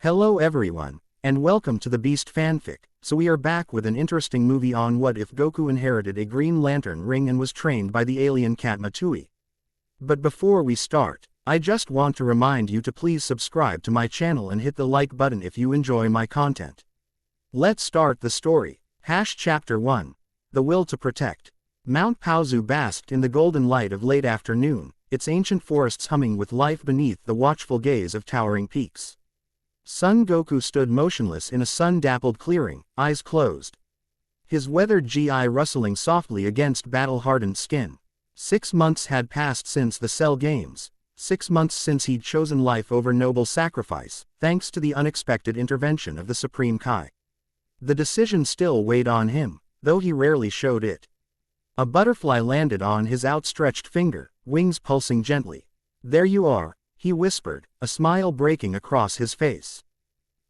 Hello everyone, and welcome to the Beast fanfic. So we are back with an interesting movie on what if Goku inherited a Green Lantern ring and was trained by the alien Katma Tui. But before we start, I just want to remind you to please subscribe to my channel and hit the like button if you enjoy my content. Let's start the story. Chapter 1. The Will to Protect. Mount Paozu basked in the golden light of late afternoon, its ancient forests humming with life beneath the watchful gaze of towering peaks. Son Goku stood motionless in a sun-dappled clearing, eyes closed. His weathered GI rustling softly against battle-hardened skin. 6 months had passed since the Cell Games. 6 months since he'd chosen life over noble sacrifice, thanks to the unexpected intervention of the Supreme Kai. The decision still weighed on him, though he rarely showed it. A butterfly landed on his outstretched finger, wings pulsing gently. "There you are," he whispered, a smile breaking across his face.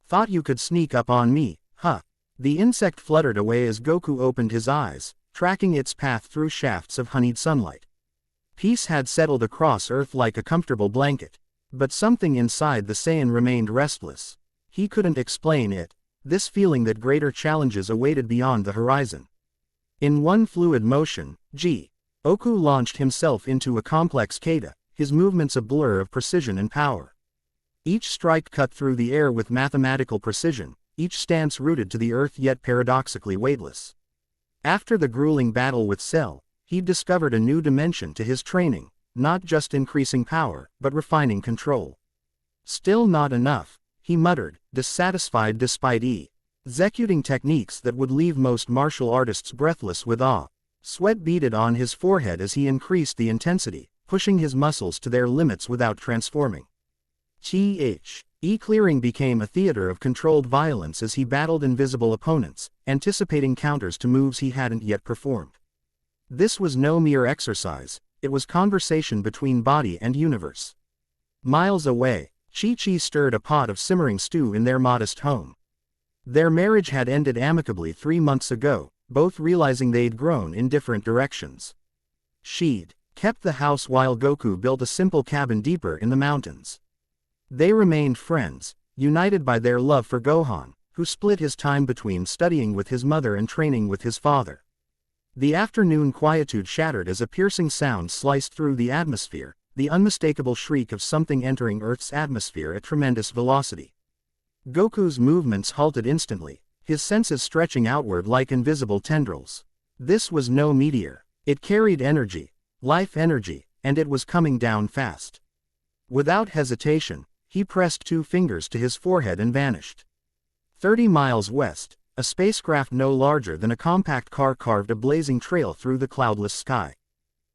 "Thought you could sneak up on me, huh?" The insect fluttered away as Goku opened his eyes, tracking its path through shafts of honeyed sunlight. Peace had settled across Earth like a comfortable blanket. But something inside the Saiyan remained restless. He couldn't explain it, this feeling that greater challenges awaited beyond the horizon. In one fluid motion, Goku launched himself into a complex kata, his movements a blur of precision and power. Each strike cut through the air with mathematical precision, each stance rooted to the earth yet paradoxically weightless. After the grueling battle with Cell, he'd discovered a new dimension to his training, not just increasing power, but refining control. Still not enough, he muttered, dissatisfied despite executing techniques that would leave most martial artists breathless with awe. Sweat beaded on his forehead as he increased the intensity, pushing his muscles to their limits without transforming. Clearing became a theater of controlled violence as he battled invisible opponents, anticipating counters to moves he hadn't yet performed. This was no mere exercise, it was conversation between body and universe. Miles away, Chi-Chi stirred a pot of simmering stew in their modest home. Their marriage had ended amicably 3 months ago, both realizing they'd grown in different directions. She'd kept the house while Goku built a simple cabin deeper in the mountains. They remained friends, united by their love for Gohan, who split his time between studying with his mother and training with his father. The afternoon quietude shattered as a piercing sound sliced through the atmosphere, the unmistakable shriek of something entering Earth's atmosphere at tremendous velocity. Goku's movements halted instantly, his senses stretching outward like invisible tendrils. This was no meteor. It carried energy, life energy, and it was coming down fast. Without hesitation, he pressed 2 fingers to his forehead and vanished. 30 miles west, a spacecraft no larger than a compact car carved a blazing trail through the cloudless sky.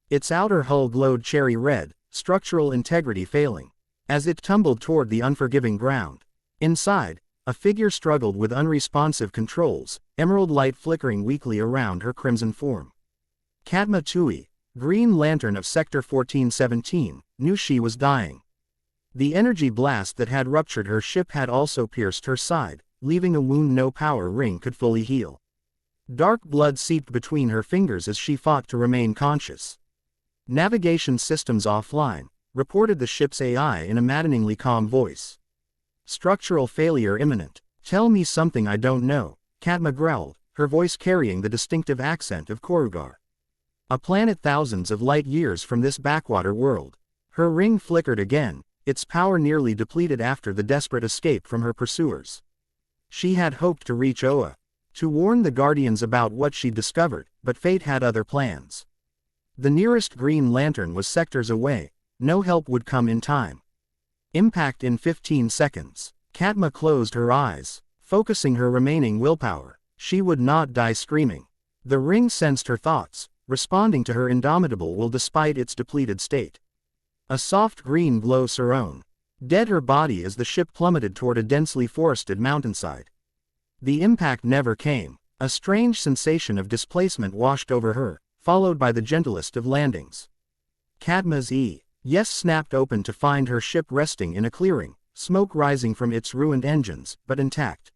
Its outer hull glowed cherry red, structural integrity failing, as it tumbled toward the unforgiving ground. Inside, a figure struggled with unresponsive controls, emerald light flickering weakly around her crimson form. Katma Tui, Green Lantern of Sector 1417, knew she was dying. The energy blast that had ruptured her ship had also pierced her side, leaving a wound no power ring could fully heal. Dark blood seeped between her fingers as she fought to remain conscious. "Navigation systems offline," reported the ship's AI in a maddeningly calm voice. "Structural failure imminent." "Tell me something I don't know," Katma growled, her voice carrying the distinctive accent of Korugar. "A planet thousands of light years from this backwater world." Her ring flickered again, its power nearly depleted after the desperate escape from her pursuers. She had hoped to reach Oa, to warn the Guardians about what she'd discovered, but fate had other plans. The nearest Green Lantern was sectors away, no help would come in time. Impact in 15 seconds. Katma closed her eyes, focusing her remaining willpower. She would not die screaming. The ring sensed her thoughts, responding to her indomitable will despite its depleted state. A soft green glow surrounded her body as the ship plummeted toward a densely forested mountainside. The impact never came. A strange sensation of displacement washed over her, followed by the gentlest of landings. Katma's yes snapped open to find her ship resting in a clearing, smoke rising from its ruined engines, but intact.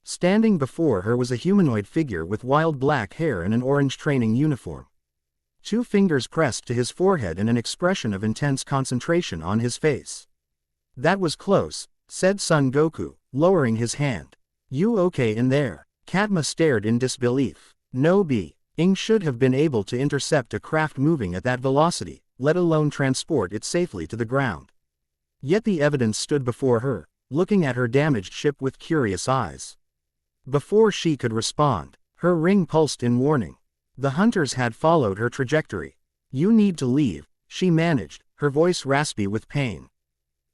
Standing before her was a humanoid figure with wild black hair and an orange training uniform. 2 fingers pressed to his forehead and an expression of intense concentration on his face. "That was close," said Son Goku, lowering his hand. You okay in there? Katma stared in disbelief. No being should have been able to intercept a craft moving at that velocity, let alone transport it safely to the ground. Yet the evidence stood before her, looking at her damaged ship with curious eyes. Before she could respond, her ring pulsed in warning. The hunters had followed her trajectory. You need to leave, she managed, her voice raspy with pain.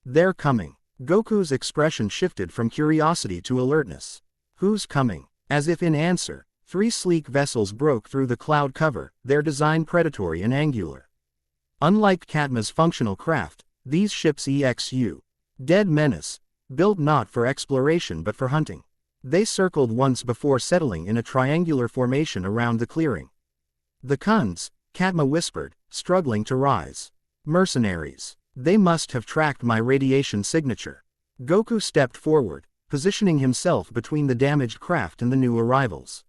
They're coming. Goku's expression shifted from curiosity to alertness. Who's coming? As if in answer, 3 sleek vessels broke through the cloud cover, their design predatory and angular. Unlike Katma's functional craft, these ships EXU. Dead menace, built not for exploration but for hunting. They circled once before settling in a triangular formation around the clearing. The Khunds, Katma whispered, struggling to rise. Mercenaries. They must have tracked my radiation signature. Goku stepped forward, positioning himself between the damaged craft and the new arrivals.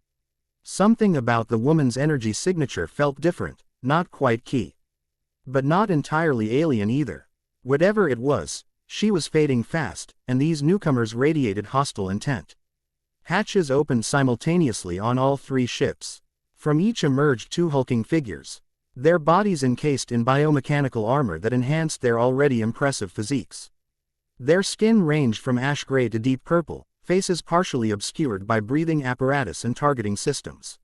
Something about the woman's energy signature felt different, not quite key. But not entirely alien either. Whatever it was, she was fading fast, and these newcomers radiated hostile intent. Hatches opened simultaneously on all 3 ships. From each emerged 2 hulking figures, their bodies encased in biomechanical armor that enhanced their already impressive physiques. Their skin ranged from ash gray to deep purple, faces partially obscured by breathing apparatus and targeting systems.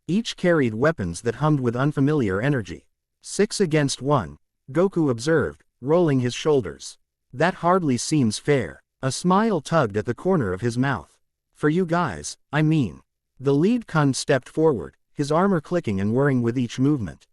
Each carried weapons that hummed with unfamiliar energy. 6 against 1, Goku observed, rolling his shoulders. That hardly seems fair. A smile tugged at the corner of his mouth. For you guys, I mean. The lead Khund stepped forward, his armor clicking and whirring with each movement.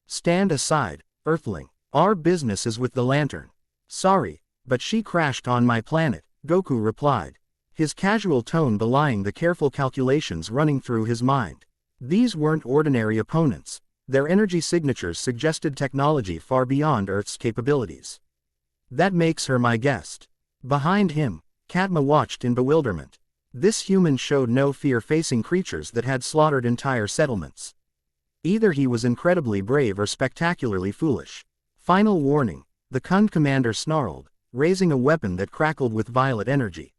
Stand aside, Earthling. Our business is with the lantern. Sorry, but she crashed on my planet, Goku replied, his casual tone belying the careful calculations running through his mind. These weren't ordinary opponents. Their energy signatures suggested technology far beyond Earth's capabilities. That makes her my guest. Behind him, Katma watched in bewilderment. This human showed no fear facing creatures that had slaughtered entire settlements. Either he was incredibly brave or spectacularly foolish. Final warning, the Khund commander snarled, raising a weapon that crackled with violet energy.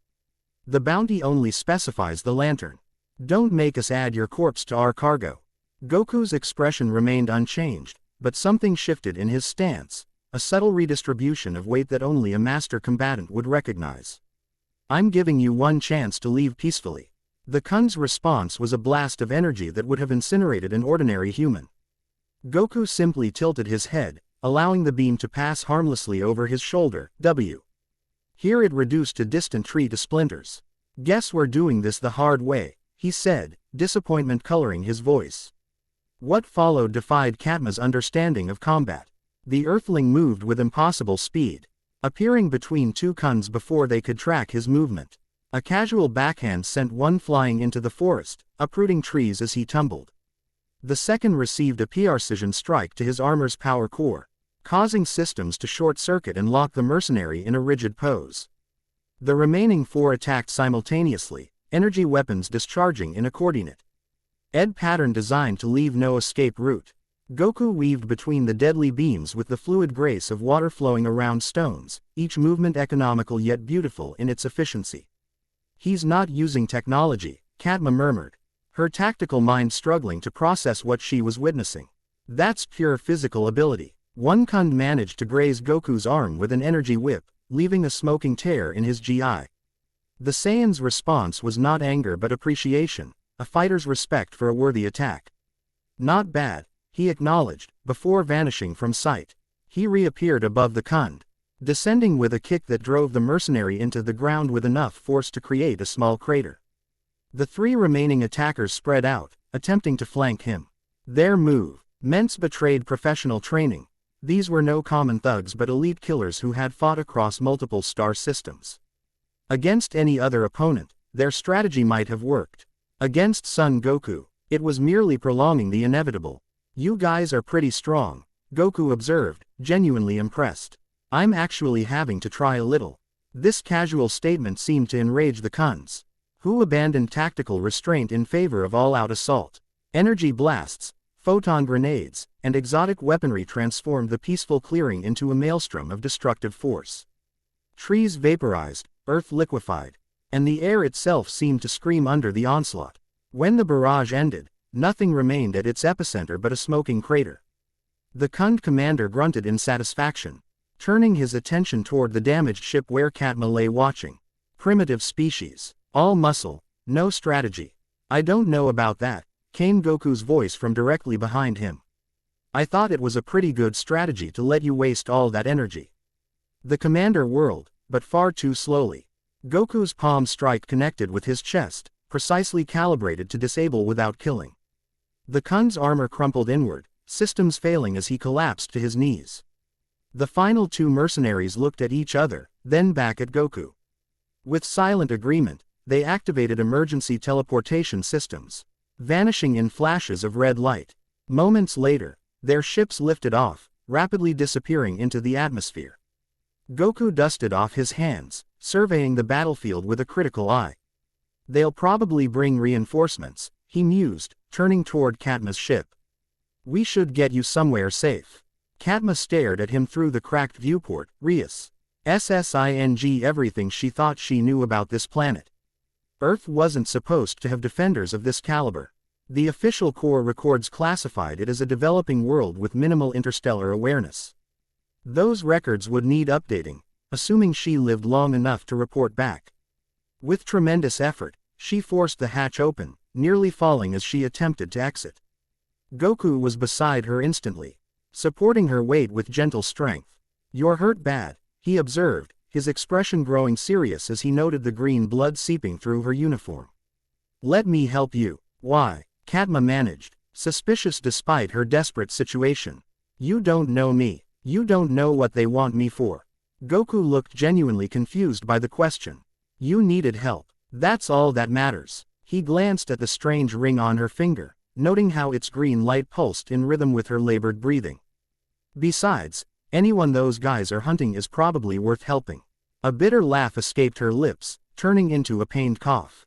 The bounty only specifies the lantern. Don't make us add your corpse to our cargo. Goku's expression remained unchanged, but something shifted in his stance, a subtle redistribution of weight that only a master combatant would recognize. I'm giving you one chance to leave peacefully. The Khund's response was a blast of energy that would have incinerated an ordinary human. Goku simply tilted his head, allowing the beam to pass harmlessly over his shoulder. Here it reduced a distant tree to splinters. Guess we're doing this the hard way, he said, disappointment coloring his voice. What followed defied Katma's understanding of combat. The Earthling moved with impossible speed, appearing between 2 Khunds before they could track his movement. A casual backhand sent one flying into the forest, uprooting trees as he tumbled. The second received a precision strike to his armor's power core, causing systems to short-circuit and lock the mercenary in a rigid pose. The remaining 4 attacked simultaneously, energy weapons discharging in a coordinate pattern designed to leave no escape route. Goku weaved between the deadly beams with the fluid grace of water flowing around stones, each movement economical yet beautiful in its efficiency. He's not using technology, Katma murmured, her tactical mind struggling to process what she was witnessing. That's pure physical ability. One Khund managed to graze Goku's arm with an energy whip, leaving a smoking tear in his GI. The Saiyan's response was not anger but appreciation, a fighter's respect for a worthy attack. Not bad, he acknowledged, before vanishing from sight. He reappeared above the Khund, descending with a kick that drove the mercenary into the ground with enough force to create a small crater. The 3 remaining attackers spread out, attempting to flank him. Their move, Ments betrayed professional training. These were no common thugs but elite killers who had fought across multiple star systems. Against any other opponent, their strategy might have worked. Against Son Goku, it was merely prolonging the inevitable. You guys are pretty strong, Goku observed, genuinely impressed. I'm actually having to try a little. This casual statement seemed to enrage the Khunds, who abandoned tactical restraint in favor of all-out assault. Energy blasts, photon grenades, and exotic weaponry transformed the peaceful clearing into a maelstrom of destructive force. Trees vaporized, earth liquefied. and the air itself seemed to scream under the onslaught. When the barrage ended, nothing remained at its epicenter but a smoking crater. The Kund commander grunted in satisfaction, turning his attention toward the damaged ship where Katma lay watching. Primitive species. All muscle, no strategy. I don't know about that, came Goku's voice from directly behind him. I thought it was a pretty good strategy to let you waste all that energy. The commander whirled, but far too slowly. Goku's palm strike connected with his chest, precisely calibrated to disable without killing. The Kund's armor crumpled inward, systems failing as he collapsed to his knees. The final two mercenaries looked at each other, then back at Goku. With silent agreement, they activated emergency teleportation systems, vanishing in flashes of red light. Moments later, their ships lifted off, rapidly disappearing into the atmosphere. Goku dusted off his hands, surveying the battlefield with a critical eye. They'll probably bring reinforcements, he mused, turning toward Katma's ship. We should get you somewhere safe. Katma stared at him through the cracked viewport. Rias. SSING everything she thought she knew about this planet. Earth wasn't supposed to have defenders of this caliber. The official core records classified it as a developing world with minimal interstellar awareness. Those records would need updating, assuming she lived long enough to report back. With tremendous effort, she forced the hatch open, nearly falling as she attempted to exit. Goku was beside her instantly, supporting her weight with gentle strength. You're hurt bad, he observed, his expression growing serious as he noted the green blood seeping through her uniform. Let me help you. Why? Katma managed, suspicious despite her desperate situation. You don't know me. You don't know what they want me for. Goku looked genuinely confused by the question. You needed help. That's all that matters. He glanced at the strange ring on her finger, noting how its green light pulsed in rhythm with her labored breathing. Besides, anyone those guys are hunting is probably worth helping. A bitter laugh escaped her lips, turning into a pained cough.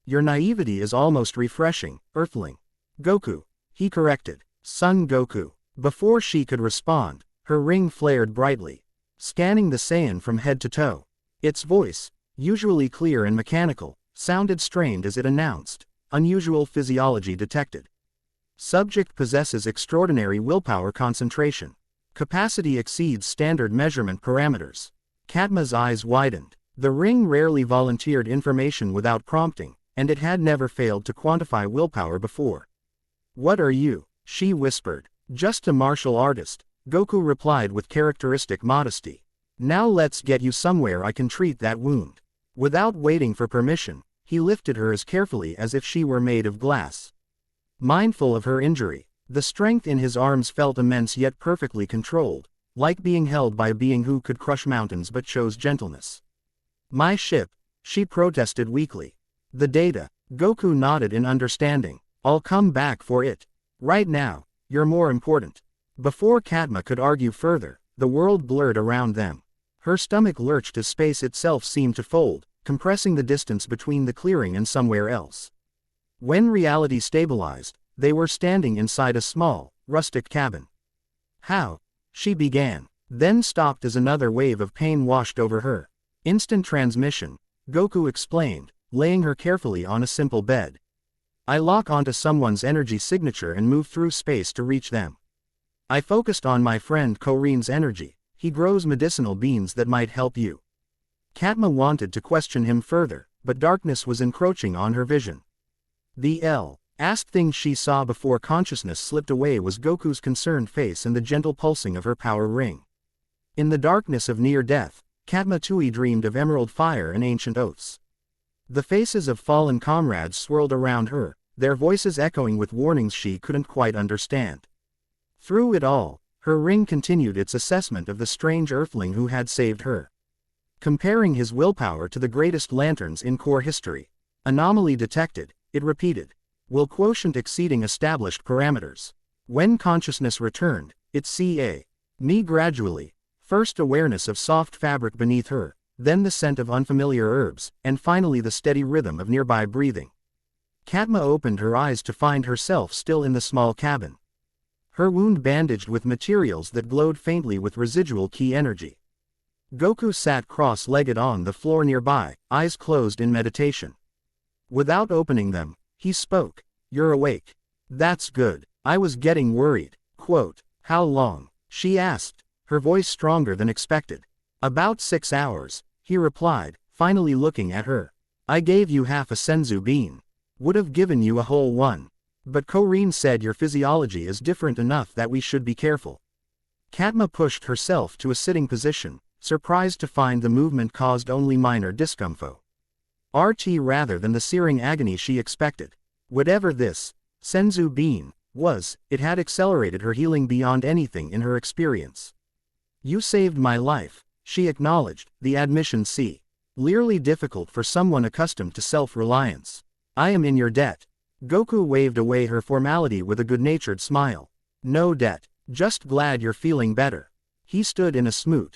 Your naivety is almost refreshing, Earthling. Goku, he corrected. Son Goku. Before she could respond, her ring flared brightly, scanning the Saiyan from head to toe. Its voice, usually clear and mechanical, sounded strained as it announced, unusual physiology detected. Subject possesses extraordinary willpower concentration. Capacity exceeds standard measurement parameters. Katma's eyes widened. The ring rarely volunteered information without prompting, and it had never failed to quantify willpower before. What are you? She whispered. Just a martial artist, Goku replied with characteristic modesty. Now let's get you somewhere I can treat that wound. Without waiting for permission, he lifted her as carefully as if she were made of glass. Mindful of her injury, the strength in his arms felt immense yet perfectly controlled, like being held by a being who could crush mountains but chose gentleness. My ship, she protested weakly. The data, Goku nodded in understanding. I'll come back for it. Right now, you're more important. Before Katma could argue further, the world blurred around them. Her stomach lurched as space itself seemed to fold, compressing the distance between the clearing and somewhere else. When reality stabilized, they were standing inside a small, rustic cabin. How? She began, then stopped as another wave of pain washed over her. Instant transmission, Goku explained, laying her carefully on a simple bed. I lock onto someone's energy signature and move through space to reach them. I focused on my friend Korin's energy. He grows medicinal beans that might help you. Katma wanted to question him further, but darkness was encroaching on her vision. The last thing she saw before consciousness slipped away was Goku's concerned face and the gentle pulsing of her power ring. In the darkness of near death, Katma Tui dreamed of emerald fire and ancient oaths. The faces of fallen comrades swirled around her, their voices echoing with warnings she couldn't quite understand. Through it all, her ring continued its assessment of the strange earthling who had saved her. Comparing his willpower to the greatest lanterns in core history. Anomaly detected, it repeated. Will quotient exceeding established parameters. When consciousness returned, it me gradually. First awareness of soft fabric beneath her, then the scent of unfamiliar herbs, and finally the steady rhythm of nearby breathing. Katma opened her eyes to find herself still in the small cabin. Her wound bandaged with materials that glowed faintly with residual ki energy. Goku sat cross-legged on the floor nearby, eyes closed in meditation. Without opening them, he spoke. "You're awake. That's good. I was getting worried." Quote, "How long?" she asked, her voice stronger than expected. "About 6 hours," he replied, finally looking at her. "I gave you half a senzu bean. Would have given you a whole one. But Korin said your physiology is different enough that we should be careful." Katma pushed herself to a sitting position, surprised to find the movement caused only minor discomfort. Rather than the searing agony she expected. Whatever this senzu bean was, it had accelerated her healing beyond anything in her experience. "You saved my life," she acknowledged, the admission clearly difficult for someone accustomed to self-reliance. "I am in your debt." Goku waved away her formality with a good-natured smile. "No debt. Just glad you're feeling better." He stood in a smooth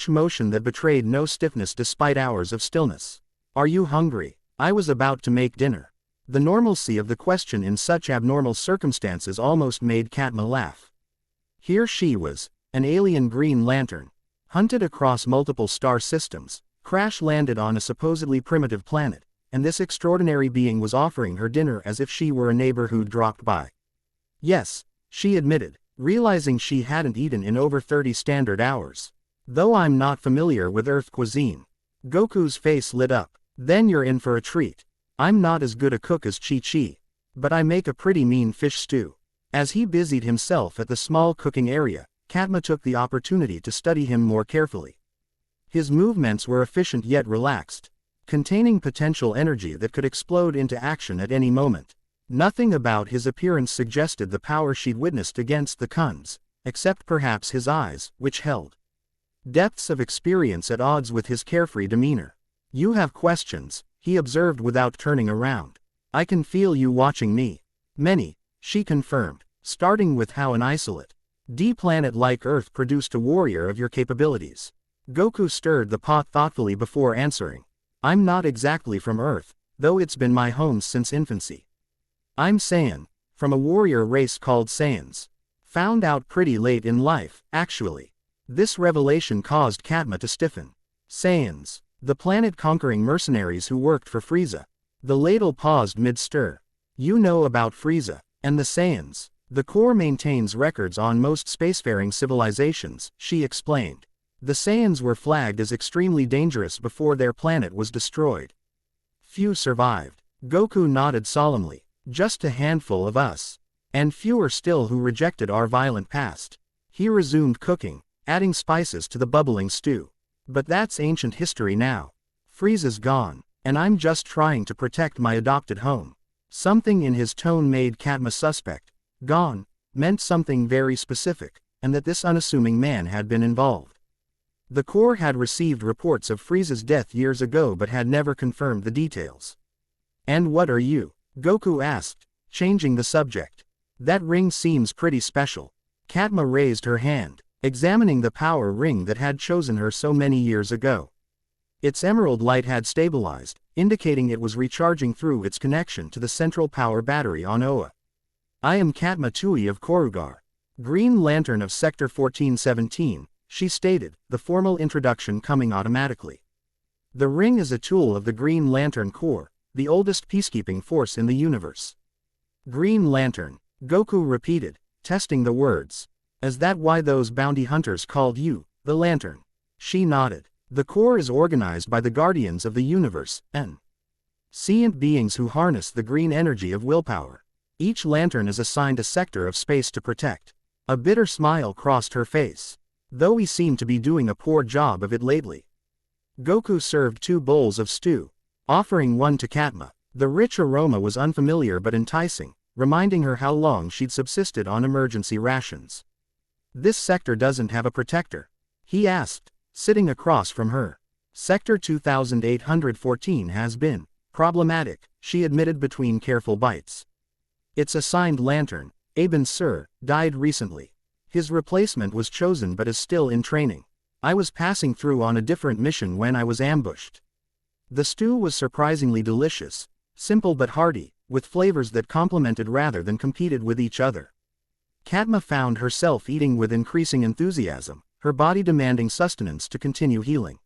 motion that betrayed no stiffness despite hours of stillness. "Are you hungry?" I was about to make dinner. The normalcy of the question in such abnormal circumstances almost made Katma laugh. Here she was, an alien Green Lantern, hunted across multiple star systems, crash-landed on a supposedly primitive planet, and this extraordinary being was offering her dinner as if she were a neighbor who'd dropped by. "Yes," she admitted, realizing she hadn't eaten in over 30 standard hours. "Though I'm not familiar with Earth cuisine." Goku's face lit up. "Then you're in for a treat. I'm not as good a cook as Chi-Chi, but I make a pretty mean fish stew." As he busied himself at the small cooking area, Katma took the opportunity to study him more carefully. His movements were efficient yet relaxed, containing potential energy that could explode into action at any moment. Nothing about his appearance suggested the power she'd witnessed against the Khans, except perhaps his eyes, which held depths of experience at odds with his carefree demeanor. "You have questions," he observed without turning around. "I can feel you watching me." "Many," she confirmed, starting with how an isolate D-planet like Earth produced a warrior of your capabilities. Goku stirred the pot thoughtfully before answering. "I'm not exactly from Earth, though it's been my home since infancy. I'm Saiyan, from a warrior race called Saiyans. Found out pretty late in life, actually." This revelation caused Katma to stiffen. Saiyans, the planet-conquering mercenaries who worked for Frieza. The ladle paused mid-stir. "You know about Frieza, and the Saiyans. The Corps maintains records on most spacefaring civilizations," she explained. "The Saiyans were flagged as extremely dangerous before their planet was destroyed. Few survived." Goku nodded solemnly. "Just a handful of us. And fewer still who rejected our violent past." He resumed cooking, adding spices to the bubbling stew. "But that's ancient history now. Frieza's gone, and I'm just trying to protect my adopted home." Something in his tone made Katma suspect. Gone meant something very specific, and that this unassuming man had been involved. The Corps had received reports of Frieza's death years ago but had never confirmed the details. "And what are you?" Goku asked, changing the subject. "That ring seems pretty special." Katma raised her hand, examining the power ring that had chosen her so many years ago. Its emerald light had stabilized, indicating it was recharging through its connection to the central power battery on Oa. "I am Katma Tui of Korugar, Green Lantern of Sector 1417, she stated, the formal introduction coming automatically. "The ring is a tool of the Green Lantern Corps, the oldest peacekeeping force in the universe." "Green Lantern," Goku repeated, testing the words. "Is that why those bounty hunters called you, the Lantern?" She nodded. "The Corps is organized by the Guardians of the Universe, sentient beings who harness the green energy of willpower. Each Lantern is assigned a sector of space to protect." A bitter smile crossed her face. Though he seemed to be doing a poor job of it lately. Goku served 2 bowls of stew, offering one to Katma. The rich aroma was unfamiliar but enticing, reminding her how long she'd subsisted on emergency rations. "This sector doesn't have a protector?" he asked, sitting across from her. "Sector 2814 has been problematic," she admitted between careful bites. "Its assigned Lantern, Aben Sur, died recently. His replacement was chosen but is still in training. I was passing through on a different mission when I was ambushed." The stew was surprisingly delicious, simple but hearty, with flavors that complemented rather than competed with each other. Katma found herself eating with increasing enthusiasm, her body demanding sustenance to continue healing.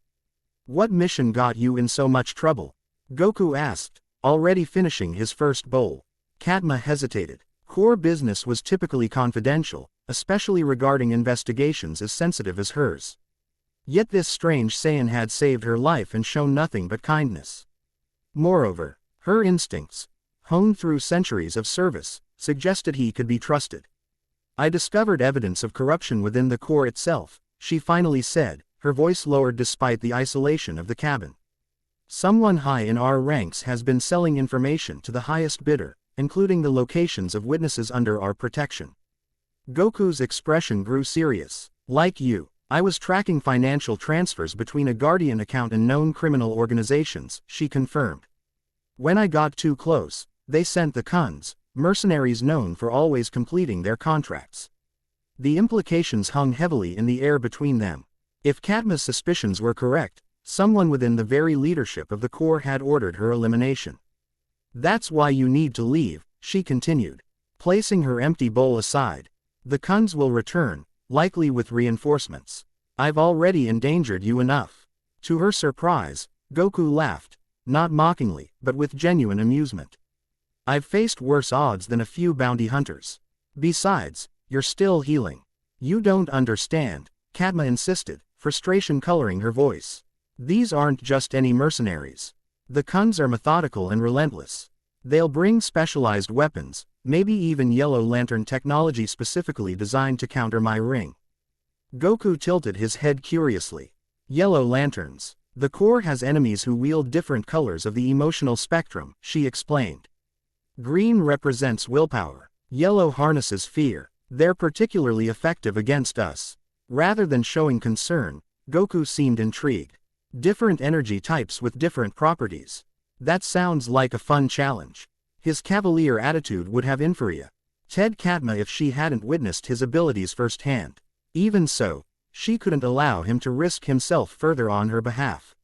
What mission got you in so much trouble? Goku asked, already finishing his first bowl. Katma hesitated. Core business was typically confidential, especially regarding investigations as sensitive as hers. Yet this strange Saiyan had saved her life and shown nothing but kindness. Moreover, her instincts, honed through centuries of service, suggested he could be trusted. I discovered evidence of corruption within the core itself, she finally said, her voice lowered despite the isolation of the cabin. Someone high in our ranks has been selling information to the highest bidder, including the locations of witnesses under our protection. Goku's expression grew serious. Like you, I was tracking financial transfers between a Guardian account and known criminal organizations, she confirmed. When I got too close, they sent the Kuns, mercenaries known for always completing their contracts. The implications hung heavily in the air between them. If Katma's suspicions were correct, someone within the very leadership of the Corps had ordered her elimination. That's why you need to leave, she continued, placing her empty bowl aside. The Kuns will return, likely with reinforcements. I've already endangered you enough. To her surprise, Goku laughed, not mockingly, but with genuine amusement. I've faced worse odds than a few bounty hunters. Besides, you're still healing. You don't understand, Katma insisted, frustration coloring her voice. These aren't just any mercenaries. The Kuns are methodical and relentless. They'll bring specialized weapons, maybe even Yellow Lantern technology specifically designed to counter my ring. Goku tilted his head curiously. Yellow Lanterns. The Corps has enemies who wield different colors of the emotional spectrum, she explained. Green represents willpower. Yellow harnesses fear. They're particularly effective against us. Rather than showing concern, Goku seemed intrigued. Different energy types with different properties. That sounds like a fun challenge. His cavalier attitude would have infuriated Katma if she hadn't witnessed his abilities firsthand. Even so, she couldn't allow him to risk himself further on her behalf.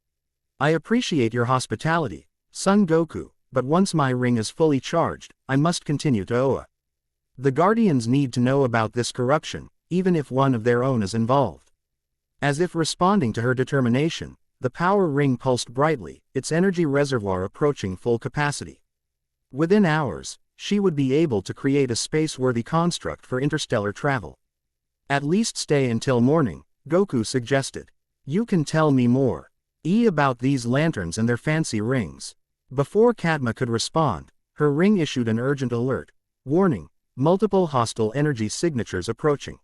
I appreciate your hospitality, Son Goku, but once my ring is fully charged, I must continue to Oa. The Guardians need to know about this corruption, even if one of their own is involved. As if responding to her determination, the power ring pulsed brightly, its energy reservoir approaching full capacity. Within hours, she would be able to create a space-worthy construct for interstellar travel. At least stay until morning, Goku suggested. You can tell me more. About these lanterns and their fancy rings. Before Katma could respond, her ring issued an urgent alert. Warning, multiple hostile energy signatures approaching.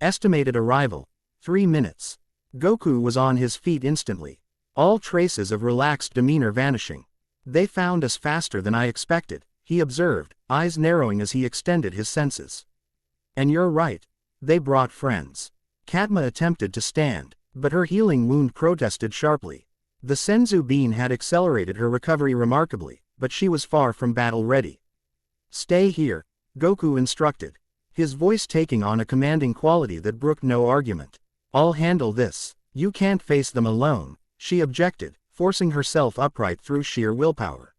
Estimated arrival, 3 minutes. Goku was on his feet instantly, all traces of relaxed demeanor vanishing. They found us faster than I expected, he observed, eyes narrowing as he extended his senses. And you're right, they brought friends. Katma attempted to stand, but her healing wound protested sharply. The Senzu Bean had accelerated her recovery remarkably, but she was far from battle-ready. Stay here, Goku instructed, his voice taking on a commanding quality that brooked no argument. I'll handle this. You can't face them alone, she objected, forcing herself upright through sheer willpower.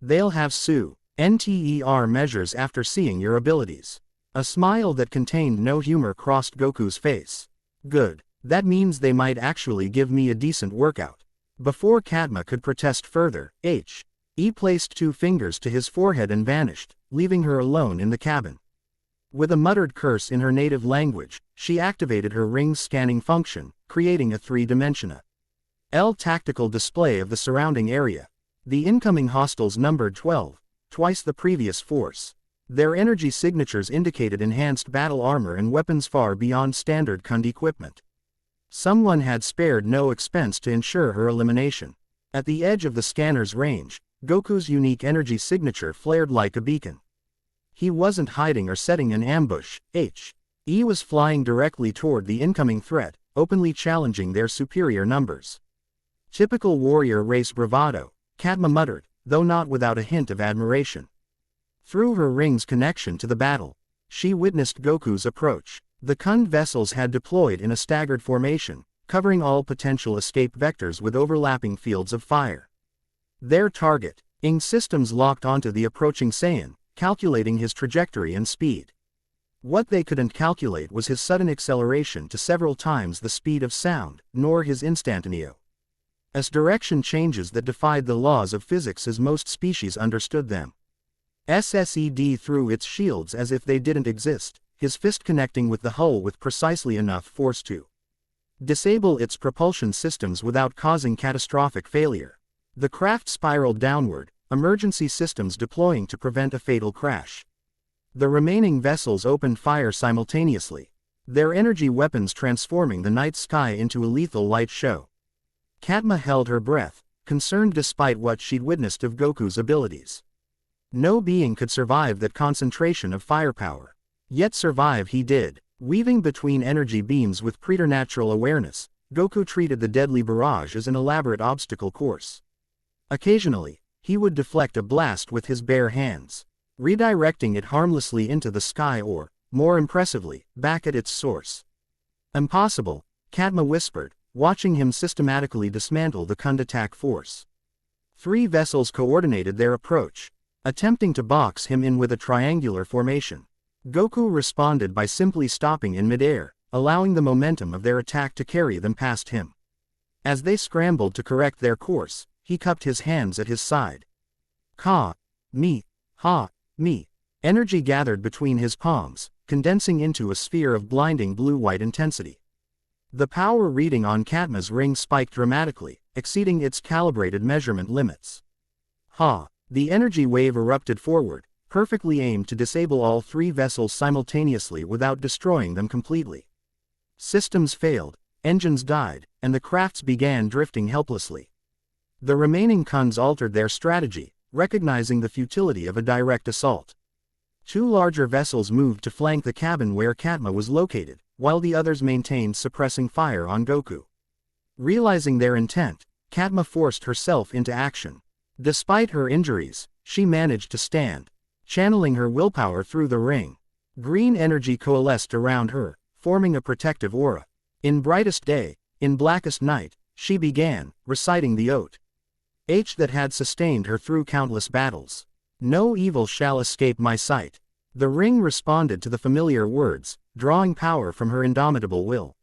They'll have NTER measures after seeing your abilities. A smile that contained no humor crossed Goku's face. Good. That means they might actually give me a decent workout. Before Katma could protest further, He placed 2 fingers to his forehead and vanished, leaving her alone in the cabin. With a muttered curse in her native language, she activated her ring's scanning function, creating a 3-dimensional tactical display of the surrounding area. The incoming hostiles numbered 12, twice the previous force. Their energy signatures indicated enhanced battle armor and weapons far beyond standard Kund equipment. Someone had spared no expense to ensure her elimination. At the edge of the scanner's range, Goku's unique energy signature flared like a beacon. He wasn't hiding or setting an ambush, He was flying directly toward the incoming threat, openly challenging their superior numbers. Typical warrior race bravado, Katma muttered, though not without a hint of admiration. Through her ring's connection to the battle, she witnessed Goku's approach. The Kund vessels had deployed in a staggered formation, covering all potential escape vectors with overlapping fields of fire. Their target, systems locked onto the approaching Saiyan, calculating his trajectory and speed. What they couldn't calculate was his sudden acceleration to several times the speed of sound, nor his instantaneo. As direction changes that defied the laws of physics as most species understood them. SSED threw its shields as if they didn't exist, his fist connecting with the hull with precisely enough force to disable its propulsion systems without causing catastrophic failure. The craft spiraled downward, emergency systems deploying to prevent a fatal crash. The remaining vessels opened fire simultaneously, their energy weapons transforming the night sky into a lethal light show. Katma held her breath, concerned despite what she'd witnessed of Goku's abilities. No being could survive that concentration of firepower. Yet survive he did. Weaving between energy beams with preternatural awareness, Goku treated the deadly barrage as an elaborate obstacle course. Occasionally, he would deflect a blast with his bare hands, redirecting it harmlessly into the sky or, more impressively, back at its source. Impossible, Katma whispered, watching him systematically dismantle the Kund attack force. 3 vessels coordinated their approach, attempting to box him in with a triangular formation. Goku responded by simply stopping in midair, allowing the momentum of their attack to carry them past him. As they scrambled to correct their course, he cupped his hands at his side. Ha! Me! Ha! Me! Energy gathered between his palms, condensing into a sphere of blinding blue-white intensity. The power reading on Katma's ring spiked dramatically, exceeding its calibrated measurement limits. Ha! The energy wave erupted forward, perfectly aimed to disable all 3 vessels simultaneously without destroying them completely. Systems failed, engines died, and the crafts began drifting helplessly. The remaining Kunds altered their strategy, recognizing the futility of a direct assault. 2 larger vessels moved to flank the cabin where Katma was located, while the others maintained suppressing fire on Goku. Realizing their intent, Katma forced herself into action. Despite her injuries, she managed to stand, channeling her willpower through the ring. Green energy coalesced around her, forming a protective aura. In brightest day, in blackest night, she began, reciting the oath that had sustained her through countless battles. No evil shall escape my sight. The ring responded to the familiar words, drawing power from her indomitable will.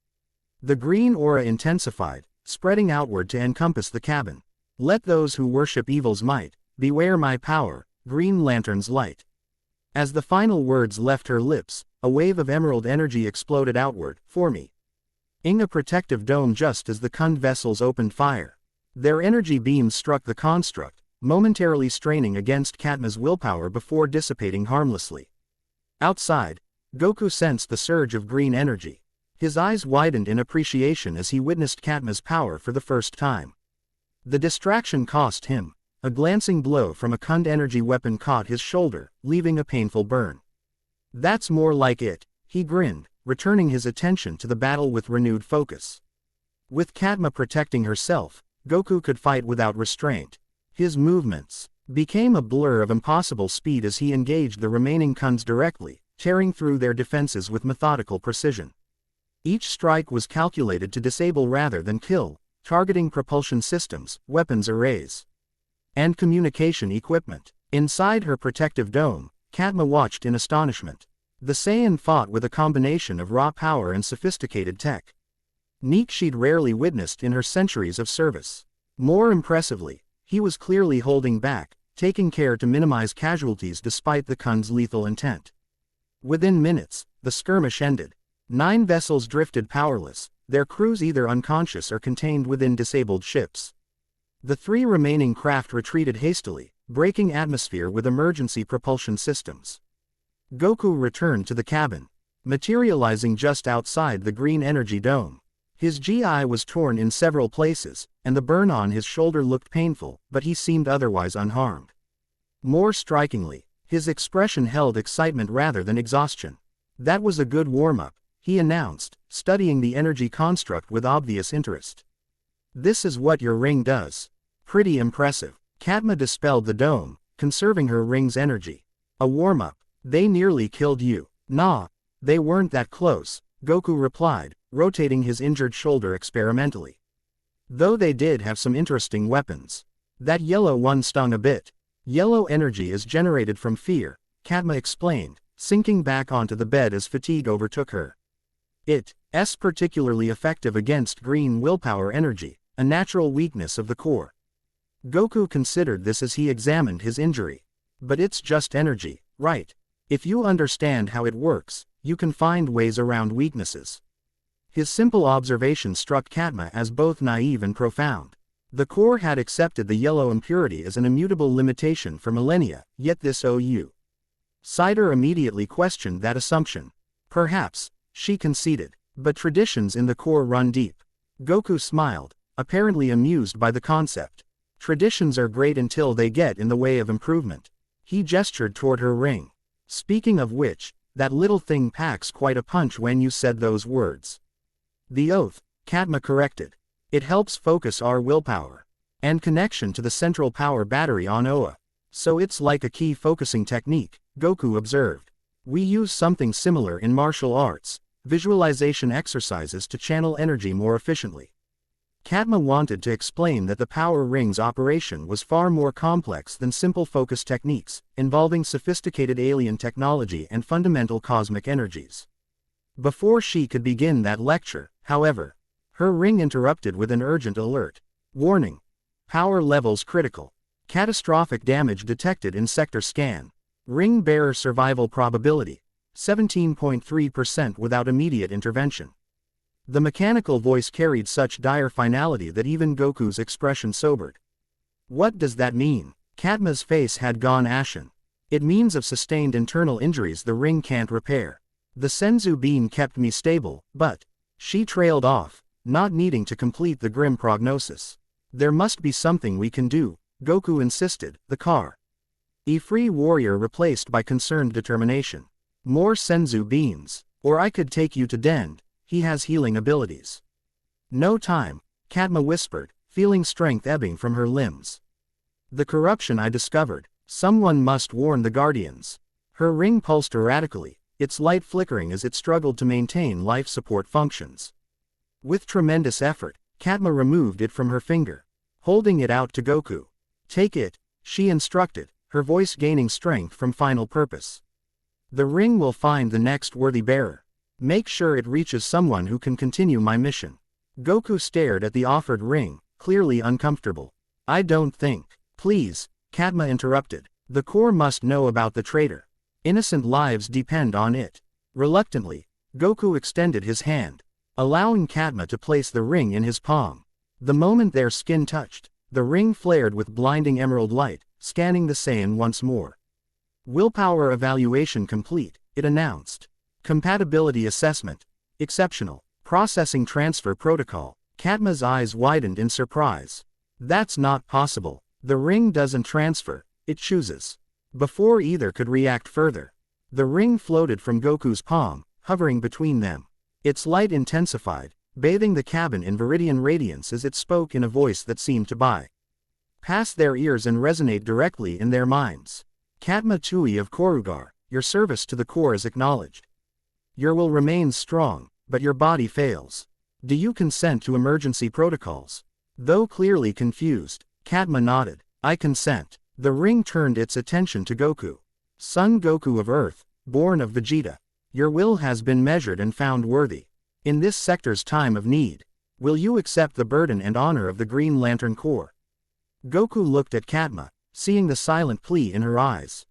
The green aura intensified, spreading outward to encompass the cabin. Let those who worship evil's might, beware my power, Green Lantern's light. As the final words left her lips, a wave of emerald energy exploded outward, forming a protective dome just as the Kund vessels opened fire. Their energy beams struck the construct, momentarily straining against Katma's willpower before dissipating harmlessly. Outside, Goku sensed the surge of green energy. His eyes widened in appreciation as he witnessed Katma's power for the first time. The distraction cost him. A glancing blow from a Kund energy weapon caught his shoulder, leaving a painful burn. That's more like it, he grinned, returning his attention to the battle with renewed focus. With Katma protecting herself, Goku could fight without restraint. His movements became a blur of impossible speed as he engaged the remaining Kunds directly, tearing through their defenses with methodical precision. Each strike was calculated to disable rather than kill, targeting propulsion systems, weapons arrays, and communication equipment. Inside her protective dome, Katma watched in astonishment. The Saiyan fought with a combination of raw power and sophisticated tech. Neek she'd rarely witnessed in her centuries of service. More impressively, he was clearly holding back, taking care to minimize casualties despite the Kund's lethal intent. Within minutes, the skirmish ended. 9 vessels drifted powerless, their crews either unconscious or contained within disabled ships. The 3 remaining craft retreated hastily, breaking atmosphere with emergency propulsion systems. Goku returned to the cabin, materializing just outside the green energy dome. His GI was torn in several places, and the burn on his shoulder looked painful, but he seemed otherwise unharmed. More strikingly, his expression held excitement rather than exhaustion. That was a good warm-up, he announced, studying the energy construct with obvious interest. This is what your ring does. Pretty impressive. Katma dispelled the dome, conserving her ring's energy. A warm-up. They nearly killed you. Nah, they weren't that close, Goku replied, rotating his injured shoulder experimentally. Though they did have some interesting weapons. That yellow one stung a bit. Yellow energy is generated from fear, Katma explained, sinking back onto the bed as fatigue overtook her. It's particularly effective against green willpower energy, a natural weakness of the core. Goku considered this as he examined his injury. But it's just energy, right? If you understand how it works, you can find ways around weaknesses. His simple observation struck Katma as both naive and profound. The core had accepted the yellow impurity as an immutable limitation for millennia, yet this outsider immediately questioned that assumption. Perhaps, she conceded, but traditions in the core run deep. Goku smiled, apparently amused by the concept. Traditions are great until they get in the way of improvement. He gestured toward her ring. Speaking of which, that little thing packs quite a punch when you said those words. The oath, Katma corrected. It helps focus our willpower and connection to the central power battery on Oa. So it's like a key focusing technique, Goku observed. We use something similar in martial arts, visualization exercises to channel energy more efficiently. Katma wanted to explain that the power ring's operation was far more complex than simple focus techniques, involving sophisticated alien technology and fundamental cosmic energies. Before she could begin that lecture, however, her ring interrupted with an urgent alert. Warning. Power levels critical. Catastrophic damage detected in sector scan. Ring bearer survival probability, 17.3% without immediate intervention. The mechanical voice carried such dire finality that even Goku's expression sobered. What does that mean? Katma's face had gone ashen. It means of sustained internal injuries the ring can't repair. The Senzu beam kept me stable, but she trailed off, not needing to complete the grim prognosis. There must be something we can do, Goku insisted, the car. A free warrior replaced by concerned determination. More Senzu beams, or I could take you to Dend, he has healing abilities. No time, Katma whispered, feeling strength ebbing from her limbs. The corruption I discovered, someone must warn the Guardians. Her ring pulsed erratically, its light flickering as it struggled to maintain life support functions. With tremendous effort, Katma removed it from her finger, holding it out to Goku. Take it, she instructed, her voice gaining strength from final purpose. The ring will find the next worthy bearer. Make sure it reaches someone who can continue my mission. Goku stared at the offered ring, clearly uncomfortable. I don't think. Please, Katma interrupted. The core must know about the traitor. Innocent lives depend on it. Reluctantly, Goku extended his hand, allowing Katma to place the ring in his palm. The moment their skin touched, the ring flared with blinding emerald light, scanning the Saiyan once more. Willpower evaluation complete, it announced. Compatibility assessment. Exceptional. Processing transfer protocol. Katma's eyes widened in surprise. That's not possible. The ring doesn't transfer, it chooses. Before either could react further, the ring floated from Goku's palm, hovering between them. Its light intensified, bathing the cabin in viridian radiance as it spoke in a voice that seemed to bypass their ears and resonate directly in their minds. Katma Tui of Korugar, your service to the core is acknowledged. Your will remains strong, but your body fails. Do you consent to emergency protocols? Though clearly confused, Katma nodded. I consent. The ring turned its attention to Goku. Son Goku of Earth, born of Vegeta. Your will has been measured and found worthy. In this sector's time of need, will you accept the burden and honor of the Green Lantern Corps? Goku looked at Katma, seeing the silent plea in her eyes.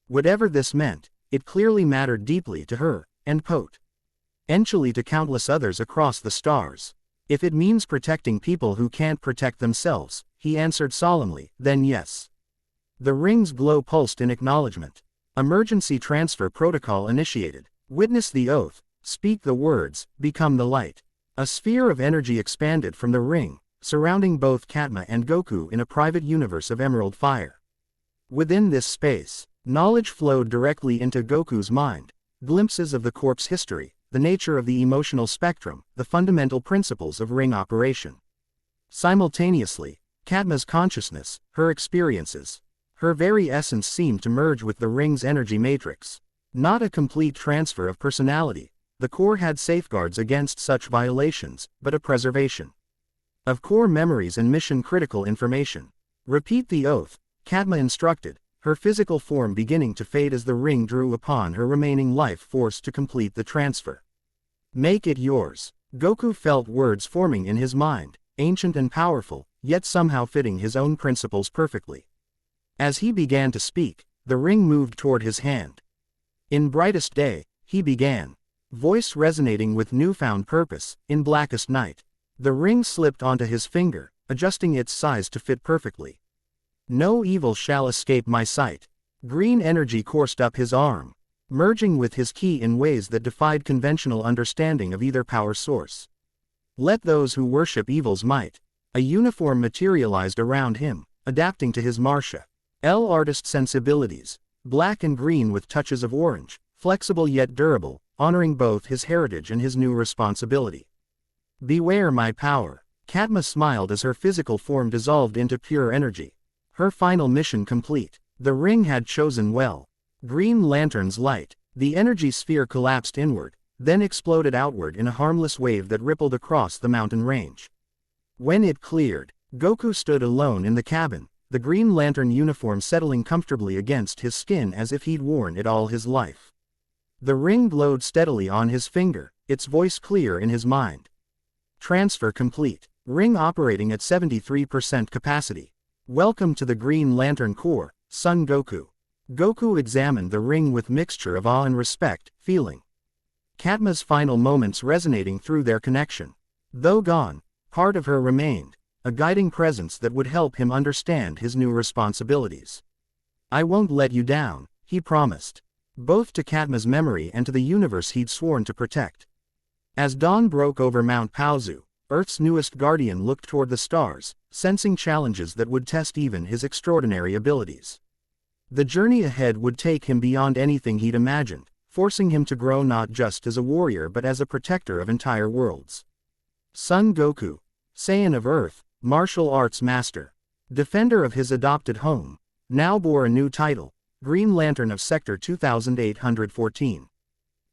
Whatever this meant, it clearly mattered deeply to her, and potentially to countless others across the stars. If it means protecting people who can't protect themselves, he answered solemnly, then yes. The ring's glow pulsed in acknowledgement. Emergency transfer protocol initiated. Witness the oath, speak the words, become the light. A sphere of energy expanded from the ring, surrounding both Katma and Goku in a private universe of emerald fire. Within this space, knowledge flowed directly into Goku's mind. Glimpses of the corp's history, the nature of the emotional spectrum, the fundamental principles of ring operation. Simultaneously, Katma's consciousness, her experiences, her very essence seemed to merge with the ring's energy matrix. Not a complete transfer of personality, the core had safeguards against such violations, but a preservation of core memories and mission-critical information. Repeat the oath, Katma instructed, her physical form beginning to fade as the ring drew upon her remaining life force to complete the transfer. Make it yours. Goku felt words forming in his mind, ancient and powerful, yet somehow fitting his own principles perfectly. As he began to speak, the ring moved toward his hand. In brightest day, he began. Voice resonating with newfound purpose, in blackest night. The ring slipped onto his finger, adjusting its size to fit perfectly. No evil shall escape my sight. Green energy coursed up his arm, merging with his ki in ways that defied conventional understanding of either power source. Let those who worship evil's might. A uniform materialized around him, adapting to his martial artist sensibilities, black and green with touches of orange, flexible yet durable, honoring both his heritage and his new responsibility. Beware my power. Katma smiled as her physical form dissolved into pure energy. Her final mission complete. The ring had chosen well. Green lantern's light. The energy sphere collapsed inward, then exploded outward in a harmless wave that rippled across the mountain range. When it cleared, Goku stood alone in the cabin, the green lantern uniform settling comfortably against his skin as if he'd worn it all his life. The ring glowed steadily on his finger, its voice clear in his mind. Transfer complete. Ring operating at 73% capacity. Welcome to the Green Lantern Corps, Son Goku. Goku examined the ring with mixture of awe and respect, feeling Katma's final moments resonating through their connection. Though gone, part of her remained, a guiding presence that would help him understand his new responsibilities. I won't let you down, he promised, both to Katma's memory and to the universe he'd sworn to protect. As dawn broke over Mount Paozu, Earth's newest guardian looked toward the stars, sensing challenges that would test even his extraordinary abilities. The journey ahead would take him beyond anything he'd imagined, forcing him to grow not just as a warrior but as a protector of entire worlds. Son Goku, Saiyan of Earth, martial arts master, defender of his adopted home, now bore a new title, Green Lantern of Sector 2814.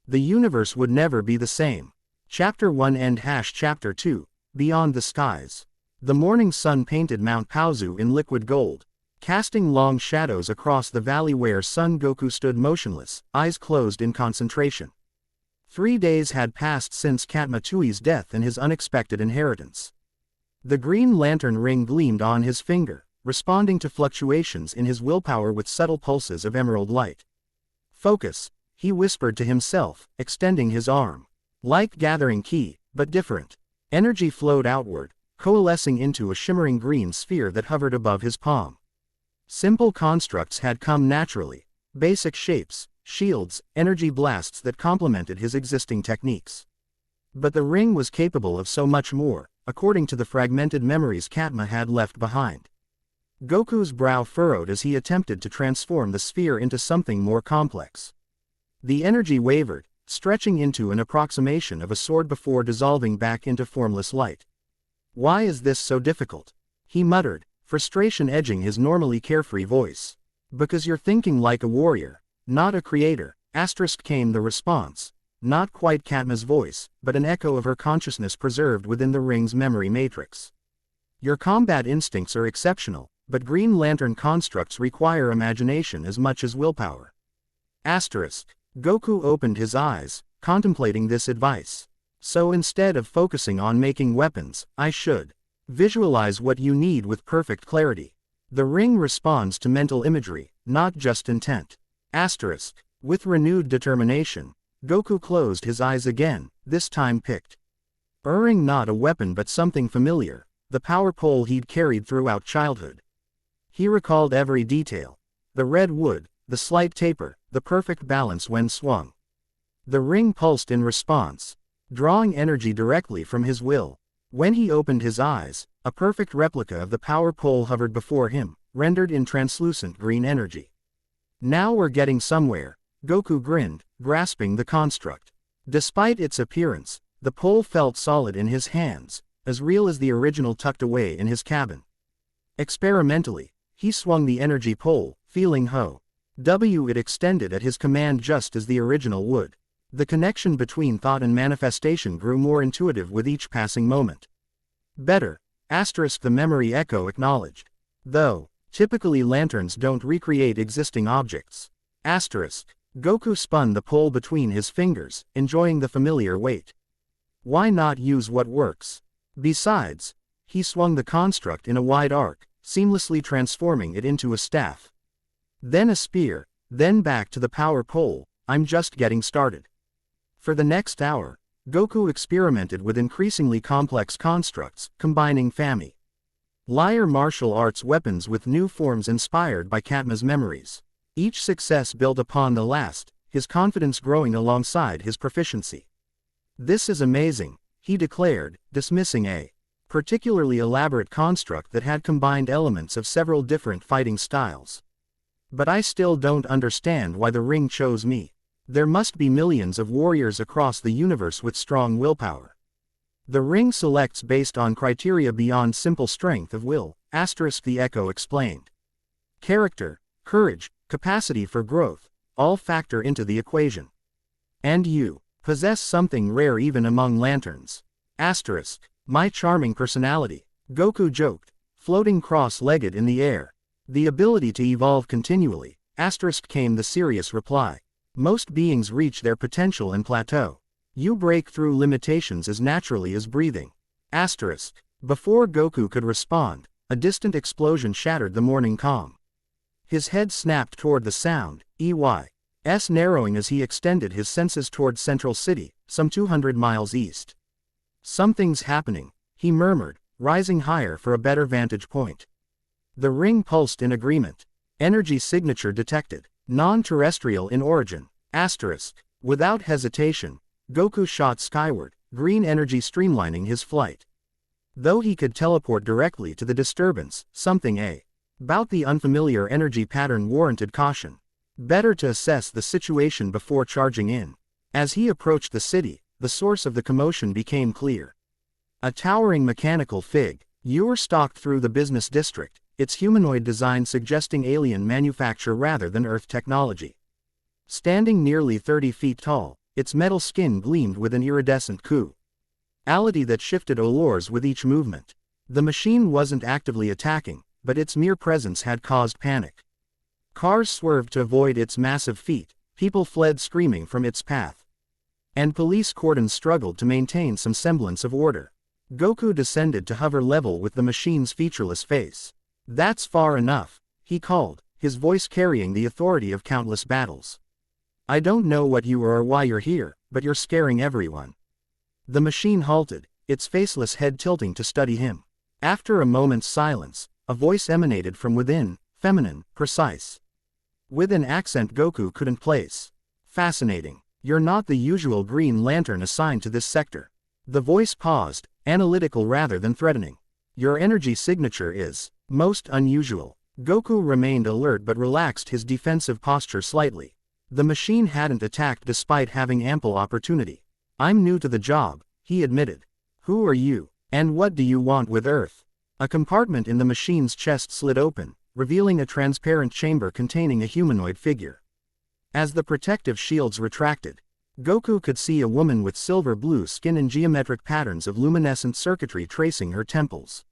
The universe would never be the same. Chapter 1 End Chapter 2, Beyond the Skies. The morning sun painted Mount Paozu in liquid gold, casting long shadows across the valley where Son Goku stood motionless, eyes closed in concentration. 3 days had passed since Katma Tui's death and his unexpected inheritance. The green lantern ring gleamed on his finger, responding to fluctuations in his willpower with subtle pulses of emerald light. Focus, he whispered to himself, extending his arm. Like gathering ki, but different. Energy flowed outward, coalescing into a shimmering green sphere that hovered above his palm. Simple constructs had come naturally, basic shapes, shields, energy blasts that complemented his existing techniques. But the ring was capable of so much more, according to the fragmented memories Katma had left behind. Goku's brow furrowed as he attempted to transform the sphere into something more complex. The energy wavered, stretching into an approximation of a sword before dissolving back into formless light. Why is this so difficult? He muttered, frustration edging his normally carefree voice. Because you're thinking like a warrior, not a creator, came the response, not quite Katma's voice, but an echo of her consciousness preserved within the ring's memory matrix. Your combat instincts are exceptional, but Green Lantern constructs require imagination as much as willpower. Goku opened his eyes, contemplating this advice. So instead of focusing on making weapons, I should visualize what you need with perfect clarity. The ring responds to mental imagery, not just intent. With renewed determination, Goku closed his eyes again, this time picked not a weapon but something familiar, the power pole he'd carried throughout childhood. He recalled every detail. The red wood, the slight taper, the perfect balance when swung. The ring pulsed in response, drawing energy directly from his will. When he opened his eyes, a perfect replica of the power pole hovered before him, rendered in translucent green energy. Now we're getting somewhere, Goku grinned, grasping the construct. Despite its appearance, the pole felt solid in his hands, as real as the original tucked away in his cabin. Experimentally, he swung the energy pole, feeling it extended at his command just as the original would. The connection between thought and manifestation grew more intuitive with each passing moment. Better, the memory echo acknowledged. Though, Typically lanterns don't recreate existing objects. Asterisk. Goku spun the pole between his fingers, enjoying the familiar weight. Why not use what works? Besides, he swung the construct in a wide arc, seamlessly transforming it into a staff. Then a spear, then back to the power pole. I'm just getting started. For the next hour, Goku experimented with increasingly complex constructs, combining liar martial arts weapons with new forms inspired by Katma's memories. Each success built upon the last, his confidence growing alongside his proficiency. This is amazing, he declared, dismissing a particularly elaborate construct that had combined elements of several different fighting styles. But I still don't understand why the ring chose me. There must be millions of warriors across the universe with strong willpower. The ring selects based on criteria beyond simple strength of will, the Echo explained. Character, courage, capacity for growth, all factor into the equation. And you possess something rare even among lanterns. My charming personality, Goku joked, floating cross-legged in the air. The ability to evolve continually, came the serious reply. Most beings reach their potential and plateau. You break through limitations as naturally as breathing. Before Goku could respond, a distant explosion shattered the morning calm. His head snapped toward the sound, EY's narrowing as he extended his senses toward Central City, some 200 miles east. Something's happening, he murmured, rising higher for a better vantage point. The ring pulsed in agreement. Energy signature detected. Non-terrestrial in origin. Without hesitation, Goku shot skyward, green energy streamlining his flight. Though he could teleport directly to the disturbance, something about the unfamiliar energy pattern warranted caution. Better to assess the situation before charging in. As he approached the city, the source of the commotion became clear. A towering mechanical figure stalked through the business district, its humanoid design suggesting alien manufacture rather than Earth technology. Standing nearly 30 feet tall, its metal skin gleamed with an iridescent quality that shifted allures with each movement. The machine wasn't actively attacking, but its mere presence had caused panic. Cars swerved to avoid its massive feet, people fled screaming from its path. And police cordons struggled to maintain some semblance of order. Goku descended to hover level with the machine's featureless face. That's far enough, he called, his voice carrying the authority of countless battles. I don't know what you are or why you're here, but you're scaring everyone. The machine halted, its faceless head tilting to study him. After a moment's silence, a voice emanated from within, feminine, precise. With an accent Goku couldn't place. Fascinating. You're not the usual Green Lantern assigned to this sector. The voice paused, analytical rather than threatening. Your energy signature is most unusual. Goku remained alert but relaxed his defensive posture slightly. The machine hadn't attacked despite having ample opportunity. I'm new to the job, he admitted. Who are you, and what do you want with Earth? A compartment in the machine's chest slid open, revealing a transparent chamber containing a humanoid figure. As the protective shields retracted, Goku could see a woman with silver-blue skin and geometric patterns of luminescent circuitry tracing her temples.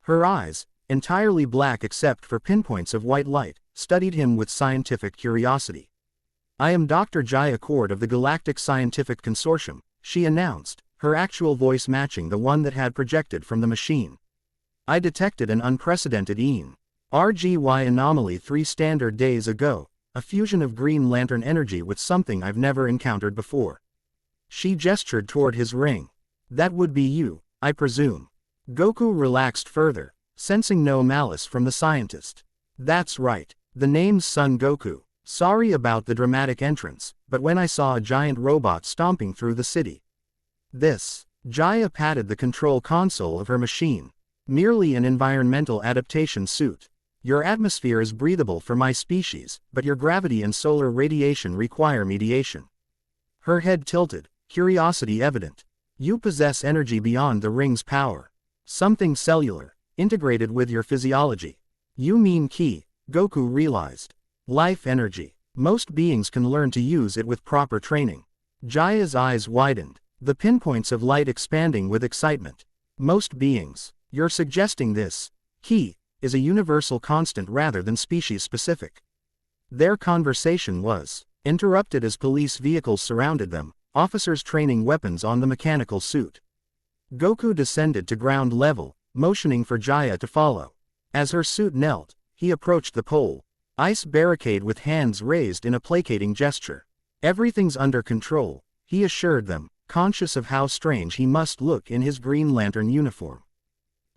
Her eyes, entirely black except for pinpoints of white light, studied him with scientific curiosity. I am Dr. Jaya Cord of the Galactic Scientific Consortium, she announced, her actual voice matching the one that had projected from the machine. I detected an unprecedented RGY anomaly 3 standard days ago, a fusion of Green Lantern energy with something I've never encountered before. She gestured toward his ring. That would be you, I presume. Goku relaxed further, sensing no malice from the scientist. That's right, the name's Son Goku. Sorry about the dramatic entrance, but when I saw a giant robot stomping through the city. Jaya patted the control console of her machine. Merely an environmental adaptation suit. Your atmosphere is breathable for my species, but your gravity and solar radiation require mediation. Her head tilted, curiosity evident. You possess energy beyond the ring's power. Something cellular, integrated with your physiology. You mean ki, Goku realized. Life energy. Most beings can learn to use it with proper training. Jaya's eyes widened, the pinpoints of light expanding with excitement. Most beings. You're suggesting this ki is a universal constant rather than species-specific. Their conversation was interrupted as police vehicles surrounded them, officers training weapons on the mechanical suit. Goku descended to ground level, motioning for Jaya to follow. As her suit knelt, he approached the pole, ice barricade with hands raised in a placating gesture. Everything's under control, he assured them, conscious of how strange he must look in his Green Lantern uniform.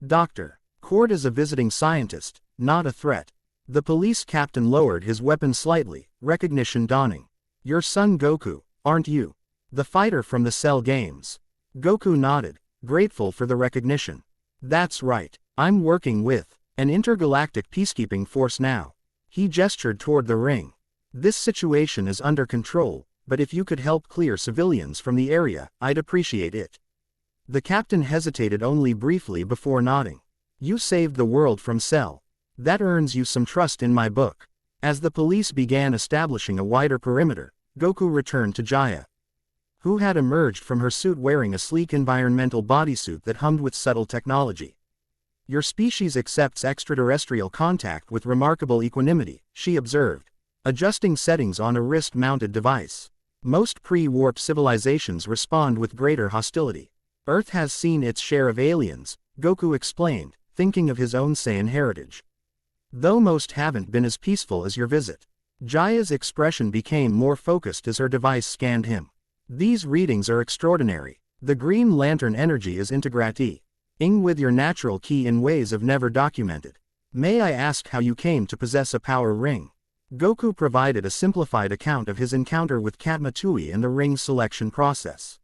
Dr. Cord is a visiting scientist, not a threat. The police captain lowered his weapon slightly, recognition dawning. Your son Goku, aren't you? The fighter from the Cell games. Goku nodded, grateful for the recognition. That's right, I'm working with an intergalactic peacekeeping force now. He gestured toward the ring. This situation is under control, but if you could help clear civilians from the area, I'd appreciate it. The captain hesitated only briefly before nodding. You saved the world from Cell. That earns you some trust in my book. As the police began establishing a wider perimeter, Goku returned to Jaya, who had emerged from her suit wearing a sleek environmental bodysuit that hummed with subtle technology. Your species accepts extraterrestrial contact with remarkable equanimity, she observed, adjusting settings on a wrist-mounted device. Most pre-warp civilizations respond with greater hostility. Earth has seen its share of aliens, Goku explained, thinking of his own Saiyan heritage. Though most haven't been as peaceful as your visit. Jaya's expression became more focused as her device scanned him. These readings are extraordinary. The Green Lantern energy is integrating with your natural ki in ways I've never documented. May I ask how you came to possess a power ring? Goku provided a simplified account of his encounter with Katma Tui and the ring selection process.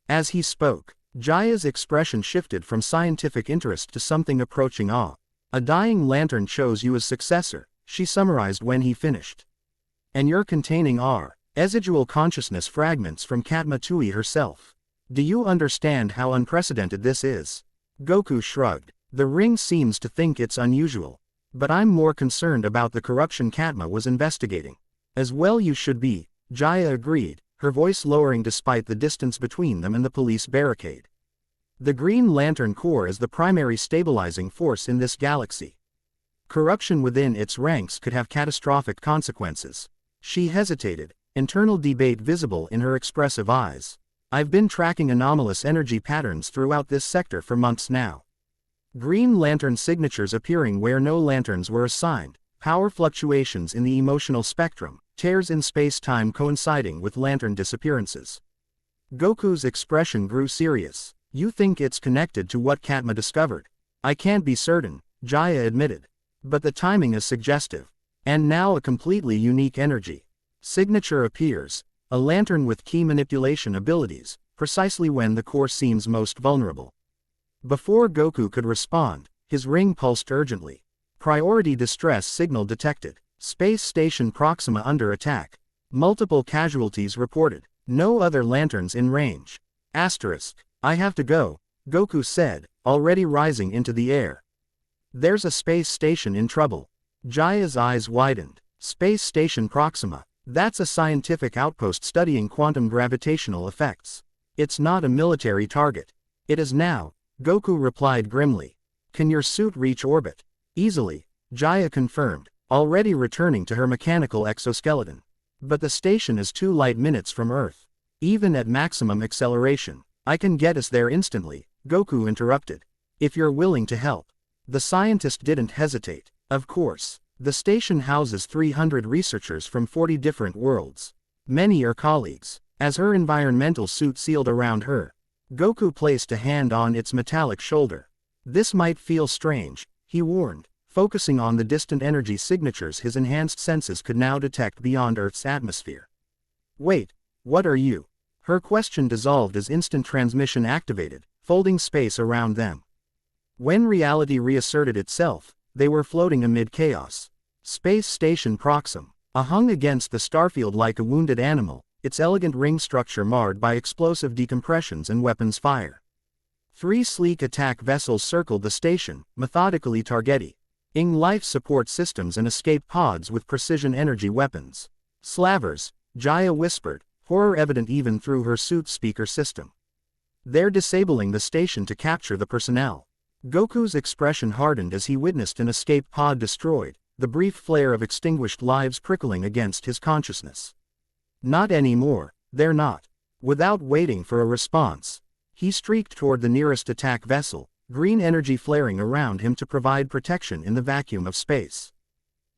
As he spoke, Jaya's expression shifted from scientific interest to something approaching awe. A dying lantern chose you as successor, she summarized when he finished. And you're containing residual consciousness fragments from Katma Tui herself. Do you understand how unprecedented this is? Goku shrugged. The ring seems to think it's unusual. But I'm more concerned about the corruption Katma was investigating. As well you should be, Jaya agreed, her voice lowering despite the distance between them and the police barricade. The Green Lantern Corps is the primary stabilizing force in this galaxy. Corruption within its ranks could have catastrophic consequences. She hesitated, internal debate visible in her expressive eyes. I've been tracking anomalous energy patterns throughout this sector for months now. Green Lantern signatures appearing where no lanterns were assigned, power fluctuations in the emotional spectrum, tears in space-time coinciding with lantern disappearances. Goku's expression grew serious. You think it's connected to what Katma discovered? I can't be certain, Jaya admitted. But the timing is suggestive. And now a completely unique energy signature appears, a lantern with key manipulation abilities, precisely when the core seems most vulnerable. Before Goku could respond, his ring pulsed urgently. Priority distress signal detected. Space Station Proxima under attack. Multiple casualties reported. No other lanterns in range. Asterisk. I have to go, Goku said, already rising into the air. There's a space station in trouble. Jaya's eyes widened. Space Station Proxima. That's a scientific outpost studying quantum gravitational effects. It's not a military target. It is now, Goku replied grimly. Can your suit reach orbit? Easily, Jaya confirmed, already returning to her mechanical exoskeleton. But the station is 2 light minutes from Earth. Even at maximum acceleration, I can get us there instantly, Goku interrupted. If you're willing to help. The scientist didn't hesitate. Of course, the station houses 300 researchers from 40 different worlds. Many are colleagues. As her environmental suit sealed around her, Goku placed a hand on its metallic shoulder. This might feel strange, he warned, focusing on the distant energy signatures his enhanced senses could now detect beyond Earth's atmosphere. Wait, what are you? Her question dissolved as instant transmission activated, folding space around them. When reality reasserted itself, they were floating amid chaos. Space Station Proxima, hung against the starfield like a wounded animal, its elegant ring structure marred by explosive decompressions and weapons fire. 3 sleek attack vessels circled the station, methodically targeting life support systems and escape pods with precision energy weapons. Slavers, Jaya whispered, horror evident even through her suit's speaker system. They're disabling the station to capture the personnel. Goku's expression hardened as he witnessed an escape pod destroyed, the brief flare of extinguished lives prickling against his consciousness. Not anymore, they're not. Without waiting for a response, he streaked toward the nearest attack vessel, green energy flaring around him to provide protection in the vacuum of space.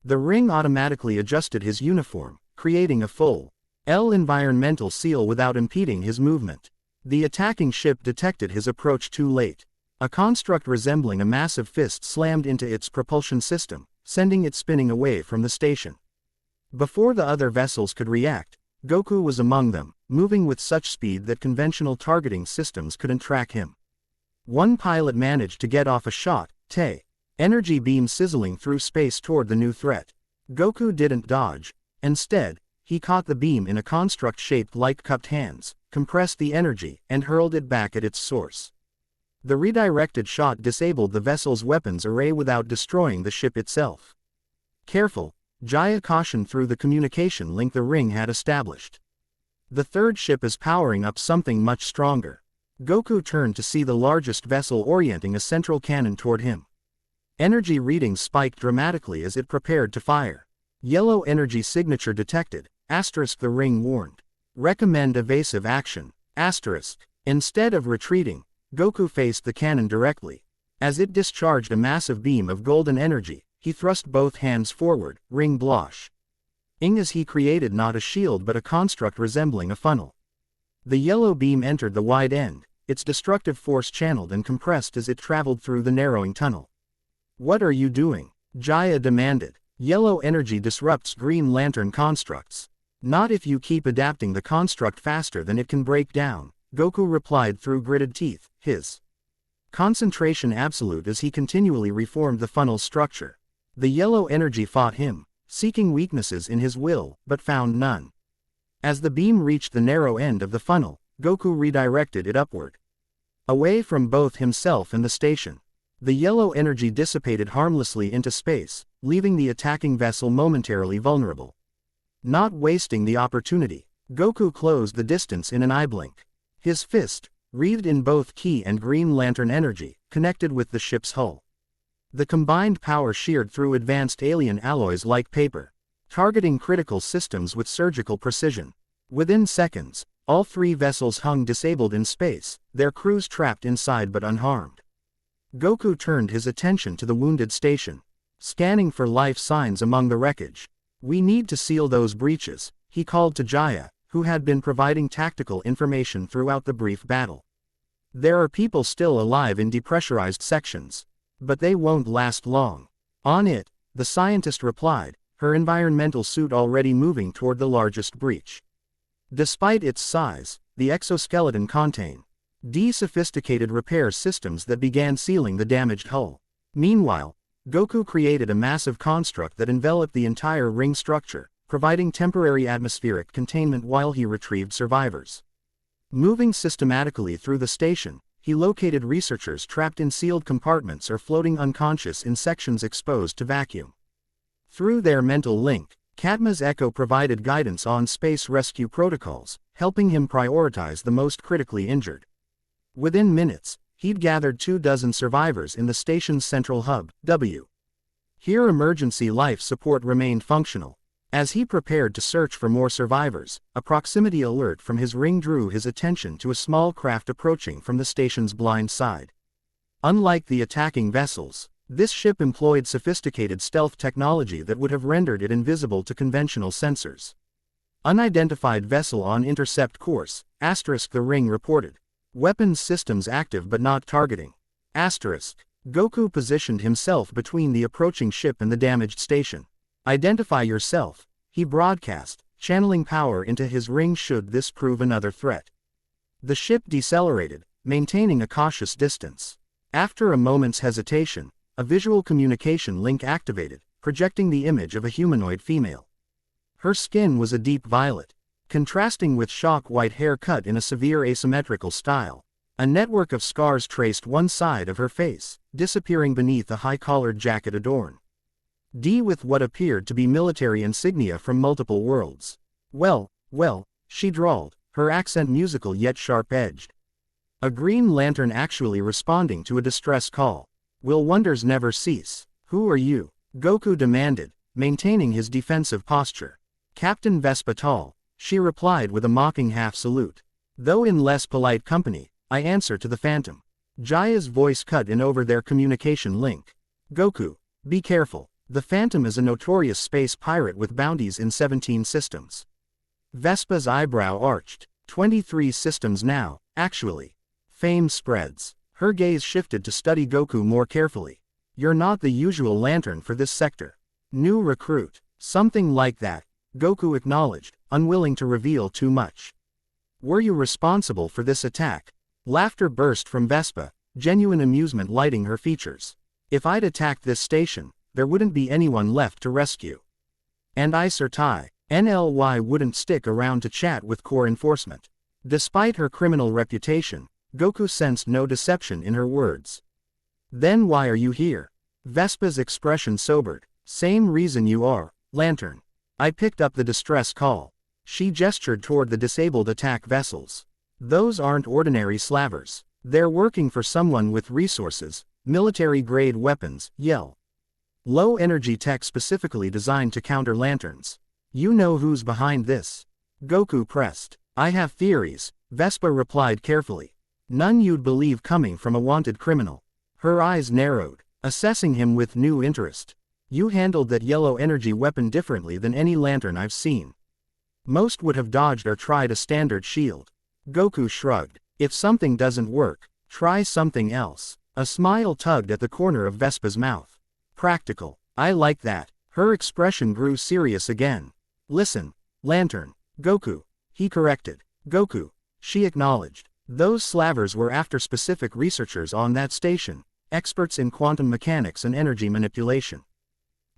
The ring automatically adjusted his uniform, creating a full L environmental seal without impeding his movement. The attacking ship detected his approach too late. A construct resembling a massive fist slammed into its propulsion system, sending it spinning away from the station. Before the other vessels could react, Goku was among them, moving with such speed that conventional targeting systems couldn't track him. One pilot managed to get off a shot, energy beam sizzling through space toward the new threat. Goku didn't dodge. Instead, he caught the beam in a construct shaped like cupped hands, compressed the energy, and hurled it back at its source. The redirected shot disabled the vessel's weapons array without destroying the ship itself. Careful, Jaya cautioned through the communication link the ring had established. The third ship is powering up something much stronger. Goku turned to see the largest vessel orienting a central cannon toward him. Energy readings spiked dramatically as it prepared to fire. Yellow energy signature detected, the ring warned. Recommend evasive action, Instead of retreating, Goku faced the cannon directly. As it discharged a massive beam of golden energy, he thrust both hands forward, ring blosh. As he created not a shield but a construct resembling a funnel. The yellow beam entered the wide end, its destructive force channeled and compressed as it traveled through the narrowing tunnel. What are you doing? Jaya demanded. Yellow energy disrupts Green Lantern constructs. Not if you keep adapting the construct faster than it can break down, Goku replied through gritted teeth, his concentration absolute as he continually reformed the funnel's structure. The yellow energy fought him, seeking weaknesses in his will, but found none. As the beam reached the narrow end of the funnel, Goku redirected it upward. Away from both himself and the station. The yellow energy dissipated harmlessly into space, leaving the attacking vessel momentarily vulnerable. Not wasting the opportunity, Goku closed the distance in an eye blink. His fist, wreathed in both Ki and Green Lantern energy, connected with the ship's hull. The combined power sheared through advanced alien alloys like paper, targeting critical systems with surgical precision. Within seconds, all three vessels hung disabled in space, their crews trapped inside but unharmed. Goku turned his attention to the wounded station, scanning for life signs among the wreckage. We need to seal those breaches, he called to Jaya, who had been providing tactical information throughout the brief battle. There are people still alive in depressurized sections. But they won't last long. On it, the scientist replied, her environmental suit already moving toward the largest breach. Despite its size, the exoskeleton contained sophisticated repair systems that began sealing the damaged hull. Meanwhile, Goku created a massive construct that enveloped the entire ring structure, providing temporary atmospheric containment while he retrieved survivors. Moving systematically through the station, he located researchers trapped in sealed compartments or floating unconscious in sections exposed to vacuum. Through their mental link, Katma's echo provided guidance on space rescue protocols, helping him prioritize the most critically injured. Within minutes, he'd gathered 24 survivors in the station's central hub, Here emergency life support remained functional. As he prepared to search for more survivors, a proximity alert from his ring drew his attention to a small craft approaching from the station's blind side. Unlike the attacking vessels, this ship employed sophisticated stealth technology that would have rendered it invisible to conventional sensors. Unidentified vessel on intercept course, the ring reported. Weapons systems active but not targeting. Goku positioned himself between the approaching ship and the damaged station. Identify yourself, he broadcast, channeling power into his ring should this prove another threat. The ship decelerated, maintaining a cautious distance. After a moment's hesitation, a visual communication link activated, projecting the image of a humanoid female. Her skin was a deep violet, contrasting with shock white hair cut in a severe asymmetrical style. A network of scars traced one side of her face, disappearing beneath a high-collared jacket adorned with what appeared to be military insignia from multiple worlds. Well, she drawled, her accent musical yet sharp-edged. A Green Lantern actually responding to a distress call. Will wonders never cease? Who are you? Goku demanded, maintaining his defensive posture. Captain Vespa Tall, she replied with a mocking half-salute. Though in less polite company, I answer to the Phantom. Jaya's voice cut in over their communication link. Goku, be careful. The Phantom is a notorious space pirate with bounties in 17 systems. Vespa's eyebrow arched. 23 systems now, actually. Fame spreads. Her gaze shifted to study Goku more carefully. You're not the usual lantern for this sector. New recruit. Something like that, Goku acknowledged, unwilling to reveal too much. Were you responsible for this attack? Laughter burst from Vespa, genuine amusement lighting her features. If I'd attacked this station, there wouldn't be anyone left to rescue. And I certify, NLY wouldn't stick around to chat with core enforcement. Despite her criminal reputation, Goku sensed no deception in her words. Then why are you here? Vespa's expression sobered. Same reason you are, Lantern. I picked up the distress call. She gestured toward the disabled attack vessels. Those aren't ordinary slavers. They're working for someone with resources, military-grade weapons, low-energy tech specifically designed to counter lanterns. You know who's behind this? Goku pressed. I have theories, Vespa replied carefully. None you'd believe coming from a wanted criminal. Her eyes narrowed, assessing him with new interest. You handled that yellow energy weapon differently than any lantern I've seen. Most would have dodged or tried a standard shield. Goku shrugged. If something doesn't work, try something else. A smile tugged at the corner of Vespa's mouth. Practical. I like that. Her expression grew serious again. Listen, Lantern. Goku. He corrected. Goku. She acknowledged. Those slavers were after specific researchers on that station, experts in quantum mechanics and energy manipulation.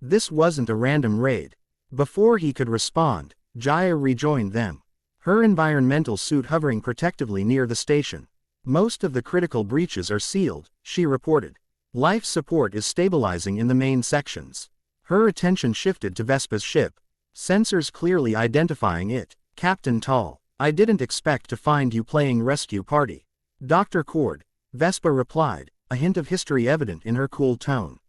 This wasn't a random raid. Before he could respond, Jaya rejoined them. Her environmental suit hovering protectively near the station. Most of the critical breaches are sealed, she reported. Life support is stabilizing in the main sections. Her attention shifted to Vespa's ship, sensors clearly identifying it. Captain Tall, I didn't expect to find you playing rescue party. Dr. Cord, Vespa replied, a hint of history evident in her cool tone.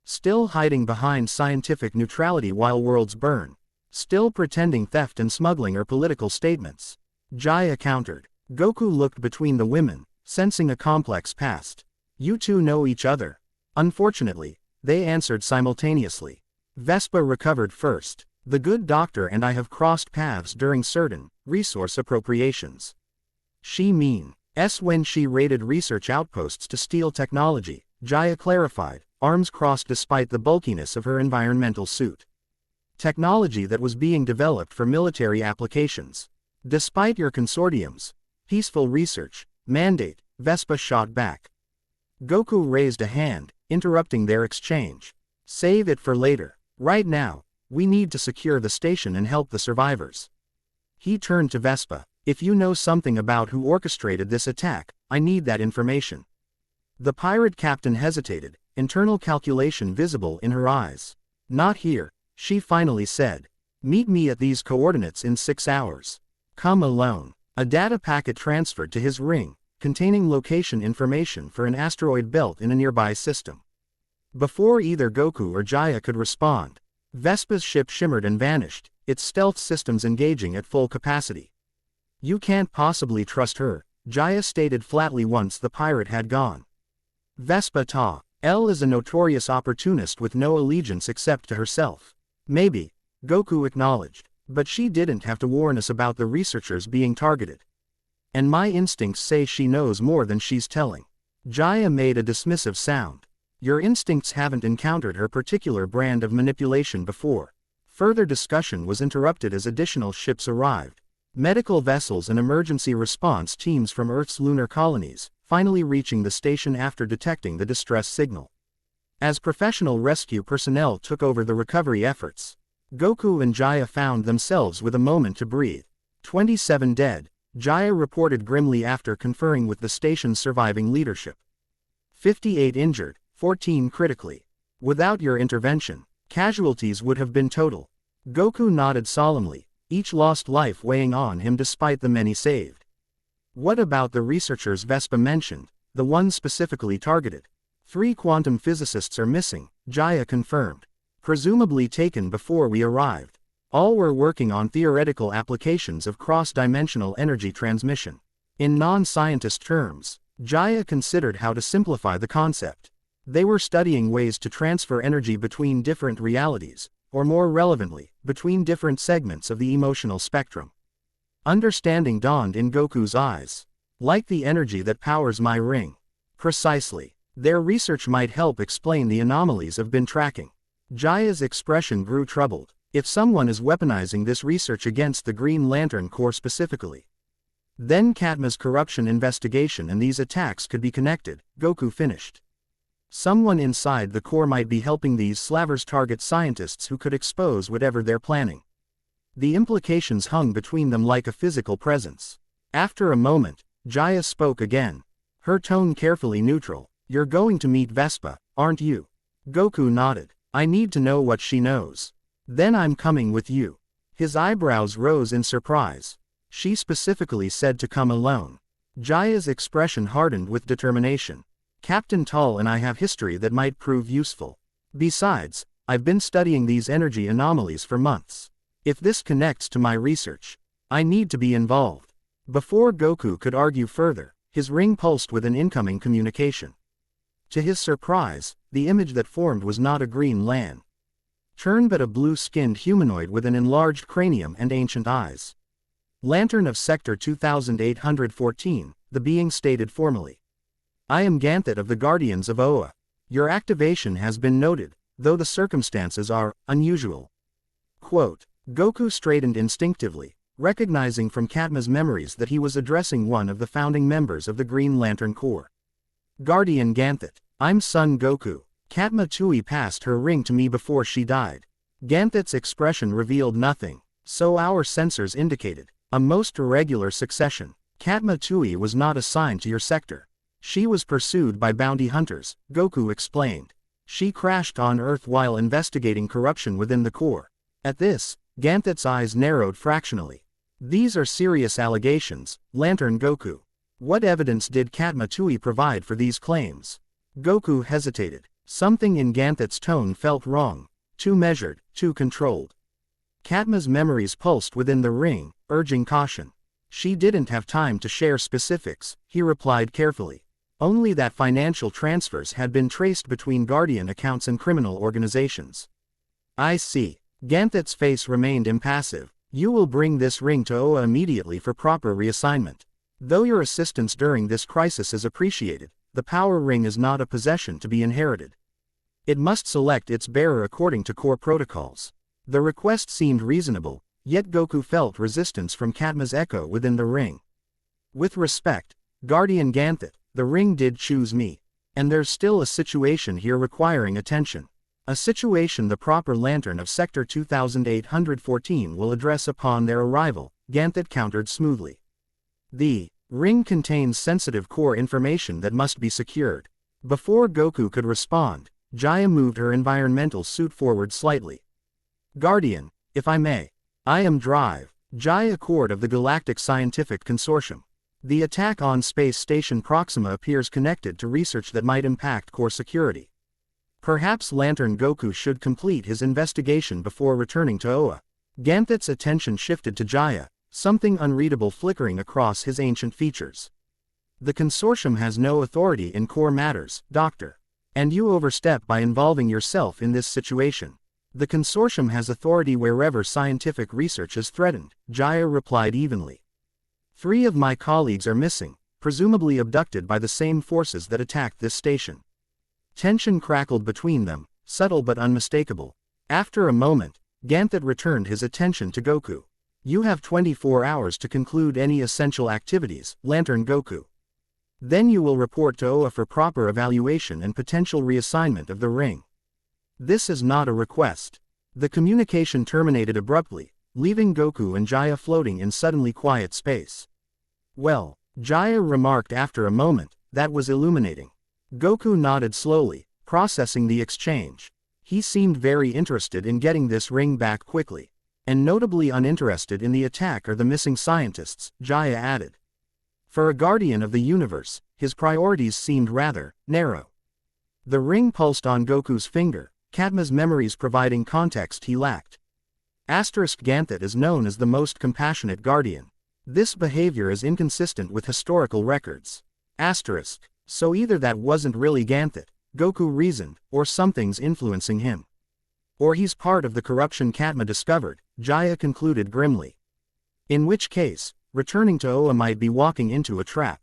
Still hiding behind scientific neutrality while worlds burn. Still pretending theft and smuggling are political statements. Jaya countered. Goku looked between the women, sensing a complex past. You two know each other. Unfortunately, they answered simultaneously. Vespa recovered first. The good doctor and I have crossed paths during certain resource appropriations. She means when she raided research outposts to steal technology, Jaya clarified, arms crossed despite the bulkiness of her environmental suit. Technology that was being developed for military applications. Despite your consortium's peaceful research mandate, Vespa shot back. Goku raised a hand, interrupting their exchange. Save it for later. Right now, we need to secure the station and help the survivors. He turned to Vespa. If you know something about who orchestrated this attack, I need that information. The pirate captain hesitated, internal calculation visible in her eyes. Not here, she finally said. Meet me at these coordinates in 6 hours. Come alone. A data packet transferred to his ring, containing location information for an asteroid belt in a nearby system. Before either Goku or Jaya could respond, Vespa's ship shimmered and vanished, its stealth systems engaging at full capacity. You can't possibly trust her, Jaya stated flatly once the pirate had gone. Vespa Ta, L is a notorious opportunist with no allegiance except to herself. Maybe, Goku acknowledged, but she didn't have to warn us about the researchers being targeted. And my instincts say she knows more than she's telling. Jaya made a dismissive sound. Your instincts haven't encountered her particular brand of manipulation before. Further discussion was interrupted as additional ships arrived. Medical vessels and emergency response teams from Earth's lunar colonies, finally reaching the station after detecting the distress signal. As professional rescue personnel took over the recovery efforts, Goku and Jaya found themselves with a moment to breathe. 27 dead, Jaya reported grimly after conferring with the station's surviving leadership. 58 injured, 14 critically. Without your intervention, casualties would have been total. Goku nodded solemnly, each lost life weighing on him despite the many saved. What about the researchers Vespa mentioned, the ones specifically targeted? 3 quantum physicists are missing, Jaya confirmed. Presumably taken before we arrived. All were working on theoretical applications of cross-dimensional energy transmission. In non-scientist terms, Jaya considered how to simplify the concept. They were studying ways to transfer energy between different realities, or more relevantly, between different segments of the emotional spectrum. Understanding dawned in Goku's eyes. Like the energy that powers my ring. Precisely. Their research might help explain the anomalies I've been tracking. Jaya's expression grew troubled. If someone is weaponizing this research against the Green Lantern Corps specifically, then Katma's corruption investigation and these attacks could be connected, Goku finished. Someone inside the Corps might be helping these slavers target scientists who could expose whatever they're planning. The implications hung between them like a physical presence. After a moment, Jaya spoke again. Her tone carefully neutral. You're going to meet Vespa, aren't you? Goku nodded. I need to know what she knows. Then I'm coming with you. His eyebrows rose in surprise. She specifically said to come alone. Jaya's expression hardened with determination. Captain Tall and I have history that might prove useful. Besides, I've been studying these energy anomalies for months. If this connects to my research, I need to be involved. Before Goku could argue further, his ring pulsed with an incoming communication. To his surprise, the image that formed was not a green lantern but a blue-skinned humanoid with an enlarged cranium and ancient eyes. Lantern of Sector 2814, the being stated formally. I am Ganthet of the Guardians of Oa. Your activation has been noted, though the circumstances are unusual. Quote, Goku straightened instinctively, recognizing from Katma's memories that he was addressing one of the founding members of the Green Lantern Corps. Guardian Ganthet, I'm Son Goku. Katma Tui passed her ring to me before she died. Ganthet's expression revealed nothing, so our sensors indicated a most irregular succession. Katma Tui was not assigned to your sector. She was pursued by bounty hunters, Goku explained. She crashed on Earth while investigating corruption within the Corps. At this, Ganthet's eyes narrowed fractionally. These are serious allegations, Lantern Goku. What evidence did Katma Tui provide for these claims? Goku hesitated. Something in Ganthet's tone felt wrong. Too measured, too controlled. Katma's memories pulsed within the ring, urging caution. She didn't have time to share specifics, he replied carefully. Only that financial transfers had been traced between Guardian accounts and criminal organizations. I see. Ganthet's face remained impassive. You will bring this ring to Oa immediately for proper reassignment. Though your assistance during this crisis is appreciated, the power ring is not a possession to be inherited. It must select its bearer according to Corps protocols. The request seemed reasonable, yet Goku felt resistance from Katma's echo within the ring. With respect, Guardian Ganthet, the ring did choose me. And there's still a situation here requiring attention. A situation the proper Lantern of Sector 2814 will address upon their arrival, Ganthet countered smoothly. The ring contains sensitive Corps information that must be secured. Before Goku could respond, Jaya moved her environmental suit forward slightly. Guardian, if I may. I am Drive, Jaya Cord of the Galactic Scientific Consortium. The attack on Space Station Proxima appears connected to research that might impact Corps security. Perhaps Lantern Goku should complete his investigation before returning to Oa. Ganthet's attention shifted to Jaya, something unreadable flickering across his ancient features. The consortium has no authority in Corps matters, Doctor. And you overstep by involving yourself in this situation. The consortium has authority wherever scientific research is threatened, Jaya replied evenly. 3 of my colleagues are missing, presumably abducted by the same forces that attacked this station. Tension crackled between them, subtle but unmistakable. After a moment, Ganthet returned his attention to Goku. You have 24 hours to conclude any essential activities, Lantern Goku. Then you will report to Oa for proper evaluation and potential reassignment of the ring. This is not a request. The communication terminated abruptly, leaving Goku and Jaya floating in suddenly quiet space. Well, Jaya remarked after a moment, that was illuminating. Goku nodded slowly, processing the exchange. He seemed very interested in getting this ring back quickly. And notably uninterested in the attack or the missing scientists, Jaya added. For a guardian of the universe, his priorities seemed rather narrow. The ring pulsed on Goku's finger, Katma's memories providing context he lacked. Ganthet is known as the most compassionate guardian. This behavior is inconsistent with historical records. So either that wasn't really Ganthet, Goku reasoned, or something's influencing him. Or he's part of the corruption Katma discovered, Jaya concluded grimly. In which case, returning to Oa might be walking into a trap.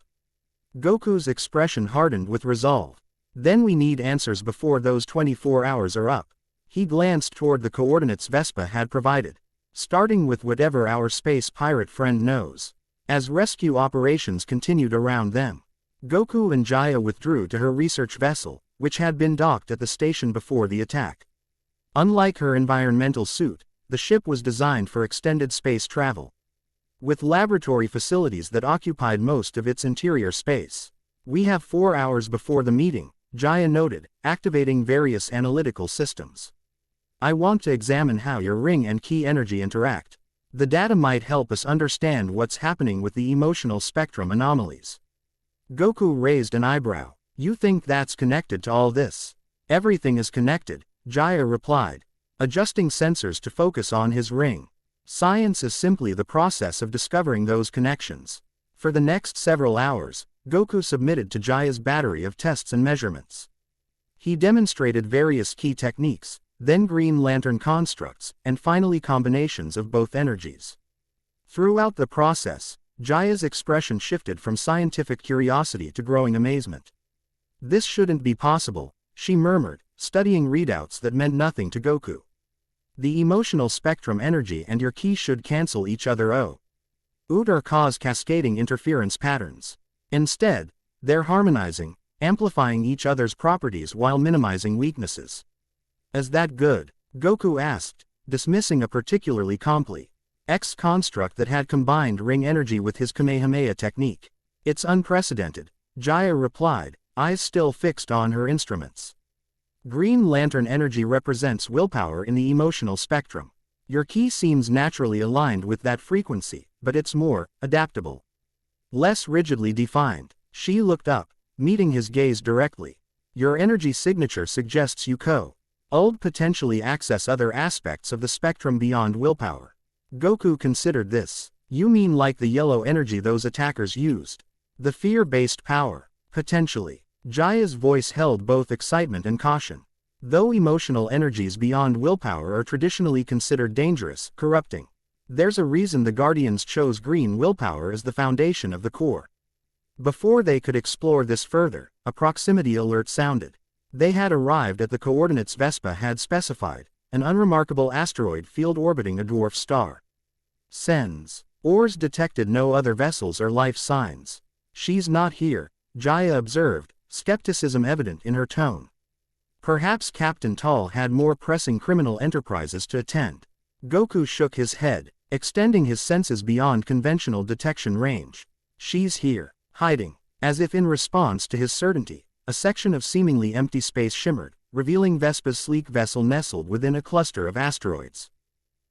Goku's expression hardened with resolve. Then we need answers before those 24 hours are up. He glanced toward the coordinates Vespa had provided. Starting with whatever our space pirate friend knows. As rescue operations continued around them, Goku and Jaya withdrew to her research vessel, which had been docked at the station before the attack. Unlike her environmental suit, the ship was designed for extended space travel. With laboratory facilities that occupied most of its interior space. We have 4 hours before the meeting, Jaya noted, activating various analytical systems. I want to examine how your ring and key energy interact. The data might help us understand what's happening with the emotional spectrum anomalies. Goku raised an eyebrow. You think that's connected to all this? Everything is connected, Jaya replied, adjusting sensors to focus on his ring. Science is simply the process of discovering those connections. For the next several hours, Goku submitted to Jaya's battery of tests and measurements. He demonstrated various key techniques, then Green Lantern constructs, and finally combinations of both energies. Throughout the process, Jaya's expression shifted from scientific curiosity to growing amazement. This shouldn't be possible, she murmured, studying readouts that meant nothing to Goku. The emotional spectrum energy and your key should cancel each other out or cause cascading interference patterns. Instead, they're harmonizing, amplifying each other's properties while minimizing weaknesses. Is that good? Goku asked, dismissing a particularly complex construct that had combined ring energy with his Kamehameha technique. It's unprecedented, Jaya replied, eyes still fixed on her instruments. Green Lantern energy represents willpower in the emotional spectrum. Your key seems naturally aligned with that frequency, but it's more adaptable. Less rigidly defined. She looked up, meeting his gaze directly. Your energy signature suggests you could potentially access other aspects of the spectrum beyond willpower. Goku considered this. You mean like the yellow energy those attackers used? The fear-based power? Potentially. Jaya's voice held both excitement and caution. Though emotional energies beyond willpower are traditionally considered dangerous, corrupting. There's a reason the Guardians chose green willpower as the foundation of the core. Before they could explore this further, a proximity alert sounded. They had arrived at the coordinates Vespa had specified, an unremarkable asteroid field orbiting a dwarf star. Sens. Oars detected no other vessels or life signs. She's not here, Jaya observed, skepticism evident in her tone. Perhaps Captain Tall had more pressing criminal enterprises to attend. Goku shook his head, extending his senses beyond conventional detection range. She's here, hiding. As if in response to his certainty, a section of seemingly empty space shimmered, revealing Vespa's sleek vessel nestled within a cluster of asteroids.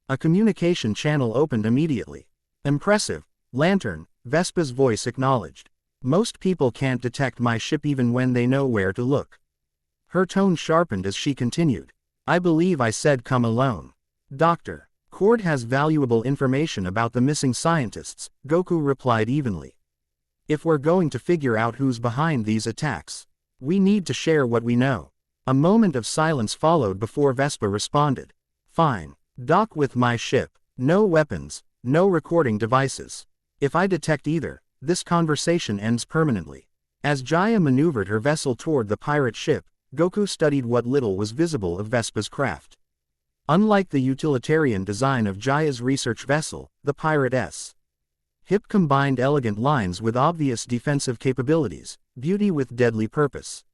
A communication channel opened immediately. Impressive, Lantern, Vespa's voice acknowledged. Most people can't detect my ship even when they know where to look. Her tone sharpened as she continued. I believe I said come alone. Dr. Cord has valuable information about the missing scientists, Goku replied evenly. If we're going to figure out who's behind these attacks, we need to share what we know. A moment of silence followed before Vespa responded. Fine. Dock with my ship. No weapons, no recording devices. If I detect either, this conversation ends permanently. As Jaya maneuvered her vessel toward the pirate ship, Goku studied what little was visible of Vespa's craft. Unlike the utilitarian design of Jaya's research vessel, the Pirate-S Hip combined elegant lines with obvious defensive capabilities, beauty with deadly purpose.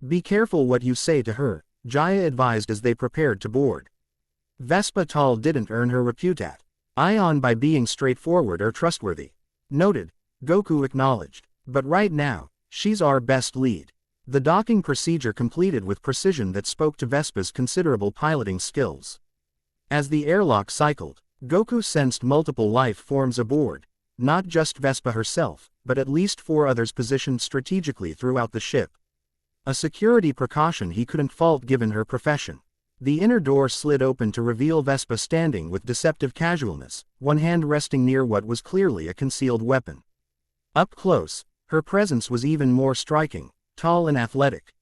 Be careful what you say to her, Jaya advised as they prepared to board. Vespa Tall didn't earn her reputation by being straightforward or trustworthy. Noted, Goku acknowledged. But right now, she's our best lead. The docking procedure completed with precision that spoke to Vespa's considerable piloting skills. As the airlock cycled, Goku sensed multiple life forms aboard, not just Vespa herself, but at least 4 others positioned strategically throughout the ship. A security precaution he couldn't fault given her profession. The inner door slid open to reveal Vespa standing with deceptive casualness, one hand resting near what was clearly a concealed weapon. Up close, her presence was even more striking, tall and athletic.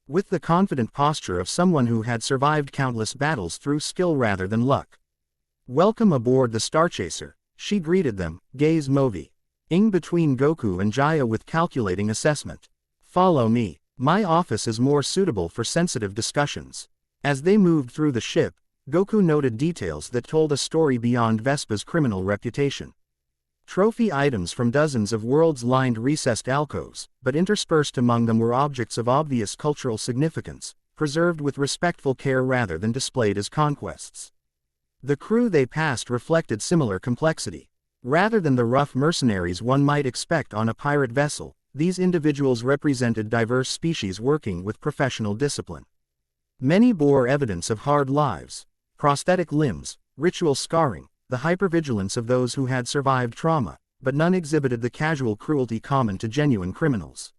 With the confident posture of someone who had survived countless battles through skill rather than luck. "Welcome aboard the Starchaser," she greeted them, gaze moving between Goku and Jaya with calculating assessment. "Follow me. My office is more suitable for sensitive discussions." As they moved through the ship, Goku noted details that told a story beyond Vespa's criminal reputation. Trophy items from dozens of worlds lined recessed alcoves, but interspersed among them were objects of obvious cultural significance, preserved with respectful care rather than displayed as conquests. The crew they passed reflected similar complexity. Rather than the rough mercenaries one might expect on a pirate vessel, these individuals represented diverse species working with professional discipline. Many bore evidence of hard lives, prosthetic limbs, ritual scarring, the hypervigilance of those who had survived trauma, but none exhibited the casual cruelty common to genuine criminals.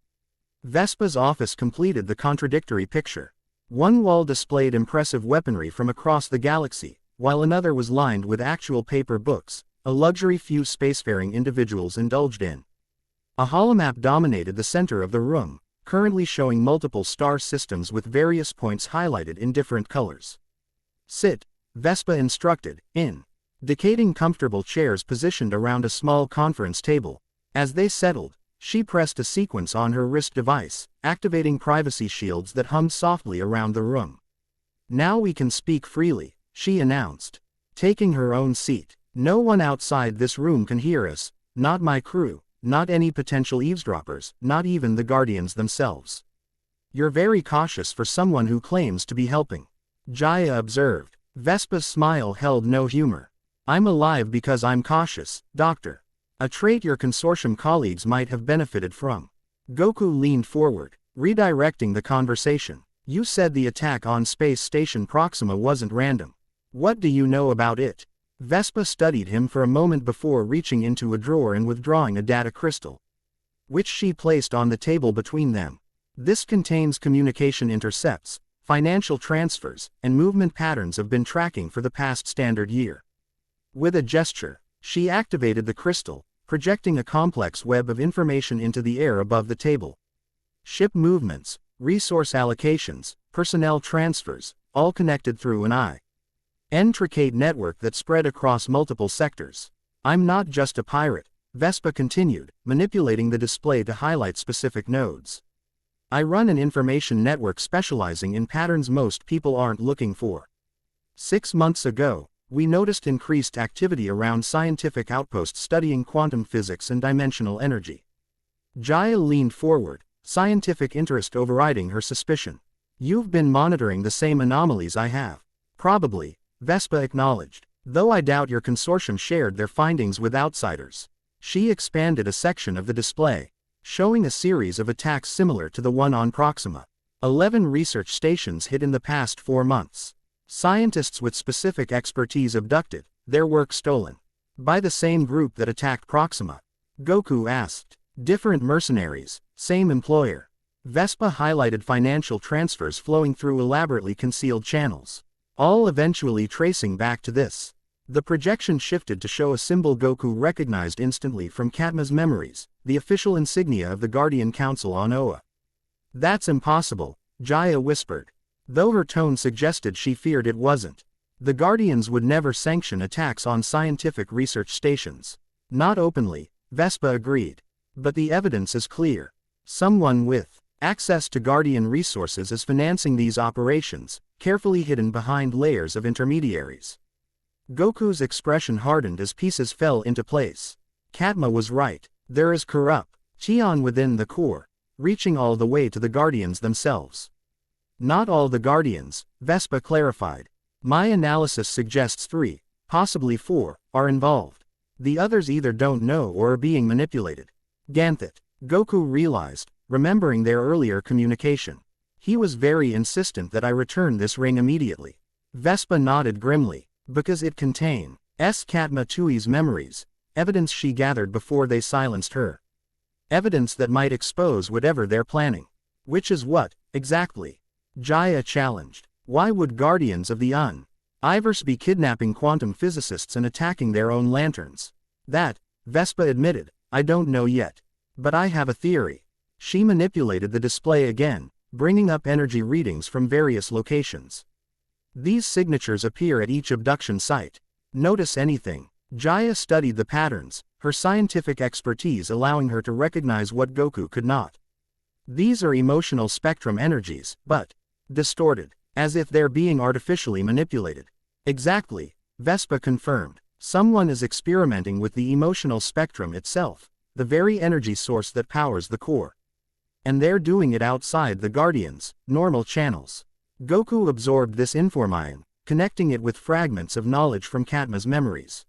Vespa's office completed the contradictory picture. One wall displayed impressive weaponry from across the galaxy, while another was lined with actual paper books, a luxury few spacefaring individuals indulged in. A holomap dominated the center of the room, currently showing multiple star systems with various points highlighted in different colors. "Sit," Vespa instructed, indicating comfortable chairs positioned around a small conference table. As they settled, she pressed a sequence on her wrist device, activating privacy shields that hummed softly around the room. "Now we can speak freely," she announced, taking her own seat. "No one outside this room can hear us, not my crew, not any potential eavesdroppers, not even the Guardians themselves." "You're very cautious for someone who claims to be helping," Jaya observed. Vespa's smile held no humor. "I'm alive because I'm cautious, Doctor. A trait your consortium colleagues might have benefited from." Goku leaned forward, redirecting the conversation. "You said the attack on Space Station Proxima wasn't random. What do you know about it?" Vespa studied him for a moment before reaching into a drawer and withdrawing a data crystal, which she placed on the table between them. "This contains communication intercepts, financial transfers, and movement patterns I've been tracking for the past standard year." With a gesture, she activated the crystal, projecting a complex web of information into the air above the table. Ship movements, resource allocations, personnel transfers, all connected through an intricate network that spread across multiple sectors. "I'm not just a pirate," Vespa continued, manipulating the display to highlight specific nodes. "I run an information network specializing in patterns most people aren't looking for. 6 months ago, we noticed increased activity around scientific outposts studying quantum physics and dimensional energy." Jaya leaned forward, scientific interest overriding her suspicion. "You've been monitoring the same anomalies I have." "Probably," Vespa acknowledged, "though I doubt your consortium shared their findings with outsiders." She expanded a section of the display, showing a series of attacks similar to the one on Proxima. 11 research stations hit in the past 4 months. Scientists with specific expertise abducted, their work stolen. "By the same group that attacked Proxima?" Goku asked. "Different mercenaries, same employer." Vespa highlighted financial transfers flowing through elaborately concealed channels, all eventually tracing back to this. The projection shifted to show a symbol Goku recognized instantly from Katma's memories, the official insignia of the Guardian Council on Oa. "That's impossible," Jaya whispered, though her tone suggested she feared it wasn't. "The Guardians would never sanction attacks on scientific research stations." "Not openly," Vespa agreed. "But the evidence is clear. Someone with access to Guardian resources is financing these operations, carefully hidden behind layers of intermediaries." Goku's expression hardened as pieces fell into place. Katma was right. There is corruption within the core, reaching all the way to the Guardians themselves. "Not all the Guardians," Vespa clarified. "My analysis suggests 3, possibly 4, are involved. The others either don't know or are being manipulated." "Ganthet," Goku realized, remembering their earlier communication. "He was very insistent that I return this ring immediately." Vespa nodded grimly. "Because it contains Katma Tui's memories, evidence she gathered before they silenced her. Evidence that might expose whatever they're planning." "Which is what, Exactly. Jaya challenged. Why would Guardians of the Universe be kidnapping quantum physicists and attacking their own lanterns? That, Vespa admitted, I don't know yet. But I have a theory. She manipulated the display again, bringing up energy readings from various locations. These signatures appear at each abduction site. Notice anything? Jaya studied the patterns, her scientific expertise allowing her to recognize what Goku could not. These are emotional spectrum energies, but distorted, as if they're being artificially manipulated. Exactly, Vespa confirmed. Someone is experimenting with the emotional spectrum itself, the very energy source that powers the core. And they're doing it outside the Guardians' normal channels. Goku absorbed this information, connecting it with fragments of knowledge from Katma's memories.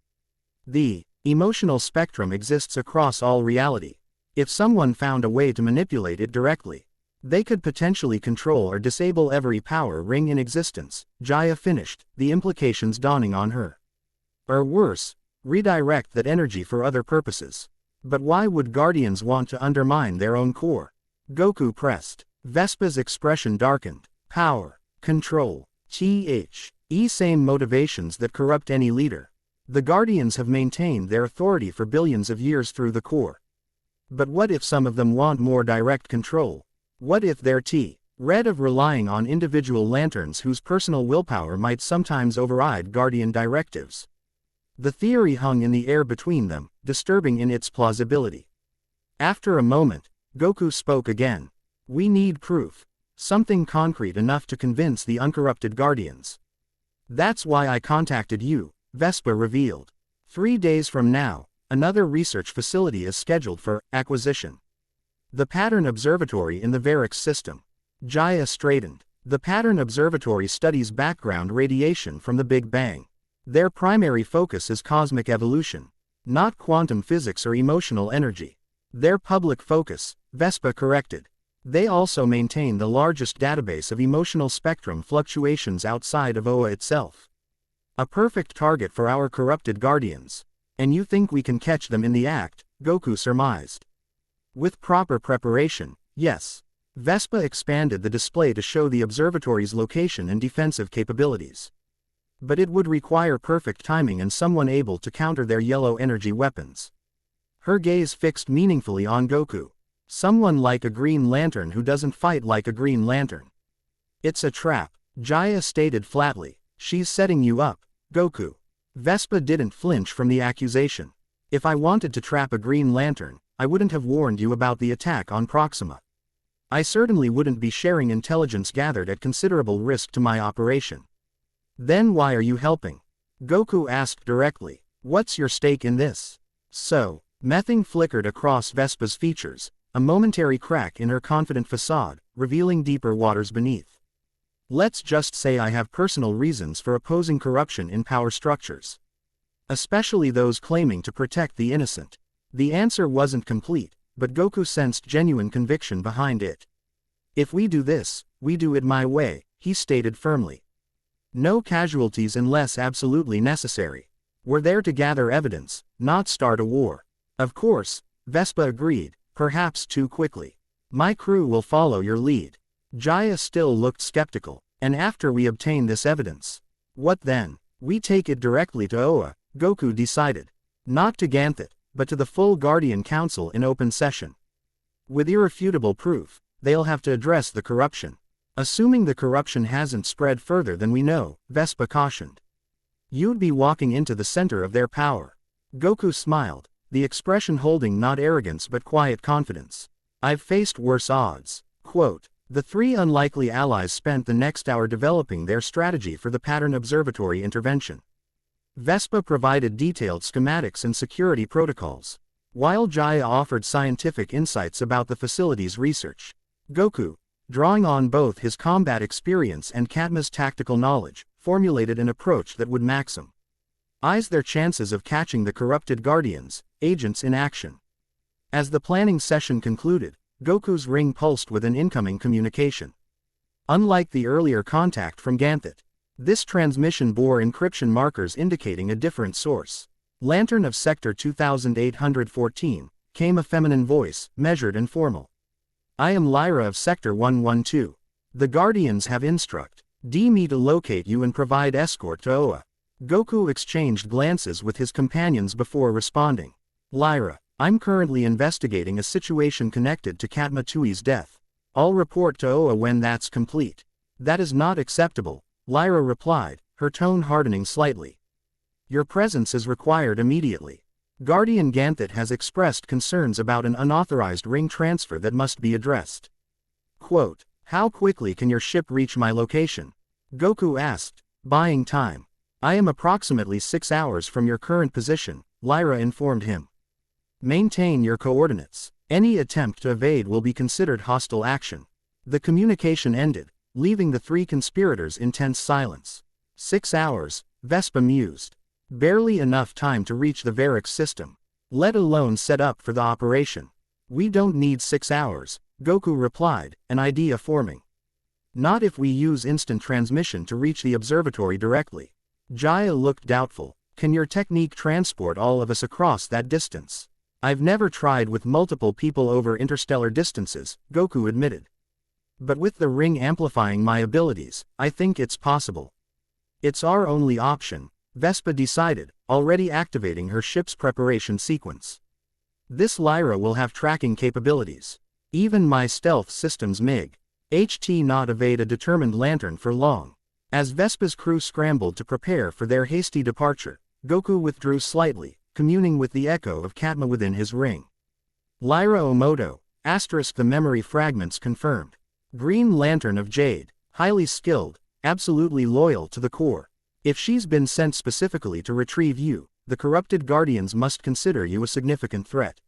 The emotional spectrum exists across all reality. If someone found a way to manipulate it directly, they could potentially control or disable every power ring in existence, Jaya finished, the implications dawning on her. Or worse, redirect that energy for other purposes. But why would Guardians want to undermine their own core? Goku pressed. Vespa's expression darkened. Power, control, same motivations that corrupt any leader. The Guardians have maintained their authority for billions of years through the core. But what if some of them want more direct control? What if they're red of relying on individual lanterns whose personal willpower might sometimes override Guardian directives? The theory hung in the air between them, disturbing in its plausibility. After a moment, Goku spoke again. We need proof. Something concrete enough to convince the uncorrupted Guardians. That's why I contacted you, Vespa revealed. 3 days from now, another research facility is scheduled for acquisition. The Pattern Observatory in the Varix system. Jaya straightened. The Pattern Observatory studies background radiation from the Big Bang. Their primary focus is cosmic evolution, not quantum physics or emotional energy. Their public focus, Vespa corrected. They also maintain the largest database of emotional spectrum fluctuations outside of OA itself. A perfect target for our corrupted Guardians. And you think we can catch them in the act, Goku surmised. With proper preparation, yes. Vespa expanded the display to show the observatory's location and defensive capabilities. But it would require perfect timing and someone able to counter their yellow energy weapons. Her gaze fixed meaningfully on Goku. Someone like a Green Lantern who doesn't fight like a Green Lantern. It's a trap, Jaya stated flatly. She's setting you up, Goku. Vespa didn't flinch from the accusation. If I wanted to trap a Green Lantern, I wouldn't have warned you about the attack on Proxima. I certainly wouldn't be sharing intelligence gathered at considerable risk to my operation. Then why are you helping? Goku asked directly. What's your stake in this? So, Mething flickered across Vespa's features, a momentary crack in her confident facade, revealing deeper waters beneath. Let's just say I have personal reasons for opposing corruption in power structures. Especially those claiming to protect the innocent. The answer wasn't complete, but Goku sensed genuine conviction behind it. If we do this, we do it my way, he stated firmly. No casualties unless absolutely necessary. We're there to gather evidence, not start a war. Of course, Vespa agreed, perhaps too quickly. My crew will follow your lead. Jaya still looked skeptical. And after we obtain this evidence, what then? We take it directly to Oa, Goku decided. Not to Ganthet, but to the full Guardian Council in open session. With irrefutable proof, they'll have to address the corruption. Assuming the corruption hasn't spread further than we know, Vespa cautioned. You'd be walking into the center of their power. Goku smiled, the expression holding not arrogance but quiet confidence. I've faced worse odds. Quote, the 3 unlikely allies spent the next hour developing their strategy for the Pattern Observatory intervention. Vespa provided detailed schematics and security protocols, while Jaya offered scientific insights about the facility's research. Goku, drawing on both his combat experience and Katma's tactical knowledge, formulated an approach that would maximize their chances of catching the corrupted Guardians, agents in action. As the planning session concluded, Goku's ring pulsed with an incoming communication. Unlike the earlier contact from Ganthet, this transmission bore encryption markers indicating a different source. Lantern of Sector 2814, came a feminine voice, measured and formal. I am Lyra of Sector 112. The Guardians have instruct me to locate you and provide escort to Oa. Goku exchanged glances with his companions before responding. Lyra, I'm currently investigating a situation connected to Katma Tui's death. I'll report to Oa when that's complete. That is not acceptable, Lyra replied, her tone hardening slightly. Your presence is required immediately. Guardian Ganthet has expressed concerns about an unauthorized ring transfer that must be addressed. Quote, how quickly can your ship reach my location? Goku asked, buying time. I am approximately 6 hours from your current position, Lyra informed him. Maintain your coordinates. Any attempt to evade will be considered hostile action. The communication ended, leaving the three conspirators in tense silence. 6 hours, Vespa mused. Barely enough time to reach the Varix system, let alone set up for the operation. We don't need 6 hours, Goku replied, an idea forming. Not if we use instant transmission to reach the observatory directly. Jaya looked doubtful. Can your technique transport all of us across that distance? I've never tried with multiple people over interstellar distances, Goku admitted. But with the ring amplifying my abilities, I think it's possible. It's our only option, Vespa decided, already activating her ship's preparation sequence. This Lyra will have tracking capabilities. Even my stealth system's MiG-HT not evade a determined lantern for long. As Vespa's crew scrambled to prepare for their hasty departure, Goku withdrew slightly, communing with the echo of Katma within his ring. Lyra Omoto, the memory fragments confirmed. Green Lantern of Jade, highly skilled, absolutely loyal to the core. If she's been sent specifically to retrieve you, the corrupted Guardians must consider you a significant threat.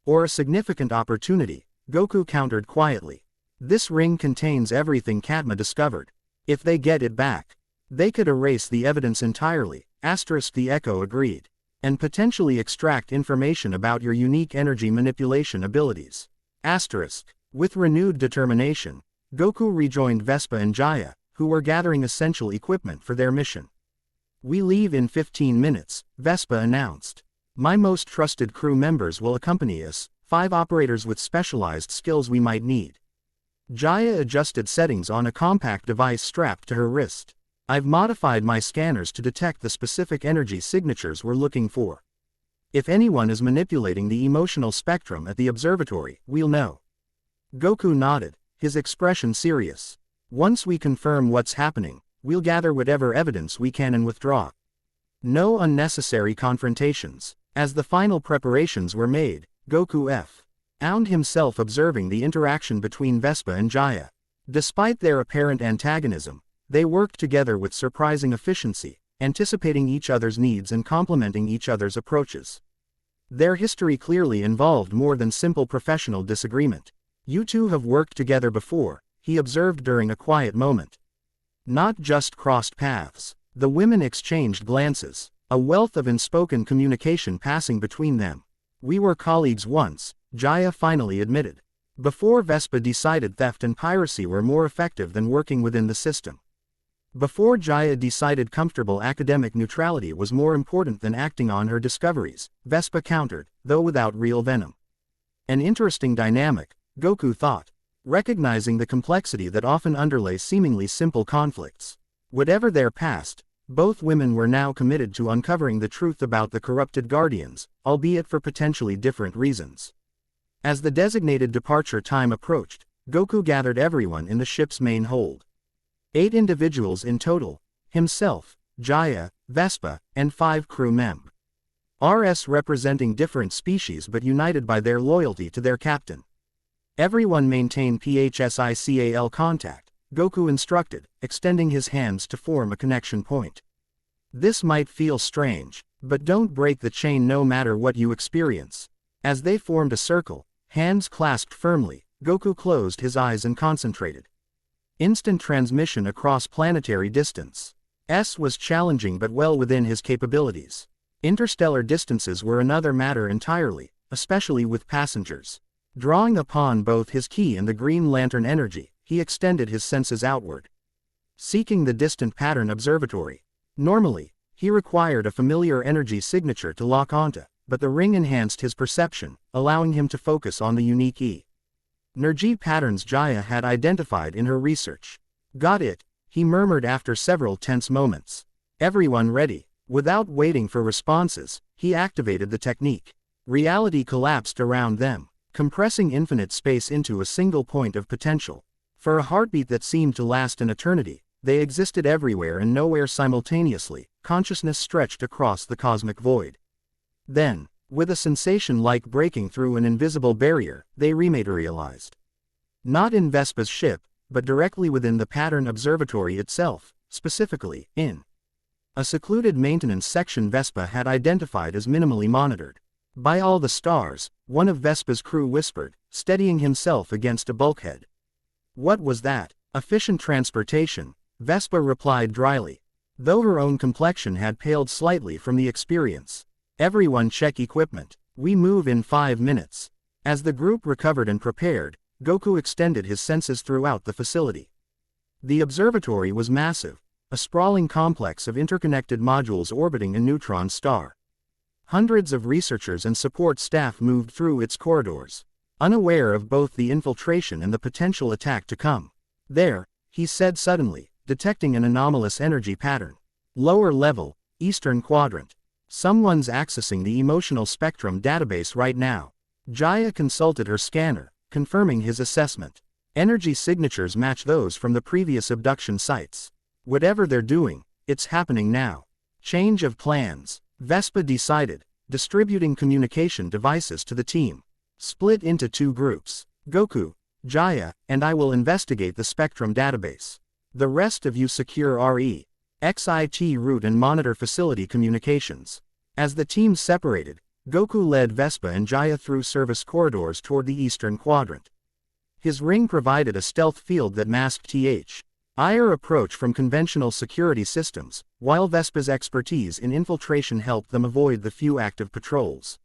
Or a significant opportunity, Goku countered quietly. This ring contains everything Katma discovered. If they get it back, they could erase the evidence entirely, the Echo agreed, and potentially extract information about your unique energy manipulation abilities. With renewed determination, Goku rejoined Vespa and Jaya, who were gathering essential equipment for their mission. We leave in 15 minutes, Vespa announced. My most trusted crew members will accompany us, 5 operators with specialized skills we might need. Jaya adjusted settings on a compact device strapped to her wrist. I've modified my scanners to detect the specific energy signatures we're looking for. If anyone is manipulating the emotional spectrum at the observatory, we'll know. Goku nodded, his expression serious. Once we confirm what's happening, we'll gather whatever evidence we can and withdraw. No unnecessary confrontations. As the final preparations were made, Goku found himself observing the interaction between Vespa and Jaya. Despite their apparent antagonism, they worked together with surprising efficiency, anticipating each other's needs and complementing each other's approaches. Their history clearly involved more than simple professional disagreement. You two have worked together before, he observed during a quiet moment. Not just crossed paths. The women exchanged glances, a wealth of unspoken communication passing between them. We were colleagues once, Jaya finally admitted. Before Vespa decided theft and piracy were more effective than working within the system. Before Jaya decided comfortable academic neutrality was more important than acting on her discoveries, Vespa countered, though without real venom. An interesting dynamic, Goku thought, recognizing the complexity that often underlays seemingly simple conflicts. Whatever their past, both women were now committed to uncovering the truth about the corrupted Guardians, albeit for potentially different reasons. As the designated departure time approached, Goku gathered everyone in the ship's main hold. 8 individuals in total, himself, Jaya, Vespa, and 5 crew members representing different species but united by their loyalty to their captain. Everyone maintain PHSICAL contact, Goku instructed, extending his hands to form a connection point. This might feel strange, but don't break the chain no matter what you experience. As they formed a circle, hands clasped firmly, Goku closed his eyes and concentrated. Instant transmission across planetary distance. Was challenging but well within his capabilities. Interstellar distances were another matter entirely, especially with passengers. Drawing upon both his ki and the Green Lantern energy, he extended his senses outward. Seeking the distant pattern observatory. Normally, he required a familiar energy signature to lock onto, but the ring enhanced his perception, allowing him to focus on the unique Energy patterns Jaya had identified in her research. Got it, he murmured after several tense moments. Everyone ready. Without waiting for responses, he activated the technique. Reality collapsed around them, compressing infinite space into a single point of potential. For a heartbeat that seemed to last an eternity, they existed everywhere and nowhere simultaneously, consciousness stretched across the cosmic void. Then, with a sensation like breaking through an invisible barrier, they rematerialized. Not in Vespa's ship, but directly within the pattern observatory itself, specifically, in a secluded maintenance section Vespa had identified as minimally monitored. By all the stars, one of Vespa's crew whispered, steadying himself against a bulkhead. What was that? Efficient transportation, Vespa replied dryly, though her own complexion had paled slightly from the experience. Everyone check equipment. We move in 5 minutes. As the group recovered and prepared, Goku extended his senses throughout the facility. The observatory was massive, a sprawling complex of interconnected modules orbiting a neutron star. Hundreds of researchers and support staff moved through its corridors, unaware of both the infiltration and the potential attack to come. There, he said suddenly, detecting an anomalous energy pattern. Lower level, eastern quadrant. Someone's accessing the emotional spectrum database right now. Jaya consulted her scanner, confirming his assessment. Energy signatures match those from the previous abduction sites. Whatever they're doing, it's happening now. Change of plans, Vespa decided, distributing communication devices to the team. Split into 2 groups. Goku, Jaya, and I will investigate the spectrum database. The rest of you secure RE/XIT route and monitor facility communications. As the teams separated, Goku led Vespa and Jaya through service corridors toward the eastern quadrant. His ring provided a stealth field that masked IR approach from conventional security systems, while Vespa's expertise in infiltration helped them avoid the few active patrols.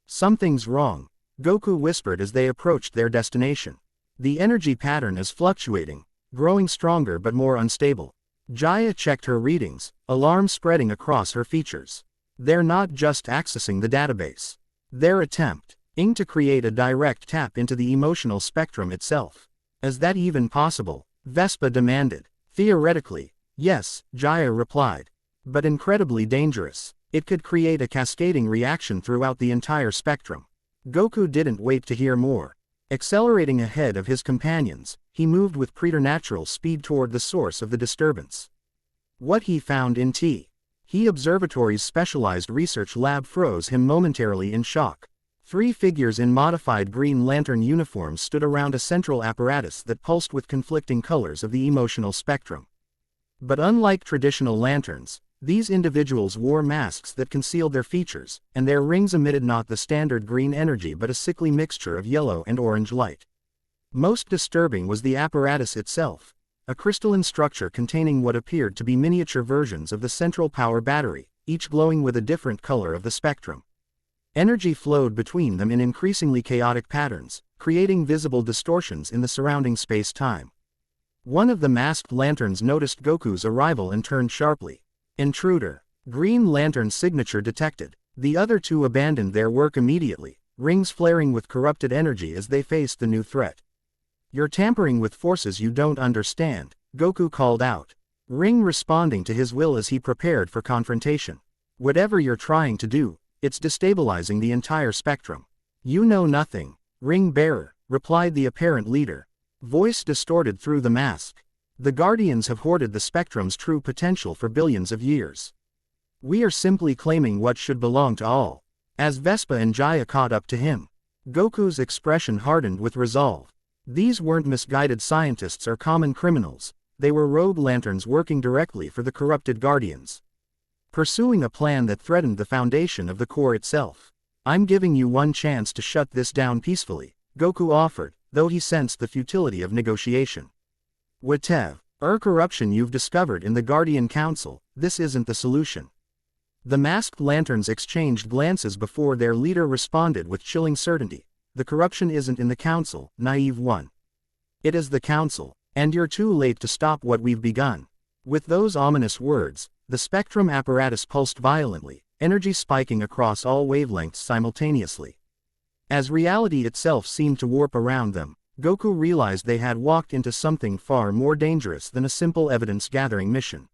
Something's wrong, Goku whispered as they approached their destination. The energy pattern is fluctuating, growing stronger but more unstable. Jaya checked her readings, alarm spreading across her features. They're not just accessing the database. They're attempting to create a direct tap into the emotional spectrum itself. Is that even possible? Vespa demanded. Theoretically, yes, Jaya replied. But incredibly dangerous. It could create a cascading reaction throughout the entire spectrum. Goku didn't wait to hear more. Accelerating ahead of his companions, he moved with preternatural speed toward the source of the disturbance. What he found in He Observatory's specialized research lab froze him momentarily in shock. 3 figures in modified Green Lantern uniforms stood around a central apparatus that pulsed with conflicting colors of the emotional spectrum. But unlike traditional lanterns, these individuals wore masks that concealed their features, and their rings emitted not the standard green energy but a sickly mixture of yellow and orange light. Most disturbing was the apparatus itself, a crystalline structure containing what appeared to be miniature versions of the central power battery, each glowing with a different color of the spectrum. Energy flowed between them in increasingly chaotic patterns, creating visible distortions in the surrounding space-time. One of the masked lanterns noticed Goku's arrival and turned sharply. Intruder. Green Lantern signature detected. The other 2 abandoned their work immediately, rings flaring with corrupted energy as they faced the new threat. You're tampering with forces you don't understand, Goku called out. Ring responding to his will as he prepared for confrontation. Whatever you're trying to do, it's destabilizing the entire spectrum. You know nothing, Ring Bearer, replied the apparent leader. Voice distorted through the mask. The Guardians have hoarded the spectrum's true potential for billions of years. We are simply claiming what should belong to all. As Vespa and Jaya caught up to him, Goku's expression hardened with resolve. These weren't misguided scientists or common criminals, they were rogue lanterns working directly for the corrupted Guardians, pursuing a plan that threatened the foundation of the core itself. I'm giving you one chance to shut this down peacefully, Goku offered, though he sensed the futility of negotiation. Whatever corruption you've discovered in the Guardian Council, this isn't the solution. The masked lanterns exchanged glances before their leader responded with chilling certainty. The corruption isn't in the Council, naive one. It is the Council, and you're too late to stop what we've begun. With those ominous words, the spectrum apparatus pulsed violently, energy spiking across all wavelengths simultaneously. As reality itself seemed to warp around them, Goku realized they had walked into something far more dangerous than a simple evidence-gathering mission.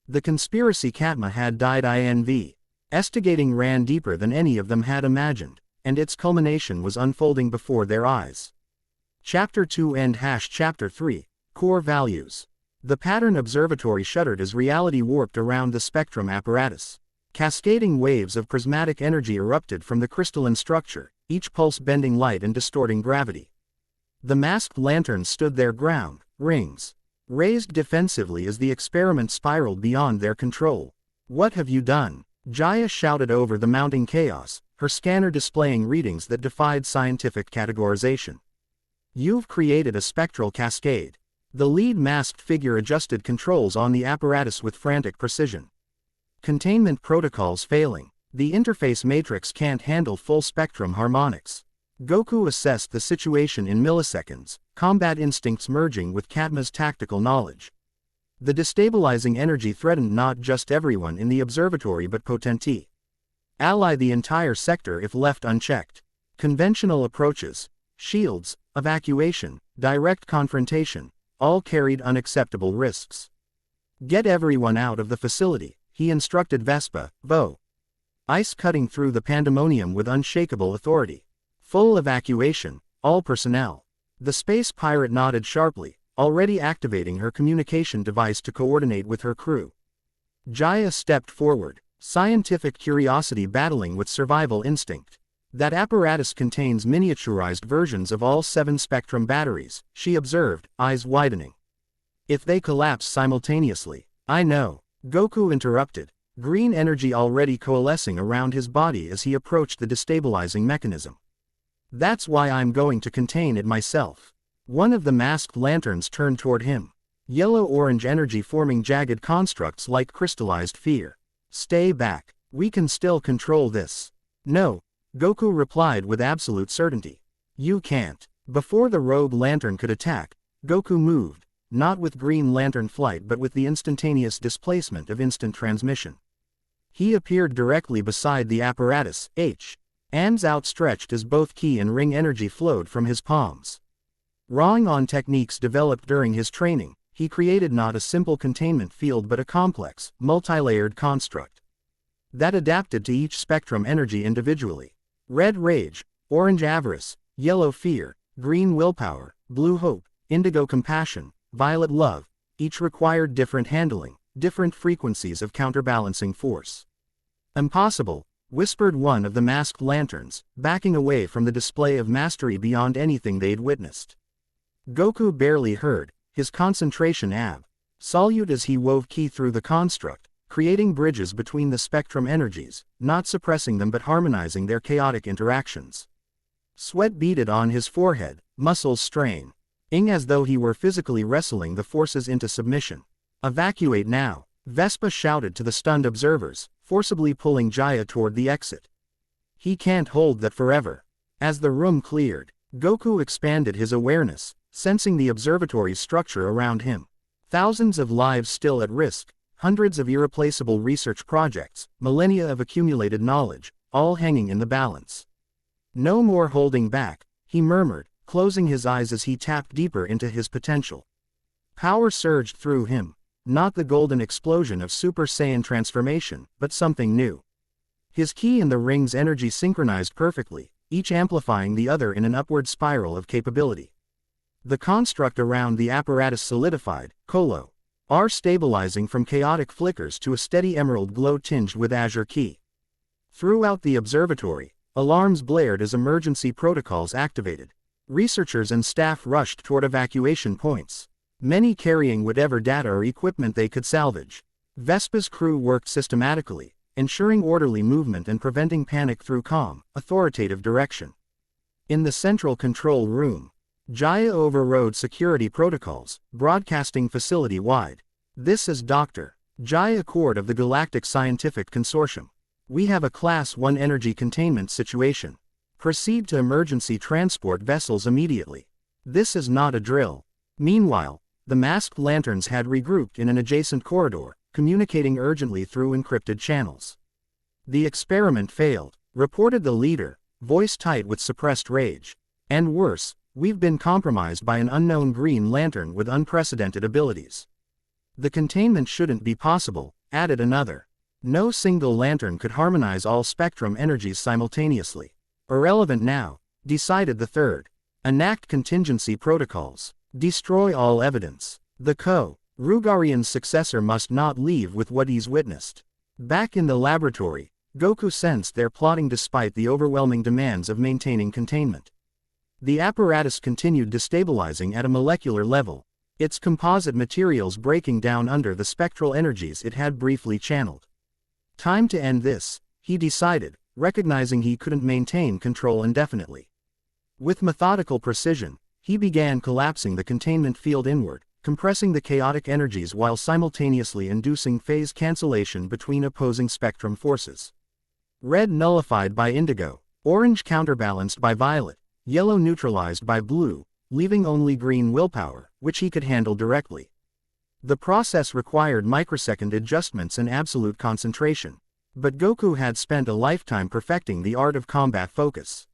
The conspiracy Katma had died investigating ran deeper than any of them had imagined, and its culmination was unfolding before their eyes. Chapter 2 End Chapter 3 Core Values. The Pattern Observatory shuddered as reality warped around the spectrum apparatus. Cascading waves of prismatic energy erupted from the crystalline structure, each pulse bending light and distorting gravity. The masked lanterns stood their ground, rings raised defensively as the experiment spiraled beyond their control. "What have you done?" Jaya shouted over the mounting chaos, her scanner displaying readings that defied scientific categorization. "You've created a spectral cascade." The lead masked figure adjusted controls on the apparatus with frantic precision. "Containment protocols failing. The interface matrix can't handle full spectrum harmonics." Goku assessed the situation in milliseconds, combat instincts merging with Katma's tactical knowledge. The destabilizing energy threatened not just everyone in the observatory but potentially the entire sector if left unchecked. Conventional approaches, shields, evacuation, direct confrontation, all carried unacceptable risks. "Get everyone out of the facility," he instructed Vespa, Ice cutting through the pandemonium with unshakable authority. "Full evacuation, all personnel." The space pirate nodded sharply, already activating her communication device to coordinate with her crew. Jaya stepped forward, scientific curiosity battling with survival instinct. "That apparatus contains miniaturized versions of all 7 spectrum batteries," she observed, eyes widening. "If they collapse simultaneously." "I know," Goku interrupted, green energy already coalescing around his body as he approached the destabilizing mechanism. "That's why I'm going to contain it myself." One of the masked lanterns turned toward him. Yellow-orange energy forming jagged constructs like crystallized fear. "Stay back. We can still control this." "No," Goku replied with absolute certainty. "You can't." Before the rogue lantern could attack, Goku moved, not with green lantern flight but with the instantaneous displacement of instant transmission. He appeared directly beside the apparatus, hands outstretched as both ki and ring energy flowed from his palms. Drawing on techniques developed during his training, he created not a simple containment field but a complex, multi-layered construct that adapted to each spectrum energy individually. Red rage, orange avarice, yellow fear, green willpower, blue hope, indigo compassion, violet love, each required different handling, different frequencies of counterbalancing force. "Impossible," whispered one of the masked lanterns, backing away from the display of mastery beyond anything they'd witnessed. Goku barely heard, his concentration absolute as he wove ki through the construct, creating bridges between the spectrum energies, not suppressing them but harmonizing their chaotic interactions. Sweat beaded on his forehead, muscles straining as though he were physically wrestling the forces into submission. "Evacuate now," Vespa shouted to the stunned observers, forcibly pulling Jaya toward the exit. "He can't hold that forever." As the room cleared, Goku expanded his awareness, sensing the observatory's structure around him. Thousands of lives still at risk, hundreds of irreplaceable research projects, millennia of accumulated knowledge, all hanging in the balance. "No more holding back," he murmured, closing his eyes as he tapped deeper into his potential. Power surged through him, not the golden explosion of Super Saiyan transformation, but something new. His ki and the ring's energy synchronized perfectly, each amplifying the other in an upward spiral of capability. The construct around the apparatus solidified, stabilizing from chaotic flickers to a steady emerald glow tinged with azure ki. Throughout the observatory, alarms blared as emergency protocols activated. Researchers and staff rushed toward evacuation points, many carrying whatever data or equipment they could salvage. Vespa's crew worked systematically, ensuring orderly movement and preventing panic through calm, authoritative direction. In the central control room, Jaya overrode security protocols, broadcasting facility-wide. "This is Dr. Jaya Cord of the Galactic Scientific Consortium. We have a Class 1 energy containment situation. Proceed to emergency transport vessels immediately. This is not a drill." Meanwhile, the masked lanterns had regrouped in an adjacent corridor, communicating urgently through encrypted channels. "The experiment failed," reported the leader, voice tight with suppressed rage. "And worse, We've been compromised by an unknown Green Lantern with unprecedented abilities. The containment shouldn't be possible, added another. No single lantern could harmonize all spectrum energies simultaneously. Irrelevant now, decided the third. Enact contingency protocols. Destroy all evidence. The Rugarian's successor must not leave with what he's witnessed. Back in the laboratory, Goku sensed their plotting despite the overwhelming demands of maintaining containment. The apparatus continued destabilizing at a molecular level, its composite materials breaking down under the spectral energies it had briefly channeled. Time to end this, he decided, recognizing he couldn't maintain control indefinitely. With methodical precision, he began collapsing the containment field inward, compressing the chaotic energies while simultaneously inducing phase cancellation between opposing spectrum forces. Red nullified by indigo, orange counterbalanced by violet, yellow neutralized by blue, leaving only green willpower, which he could handle directly. The process required microsecond adjustments and absolute concentration, but Goku had spent a lifetime perfecting the art of combat focus.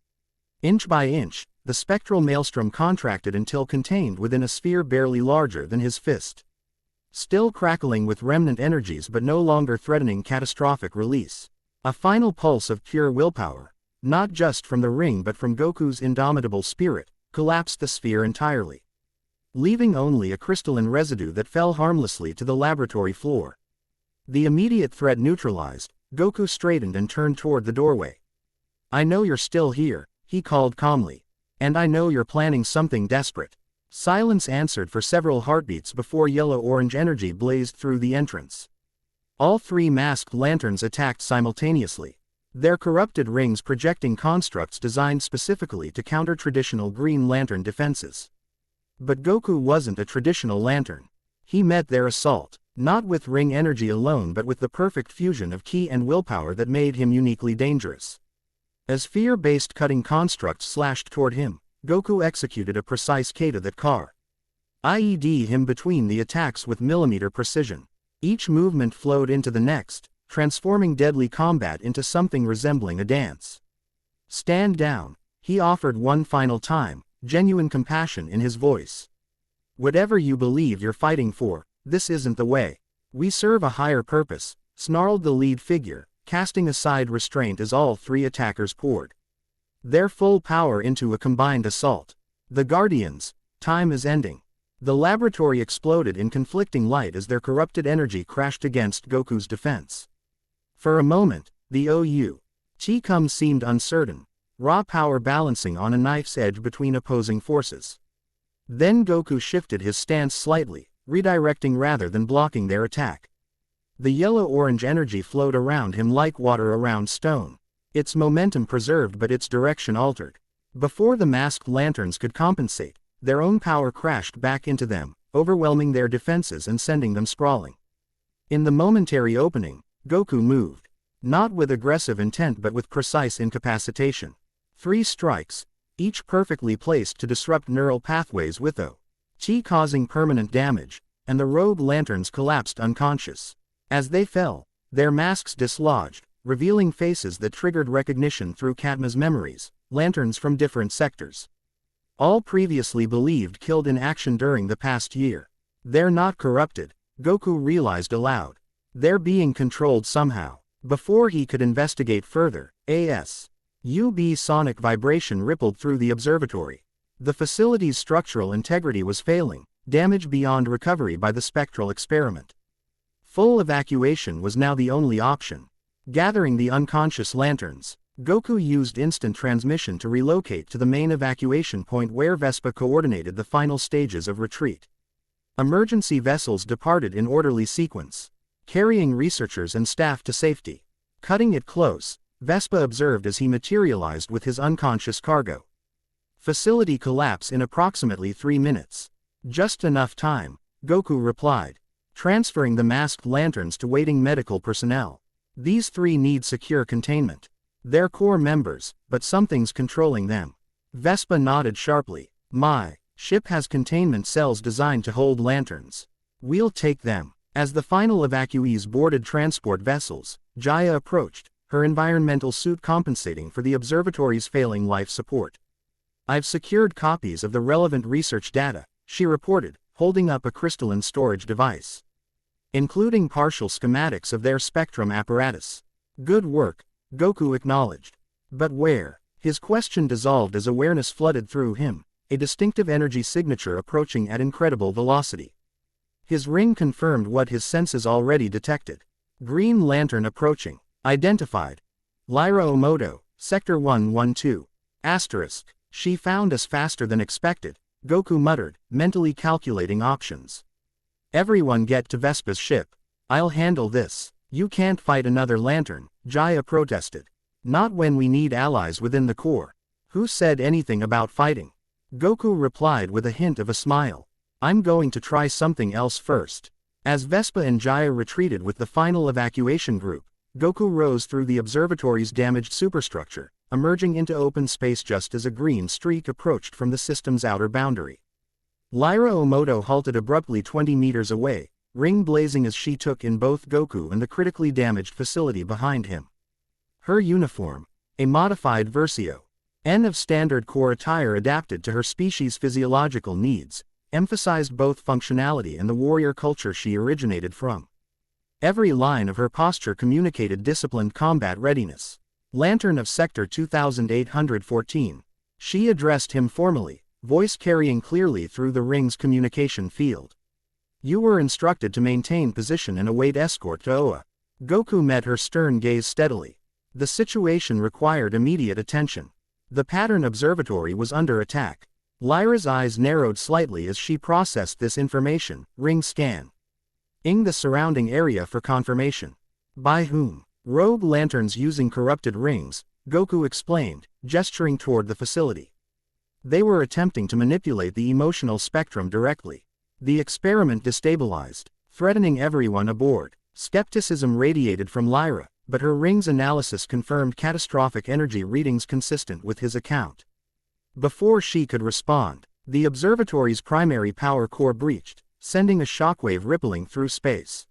Inch by inch, the spectral maelstrom contracted until contained within a sphere barely larger than his fist. Still crackling with remnant energies but no longer threatening catastrophic release. A final pulse of pure willpower, not just from the ring but from Goku's indomitable spirit, collapsed the sphere entirely, leaving only a crystalline residue that fell harmlessly to the laboratory floor. The immediate threat neutralized, Goku straightened and turned toward the doorway. "I know you're still here," he called calmly. "And I know you're planning something desperate." Silence answered for several heartbeats before yellow-orange energy blazed through the entrance. All three masked lanterns attacked simultaneously, their corrupted rings projecting constructs designed specifically to counter traditional Green Lantern defenses. But Goku wasn't a traditional lantern. He met their assault, not with ring energy alone but with the perfect fusion of ki and willpower that made him uniquely dangerous. As fear-based cutting constructs slashed toward him, Goku executed a precise kata that IED him between the attacks with millimeter precision. Each movement flowed into the next, transforming deadly combat into something resembling a dance. "Stand down," he offered one final time, genuine compassion in his voice. "Whatever you believe you're fighting for, this isn't the way. We serve a higher purpose," snarled the lead figure, casting aside restraint as all three attackers poured their full power into a combined assault. "The Guardians, time is ending." The laboratory exploded in conflicting light as their corrupted energy crashed against Goku's defense. For a moment, the Chi seemed uncertain, raw power balancing on a knife's edge between opposing forces. Then Goku shifted his stance slightly, redirecting rather than blocking their attack. The yellow-orange energy flowed around him like water around stone, its momentum preserved but its direction altered. Before the masked lanterns could compensate, their own power crashed back into them, overwhelming their defenses and sending them sprawling. In the momentary opening, Goku moved, not with aggressive intent but with precise incapacitation. 3 strikes, each perfectly placed to disrupt neural pathways with Chi causing permanent damage, and the rogue lanterns collapsed unconscious. As they fell, their masks dislodged, revealing faces that triggered recognition through Katma's memories, lanterns from different sectors. All previously believed killed in action during the past year. They're not corrupted, Goku realized aloud. They're being controlled somehow. Before he could investigate further, UB sonic vibration rippled through the observatory. The facility's structural integrity was failing, damage beyond recovery by the spectral experiment. Full evacuation was now the only option. Gathering the unconscious lanterns, Goku used instant transmission to relocate to the main evacuation point where Vespa coordinated the final stages of retreat. Emergency vessels departed in orderly sequence, carrying researchers and staff to safety. Cutting it close, Vespa observed as he materialized with his unconscious cargo. Facility collapse in approximately 3 minutes. Just enough time, Goku replied, transferring the masked lanterns to waiting medical personnel. These 3 need secure containment. They're core members, but something's controlling them. Vespa nodded sharply. My ship has containment cells designed to hold lanterns. We'll take them. As the final evacuees boarded transport vessels, Jaya approached, her environmental suit compensating for the observatory's failing life support. I've secured copies of the relevant research data, she reported, holding up a crystalline storage device, including partial schematics of their spectrum apparatus. Good work, Goku acknowledged. But where? His question dissolved as awareness flooded through him, a distinctive energy signature approaching at incredible velocity. His ring confirmed what his senses already detected. Green Lantern approaching. Identified. Lyra Omoto, Sector 112. Asterisk. She found us faster than expected, Goku muttered, mentally calculating options. Everyone get to Vespa's ship. I'll handle this. You can't fight another lantern, Jaya protested. Not when we need allies within the core. Who said anything about fighting? Goku replied with a hint of a smile. I'm going to try something else first. As Vespa and Jaya retreated with the final evacuation group, Goku rose through the observatory's damaged superstructure, emerging into open space just as a green streak approached from the system's outer boundary. Lyra Omoto halted abruptly 20 meters away, ring blazing as she took in both Goku and the critically damaged facility behind him. Her uniform, a modified Versio N of standard core attire adapted to her species' physiological needs, emphasized both functionality and the warrior culture she originated from. Every line of her posture communicated disciplined combat readiness. Lantern of Sector 2814. She addressed him formally, voice carrying clearly through the ring's communication field. You were instructed to maintain position and await escort to Oa. Goku met her stern gaze steadily. The situation required immediate attention. The Pattern Observatory was under attack. Lyra's eyes narrowed slightly as she processed this information. Ring scan. Ing the surrounding area for confirmation. By whom? Rogue lanterns using corrupted rings, Goku explained, gesturing toward the facility. They were attempting to manipulate the emotional spectrum directly. The experiment destabilized, threatening everyone aboard. Skepticism radiated from Lyra, but her ring's analysis confirmed catastrophic energy readings consistent with his account. Before she could respond, the observatory's primary power core breached, sending a shockwave rippling through space.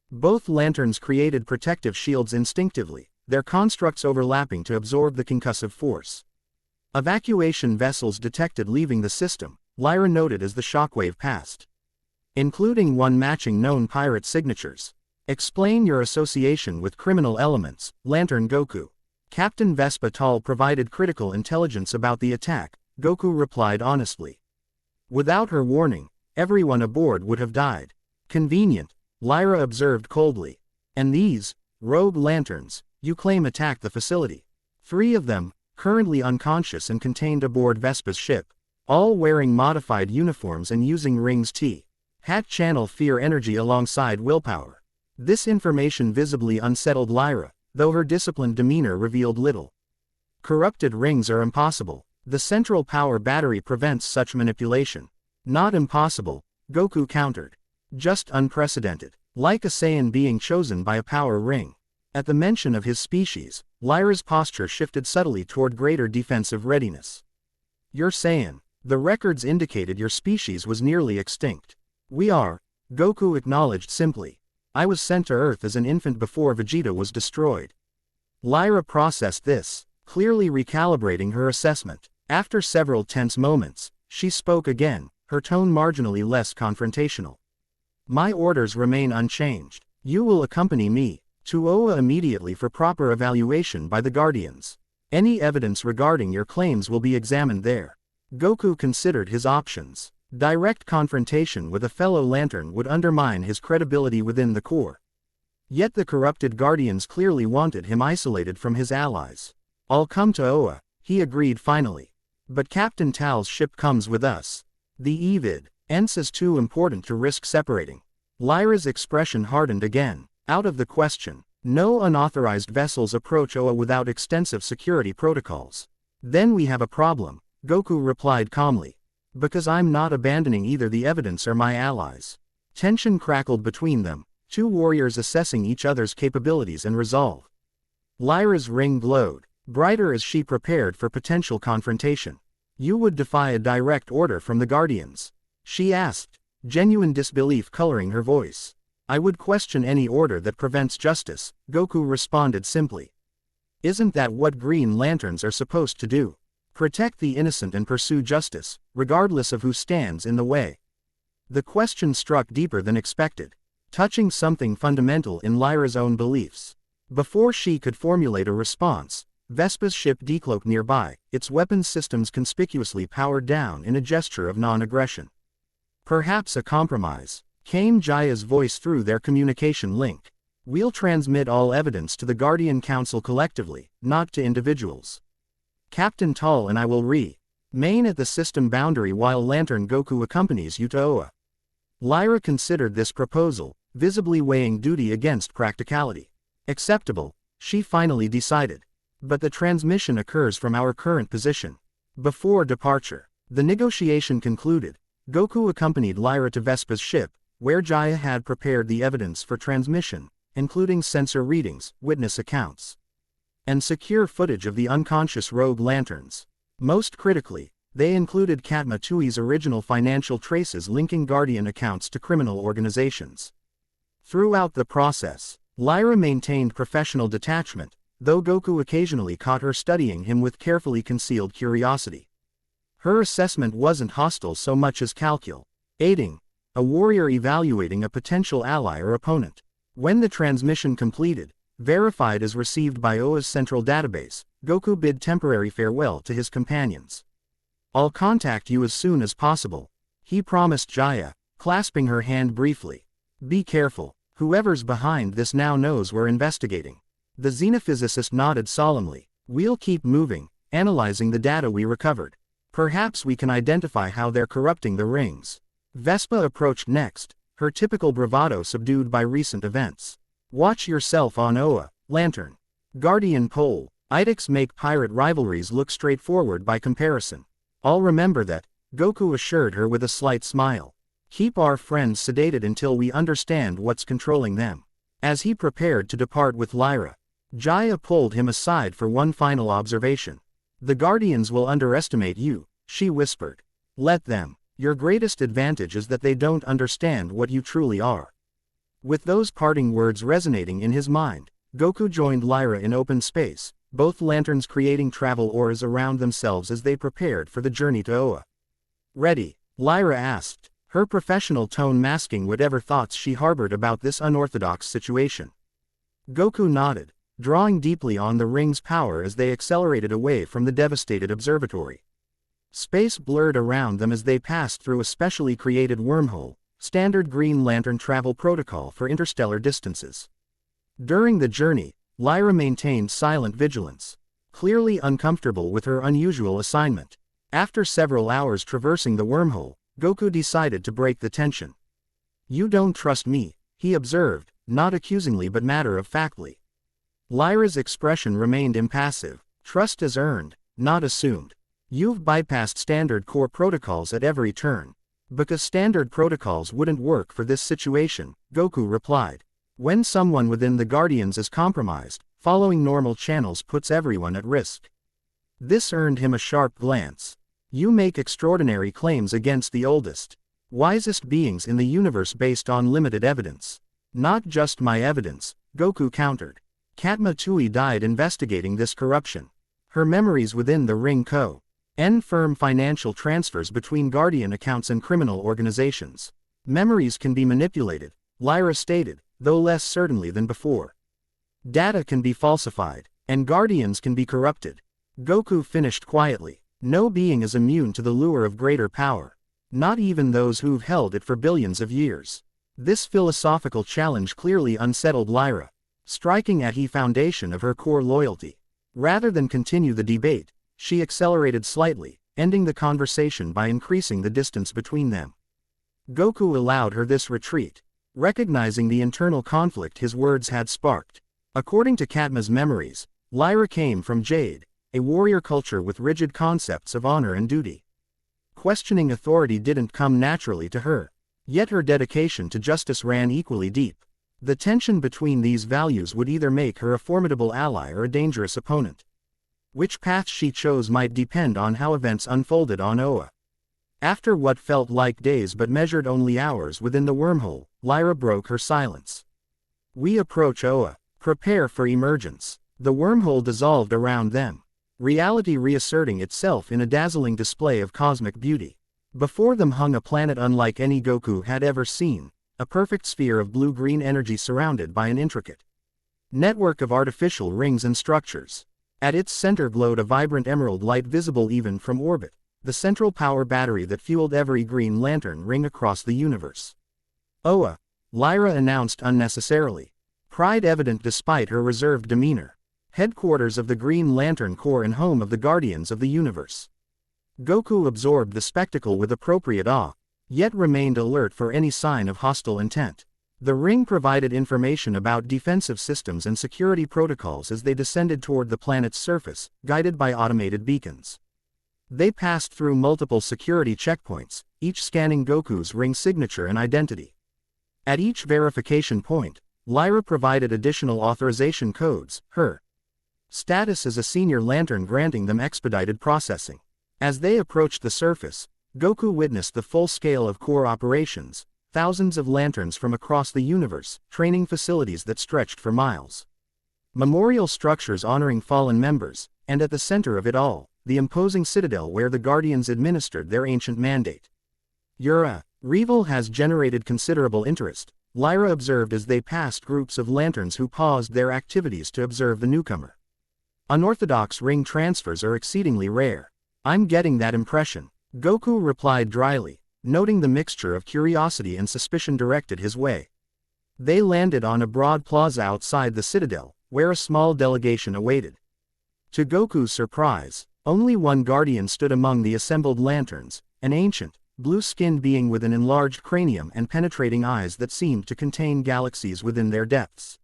Both lanterns created protective shields instinctively, their constructs overlapping to absorb the concussive force. Evacuation vessels detected leaving the system, Lyra noted as the shockwave passed. Including one matching known pirate signatures. Explain your association with criminal elements, Lantern Goku. Captain Vespa Tall provided critical intelligence about the attack, Goku replied honestly. Without her warning, everyone aboard would have died. Convenient, Lyra observed coldly. And these, rogue lanterns, you claim attacked the facility. 3 of them, currently unconscious and contained aboard Vespa's ship. All wearing modified uniforms and using rings T. Hat channel fear energy alongside willpower. This information visibly unsettled Lyra, though her disciplined demeanor revealed little. Corrupted rings are impossible. The central power battery prevents such manipulation. Not impossible, Goku countered. Just unprecedented. Like a Saiyan being chosen by a power ring. At the mention of his species, Lyra's posture shifted subtly toward greater defensive readiness. You're Saiyan. The records indicated your species was nearly extinct. We are, Goku acknowledged simply. I was sent to Earth as an infant before Vegeta was destroyed. Lyra processed this, clearly recalibrating her assessment. After several tense moments, she spoke again, her tone marginally less confrontational. My orders remain unchanged. You will accompany me to Oa immediately for proper evaluation by the Guardians. Any evidence regarding your claims will be examined there. Goku considered his options. Direct confrontation with a fellow Lantern would undermine his credibility within the core. Yet the corrupted Guardians clearly wanted him isolated from his allies. I'll come to Oa, he agreed finally. But Captain Tal's ship comes with us. The Evid Ence is too important to risk separating. Lyra's expression hardened again. Out of the question. No unauthorized vessels approach Oa without extensive security protocols. Then we have a problem, Goku replied calmly. Because I'm not abandoning either the evidence or my allies. Tension crackled between them, 2 warriors assessing each other's capabilities and resolve. Lyra's ring glowed, brighter as she prepared for potential confrontation. You would defy a direct order from the Guardians? She asked, genuine disbelief coloring her voice. I would question any order that prevents justice, Goku responded simply. Isn't that what Green Lanterns are supposed to do? Protect the innocent and pursue justice, regardless of who stands in the way. The question struck deeper than expected, touching something fundamental in Lyra's own beliefs. Before she could formulate a response, Vespa's ship decloaked nearby, its weapons systems conspicuously powered down in a gesture of non-aggression. Perhaps a compromise, came Jaya's voice through their communication link. We'll transmit all evidence to the Guardian Council collectively, not to individuals. Captain Tall and I will remain at the system boundary while Lantern Goku accompanies you to Oa. Lyra considered this proposal, visibly weighing duty against practicality. Acceptable, she finally decided. But the transmission occurs from our current position. Before departure, the negotiation concluded. Goku accompanied Lyra to Vespa's ship, where Jaya had prepared the evidence for transmission, including sensor readings, witness accounts, and secure footage of the unconscious rogue lanterns. Most critically, they included Katma Tui's original financial traces linking Guardian accounts to criminal organizations. Throughout the process, Lyra maintained professional detachment, though Goku occasionally caught her studying him with carefully concealed curiosity. Her assessment wasn't hostile so much as calculating, a warrior evaluating a potential ally or opponent. When the transmission completed, verified as received by Oa's central database, Goku bid temporary farewell to his companions. I'll contact you as soon as possible, he promised Jaya, clasping her hand briefly. Be careful, whoever's behind this now knows we're investigating. The xenophysicist nodded solemnly. We'll keep moving, analyzing the data we recovered. Perhaps we can identify how they're corrupting the rings. Vespa approached next, her typical bravado subdued by recent events. Watch yourself on Oa, Lantern. Guardian Pole, Idix make pirate rivalries look straightforward by comparison. I'll remember that, Goku assured her with a slight smile. Keep our friends sedated until we understand what's controlling them. As he prepared to depart with Lyra, Jaya pulled him aside for one final observation. The Guardians will underestimate you, she whispered. Let them. Your greatest advantage is that they don't understand what you truly are. With those parting words resonating in his mind, Goku joined Lyra in open space, both lanterns creating travel auras around themselves as they prepared for the journey to Oa. Ready? Lyra asked, her professional tone masking whatever thoughts she harbored about this unorthodox situation. Goku nodded, drawing deeply on the ring's power as they accelerated away from the devastated observatory. Space blurred around them as they passed through a specially created wormhole, standard Green Lantern travel protocol for interstellar distances. During the journey, Lyra maintained silent vigilance, clearly uncomfortable with her unusual assignment. After several hours traversing the wormhole, Goku decided to break the tension. You don't trust me, he observed, not accusingly but matter-of-factly. Lyra's expression remained impassive. Trust is earned, not assumed. You've bypassed standard core protocols at every turn. Because standard protocols wouldn't work for this situation, Goku replied. When someone within the Guardians is compromised, following normal channels puts everyone at risk. This earned him a sharp glance. You make extraordinary claims against the oldest, wisest beings in the universe based on limited evidence. Not just my evidence, Goku countered. Katma Tui died investigating this corruption. Her memories within the Ring confirm financial transfers between Guardian accounts and criminal organizations. Memories can be manipulated, Lyra stated, though less certainly than before. Data can be falsified, and Guardians can be corrupted. Goku finished quietly. No being is immune to the lure of greater power. Not even those who've held it for billions of years. This philosophical challenge clearly unsettled Lyra, striking at the foundation of her core loyalty. Rather than continue the debate, she accelerated slightly, ending the conversation by increasing the distance between them. Goku allowed her this retreat, recognizing the internal conflict his words had sparked. According to Katma's memories, Lyra came from Jade, a warrior culture with rigid concepts of honor and duty. Questioning authority didn't come naturally to her, yet her dedication to justice ran equally deep. The tension between these values would either make her a formidable ally or a dangerous opponent. Which path she chose might depend on how events unfolded on Oa. After what felt like days but measured only hours within the wormhole, Lyra broke her silence. We approach Oa. Prepare for emergence. The wormhole dissolved around them. reality reasserting itself in a dazzling display of cosmic beauty. Before them hung a planet unlike any Goku had ever seen, a perfect sphere of blue-green energy surrounded by an intricate network of artificial rings and structures. At its center glowed a vibrant emerald light visible even from orbit, the central power battery that fueled every Green Lantern ring across the universe. "Oa," Lyra announced unnecessarily, pride evident despite her reserved demeanor. "Headquarters of the Green Lantern Corps and home of the Guardians of the Universe." Goku absorbed the spectacle with appropriate awe, yet remained alert for any sign of hostile intent. The ring provided information about defensive systems and security protocols as they descended toward the planet's surface, guided by automated beacons. They passed through multiple security checkpoints, each scanning Goku's ring signature and identity. At each verification point, Lyra provided additional authorization codes, her status as a senior lantern granting them expedited processing. As they approached the surface, Goku witnessed the full scale of Corps operations, thousands of lanterns from across the universe, training facilities that stretched for miles, memorial structures honoring fallen members, and at the center of it all, the imposing citadel where the Guardians administered their ancient mandate. "Your arrival has generated considerable interest," Lyra observed as they passed groups of lanterns who paused their activities to observe the newcomer. "Unorthodox ring transfers are exceedingly rare." "I'm getting that impression," Goku replied dryly, noting the mixture of curiosity and suspicion directed his way. They landed on a broad plaza outside the citadel, where a small delegation awaited. To Goku's surprise, only one guardian stood among the assembled lanterns, an ancient, blue-skinned being with an enlarged cranium and penetrating eyes that seemed to contain galaxies within their depths.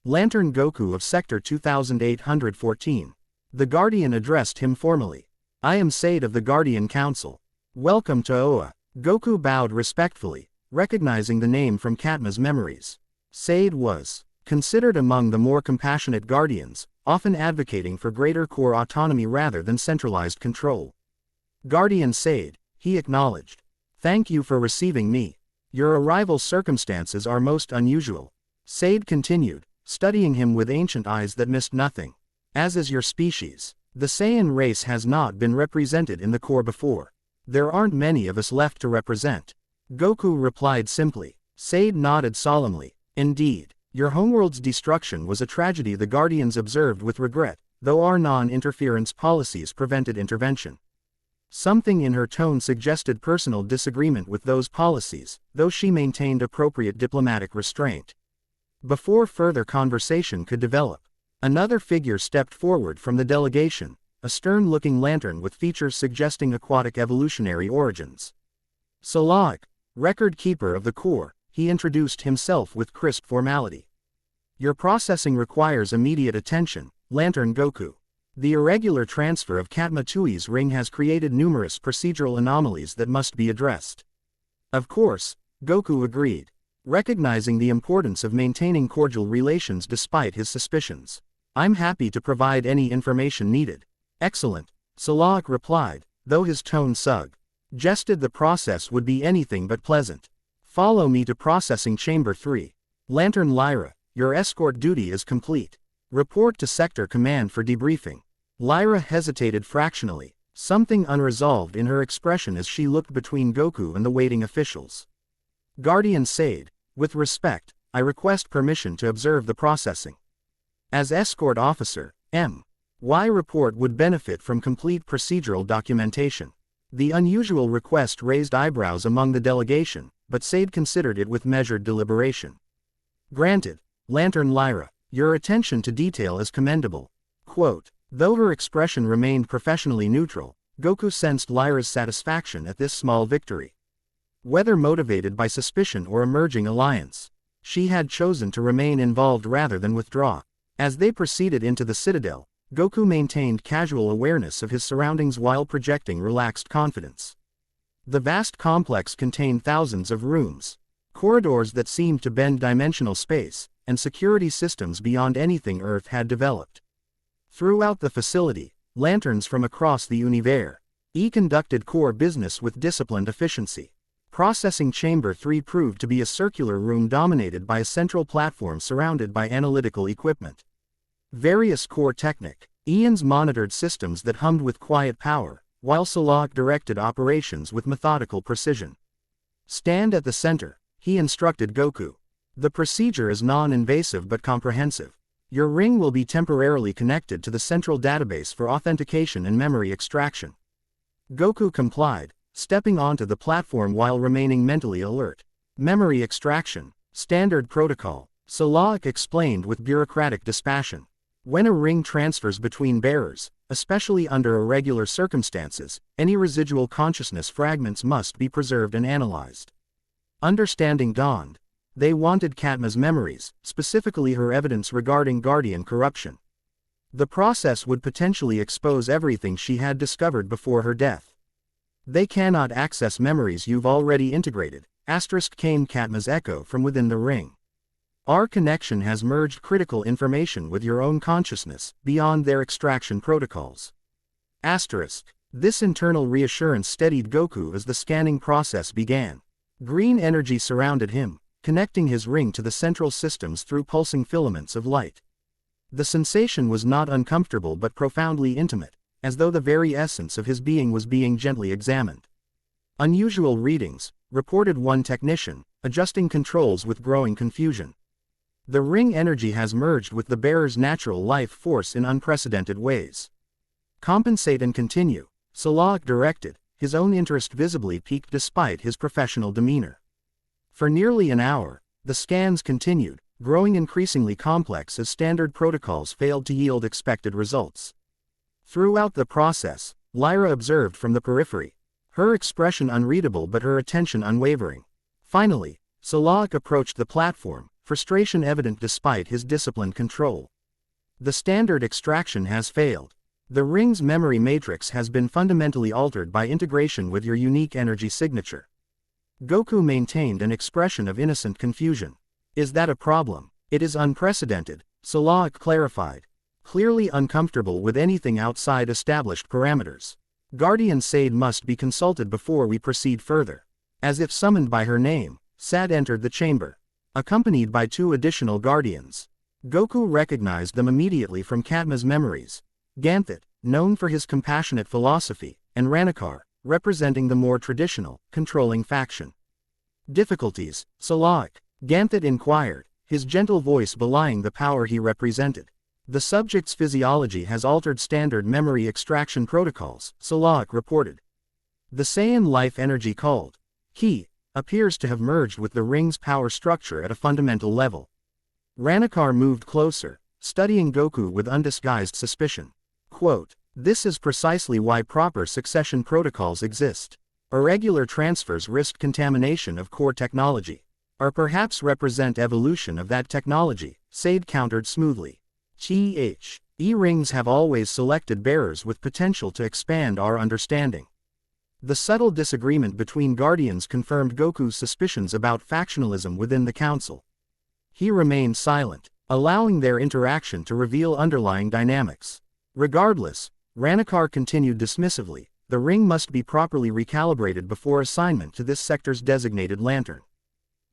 "Lantern Goku of Sector 2814. The guardian addressed him formally. "I am Sade of the Guardian Council. Welcome to Oa." Goku bowed respectfully, recognizing the name from Katma's memories. Sade was considered among the more compassionate guardians, often advocating for greater Corps autonomy rather than centralized control. "Guardian Sade," he acknowledged. "Thank you for receiving me. Your arrival circumstances are most unusual." Sade continued, studying him with ancient eyes that missed nothing. "As is your species, the Saiyan race has not been represented in the Corps before. There aren't many of us left to represent." Goku replied simply. Sade nodded solemnly. "Indeed, your homeworld's destruction was a tragedy," the Guardians observed with regret, though our non-interference policies prevented intervention. Something in her tone suggested personal disagreement with those policies, though she maintained appropriate diplomatic restraint. Before further conversation could develop, another figure stepped forward from the delegation, a stern-looking lantern with features suggesting aquatic evolutionary origins. "Salak, record keeper of the Corps," he introduced himself with crisp formality. "Your processing requires immediate attention, Lantern Goku. The irregular transfer of Katma Tui's ring has created numerous procedural anomalies that must be addressed." "Of course," Goku agreed, recognizing the importance of maintaining cordial relations despite his suspicions. "I'm happy to provide any information needed." "Excellent," Salak replied, though his tone suggested the process would be anything but pleasant. "Follow me to Processing Chamber 3. Lantern Lyra, your escort duty is complete. Report to Sector Command for debriefing." Lyra hesitated fractionally, something unresolved in her expression as she looked between Goku and the waiting officials. "Guardian Sade, with respect, I request permission to observe the processing. As escort officer, my report would benefit from complete procedural documentation." The unusual request raised eyebrows among the delegation, but Sade considered it with measured deliberation. "Granted, Lantern Lyra, your attention to detail is commendable." Quote, though her expression remained professionally neutral, Goku sensed Lyra's satisfaction at this small victory. Whether motivated by suspicion or emerging alliance, she had chosen to remain involved rather than withdraw. As they proceeded into the citadel, Goku maintained casual awareness of his surroundings while projecting relaxed confidence. The vast complex contained thousands of rooms, corridors that seemed to bend dimensional space, and security systems beyond anything Earth had developed. Throughout the facility, lanterns from across the universe conducted core business with disciplined efficiency. Processing Chamber 3 proved to be a circular room dominated by a central platform surrounded by analytical equipment. Various core technic Ian's monitored systems that hummed with quiet power, while Salak directed operations with methodical precision. Stand at the center, he instructed Goku. The procedure is non-invasive but comprehensive. Your ring will be temporarily connected to the central database for authentication and memory extraction. Goku complied, stepping onto the platform while remaining mentally alert. Memory extraction, standard protocol, Salak explained with bureaucratic dispassion. When a ring transfers between bearers, especially under irregular circumstances, any residual consciousness fragments must be preserved and analyzed. Understanding dawned. They wanted Katma's memories, specifically her evidence regarding Guardian corruption. The process would potentially expose everything she had discovered before her death. They cannot access memories you've already integrated, came Katma's echo from within the ring. Our connection has merged critical information with your own consciousness, beyond their extraction protocols. This internal reassurance steadied Goku as the scanning process began. Green energy surrounded him, connecting his ring to the central systems through pulsing filaments of light. The sensation was not uncomfortable but profoundly intimate, as though the very essence of his being was being gently examined. Unusual readings, reported one technician, adjusting controls with growing confusion. The ring energy has merged with the bearer's natural life force in unprecedented ways. Compensate and continue, Salak directed, his own interest visibly piqued despite his professional demeanor. For nearly an hour, the scans continued, growing increasingly complex as standard protocols failed to yield expected results. Throughout the process, Lyra observed from the periphery, her expression unreadable but her attention unwavering. Finally, Salak approached the platform, frustration evident despite his disciplined control. The standard extraction has failed. The ring's memory matrix has been fundamentally altered by integration with your unique energy signature. Goku maintained an expression of innocent confusion. Is that a problem? It is unprecedented, Salak clarified, clearly uncomfortable with anything outside established parameters. Guardian Sade must be consulted before we proceed further. As if summoned by her name, Sad entered the chamber, accompanied by 2 additional guardians. Goku recognized them immediately from Katma's memories. Ganthet, known for his compassionate philosophy, and Ranakar, representing the more traditional, controlling faction. Difficulties, Salak? Ganthet inquired, his gentle voice belying the power he represented. The subject's physiology has altered standard memory extraction protocols, Salak reported. The Saiyan life energy called Ki appears to have merged with the ring's power structure at a fundamental level. Ranakar moved closer, studying Goku with undisguised suspicion. Quote, "This is precisely why proper succession protocols exist. Irregular transfers risk contamination of core technology. Or perhaps represent evolution of that technology," Sade countered smoothly. E-rings have always selected bearers with potential to expand our understanding. The subtle disagreement between guardians confirmed Goku's suspicions about factionalism within the council. He remained silent, allowing their interaction to reveal underlying dynamics. Regardless, Ranakar continued dismissively, the ring must be properly recalibrated before assignment to this sector's designated lantern.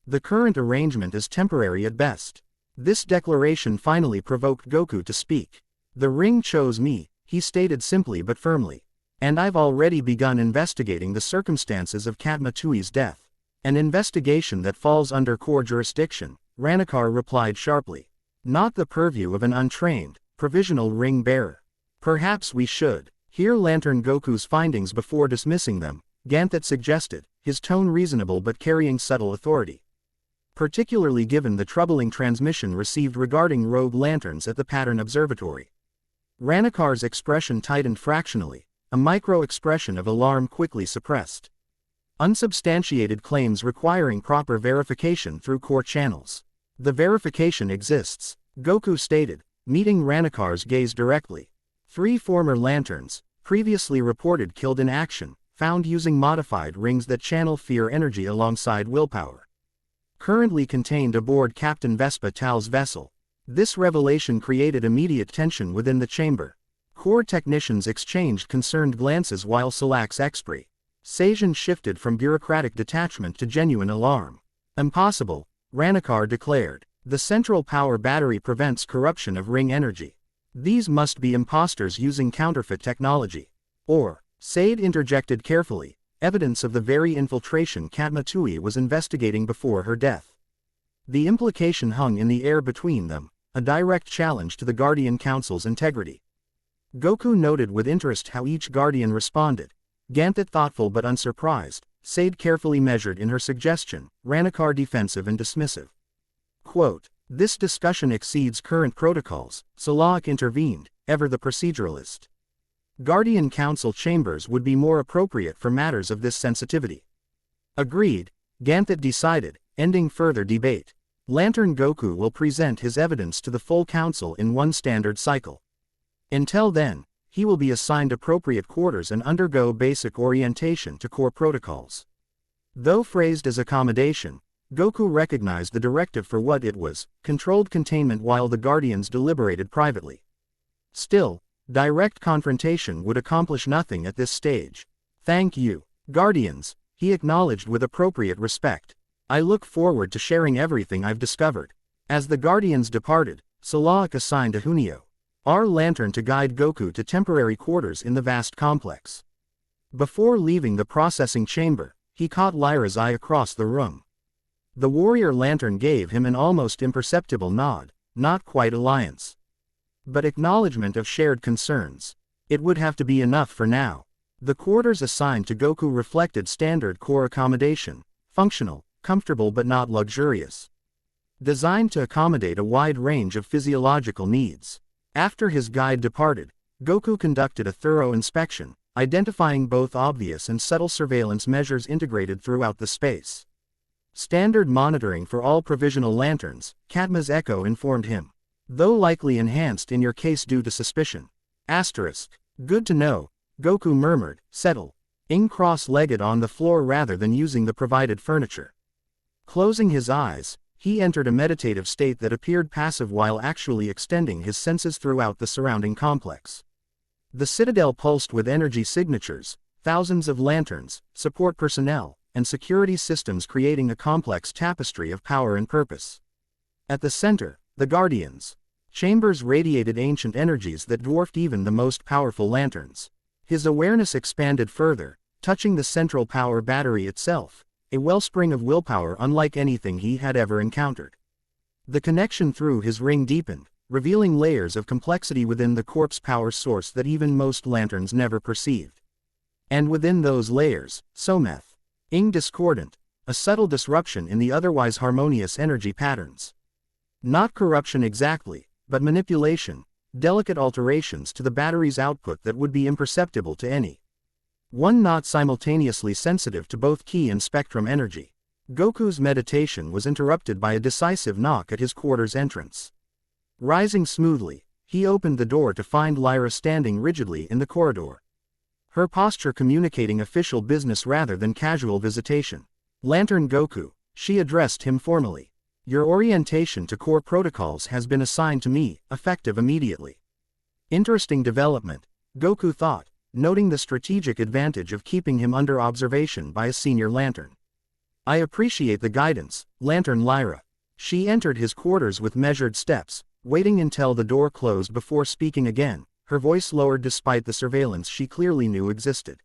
The current arrangement is temporary at best. This declaration finally provoked Goku to speak. The ring chose me, he stated simply but firmly. And I've already begun investigating the circumstances of Katma Tui's death. An investigation that falls under core jurisdiction, Ranakar replied sharply. Not the purview of an untrained, provisional ring bearer. Perhaps we should hear Lantern Goku's findings before dismissing them, Ganthet suggested, his tone reasonable but carrying subtle authority. Particularly given the troubling transmission received regarding rogue lanterns at the Pattern Observatory. Ranakar's expression tightened fractionally, a micro-expression of alarm quickly suppressed. Unsubstantiated claims requiring proper verification through core channels. The verification exists, Goku stated, meeting Ranakar's gaze directly. 3 former lanterns, previously reported killed in action, found using modified rings that channel fear energy alongside willpower. Currently contained aboard Captain Vespa Tal's vessel. This revelation created immediate tension within the chamber. Core technicians exchanged concerned glances while Salak's expert Sajan shifted from bureaucratic detachment to genuine alarm. Impossible, Ranakar declared. The central power battery prevents corruption of ring energy. These must be imposters using counterfeit technology. Or, Sade interjected carefully, evidence of the very infiltration Katma Tui was investigating before her death. The implication hung in the air between them, a direct challenge to the Guardian Council's integrity. Goku noted with interest how each Guardian responded. Ganthet thoughtful but unsurprised, Sade carefully measured in her suggestion, Ranakar defensive and dismissive. Quote, "This discussion exceeds current protocols," Salak intervened, ever the proceduralist. Guardian Council chambers would be more appropriate for matters of this sensitivity. Agreed, Ganthet decided, ending further debate. Lantern Goku will present his evidence to the full council in one standard cycle. Until then, he will be assigned appropriate quarters and undergo basic orientation to core protocols. Though phrased as accommodation, Goku recognized the directive for what it was, controlled containment while the Guardians deliberated privately. Still, direct confrontation would accomplish nothing at this stage. "Thank you, Guardians," he acknowledged with appropriate respect. "I look forward to sharing everything I've discovered." As the Guardians departed, Salak assigned a Hunio, our lantern to guide Goku to temporary quarters in the vast complex. Before leaving the processing chamber, he caught Lyra's eye across the room. The warrior lantern gave him an almost imperceptible nod, not quite alliance, but acknowledgement of shared concerns. It would have to be enough for now. The quarters assigned to Goku reflected standard core accommodation, functional, comfortable but not luxurious. Designed to accommodate a wide range of physiological needs. After his guide departed, Goku conducted a thorough inspection, identifying both obvious and subtle surveillance measures integrated throughout the space. Standard monitoring for all provisional lanterns, Katma's echo informed him. Though likely enhanced in your case due to suspicion. Asterisk. Good to know, Goku murmured, settle. Ing cross-legged on the floor rather than using the provided furniture. Closing his eyes, he entered a meditative state that appeared passive while actually extending his senses throughout the surrounding complex. The citadel pulsed with energy signatures, thousands of lanterns, support personnel, and security systems creating a complex tapestry of power and purpose. At the center, the Guardians' chambers radiated ancient energies that dwarfed even the most powerful lanterns. His awareness expanded further, touching the central power battery itself, a wellspring of willpower unlike anything he had ever encountered. The connection through his ring deepened, revealing layers of complexity within the corpse power source that even most lanterns never perceived. And within those layers, Someth. Ing discordant, a subtle disruption in the otherwise harmonious energy patterns. Not corruption exactly, but manipulation, delicate alterations to the battery's output that would be imperceptible to any one not simultaneously sensitive to both key and spectrum energy. Goku's meditation was interrupted by a decisive knock at his quarters entrance. Rising smoothly, he opened the door to find Lyra standing rigidly in the corridor. Her posture communicating official business rather than casual visitation. Lantern Goku, she addressed him formally. Your orientation to core protocols has been assigned to me, effective immediately. Interesting development, Goku thought, noting the strategic advantage of keeping him under observation by a senior lantern. I appreciate the guidance, Lantern Lyra. She entered his quarters with measured steps, waiting until the door closed before speaking again, her voice lowered despite the surveillance she clearly knew existed.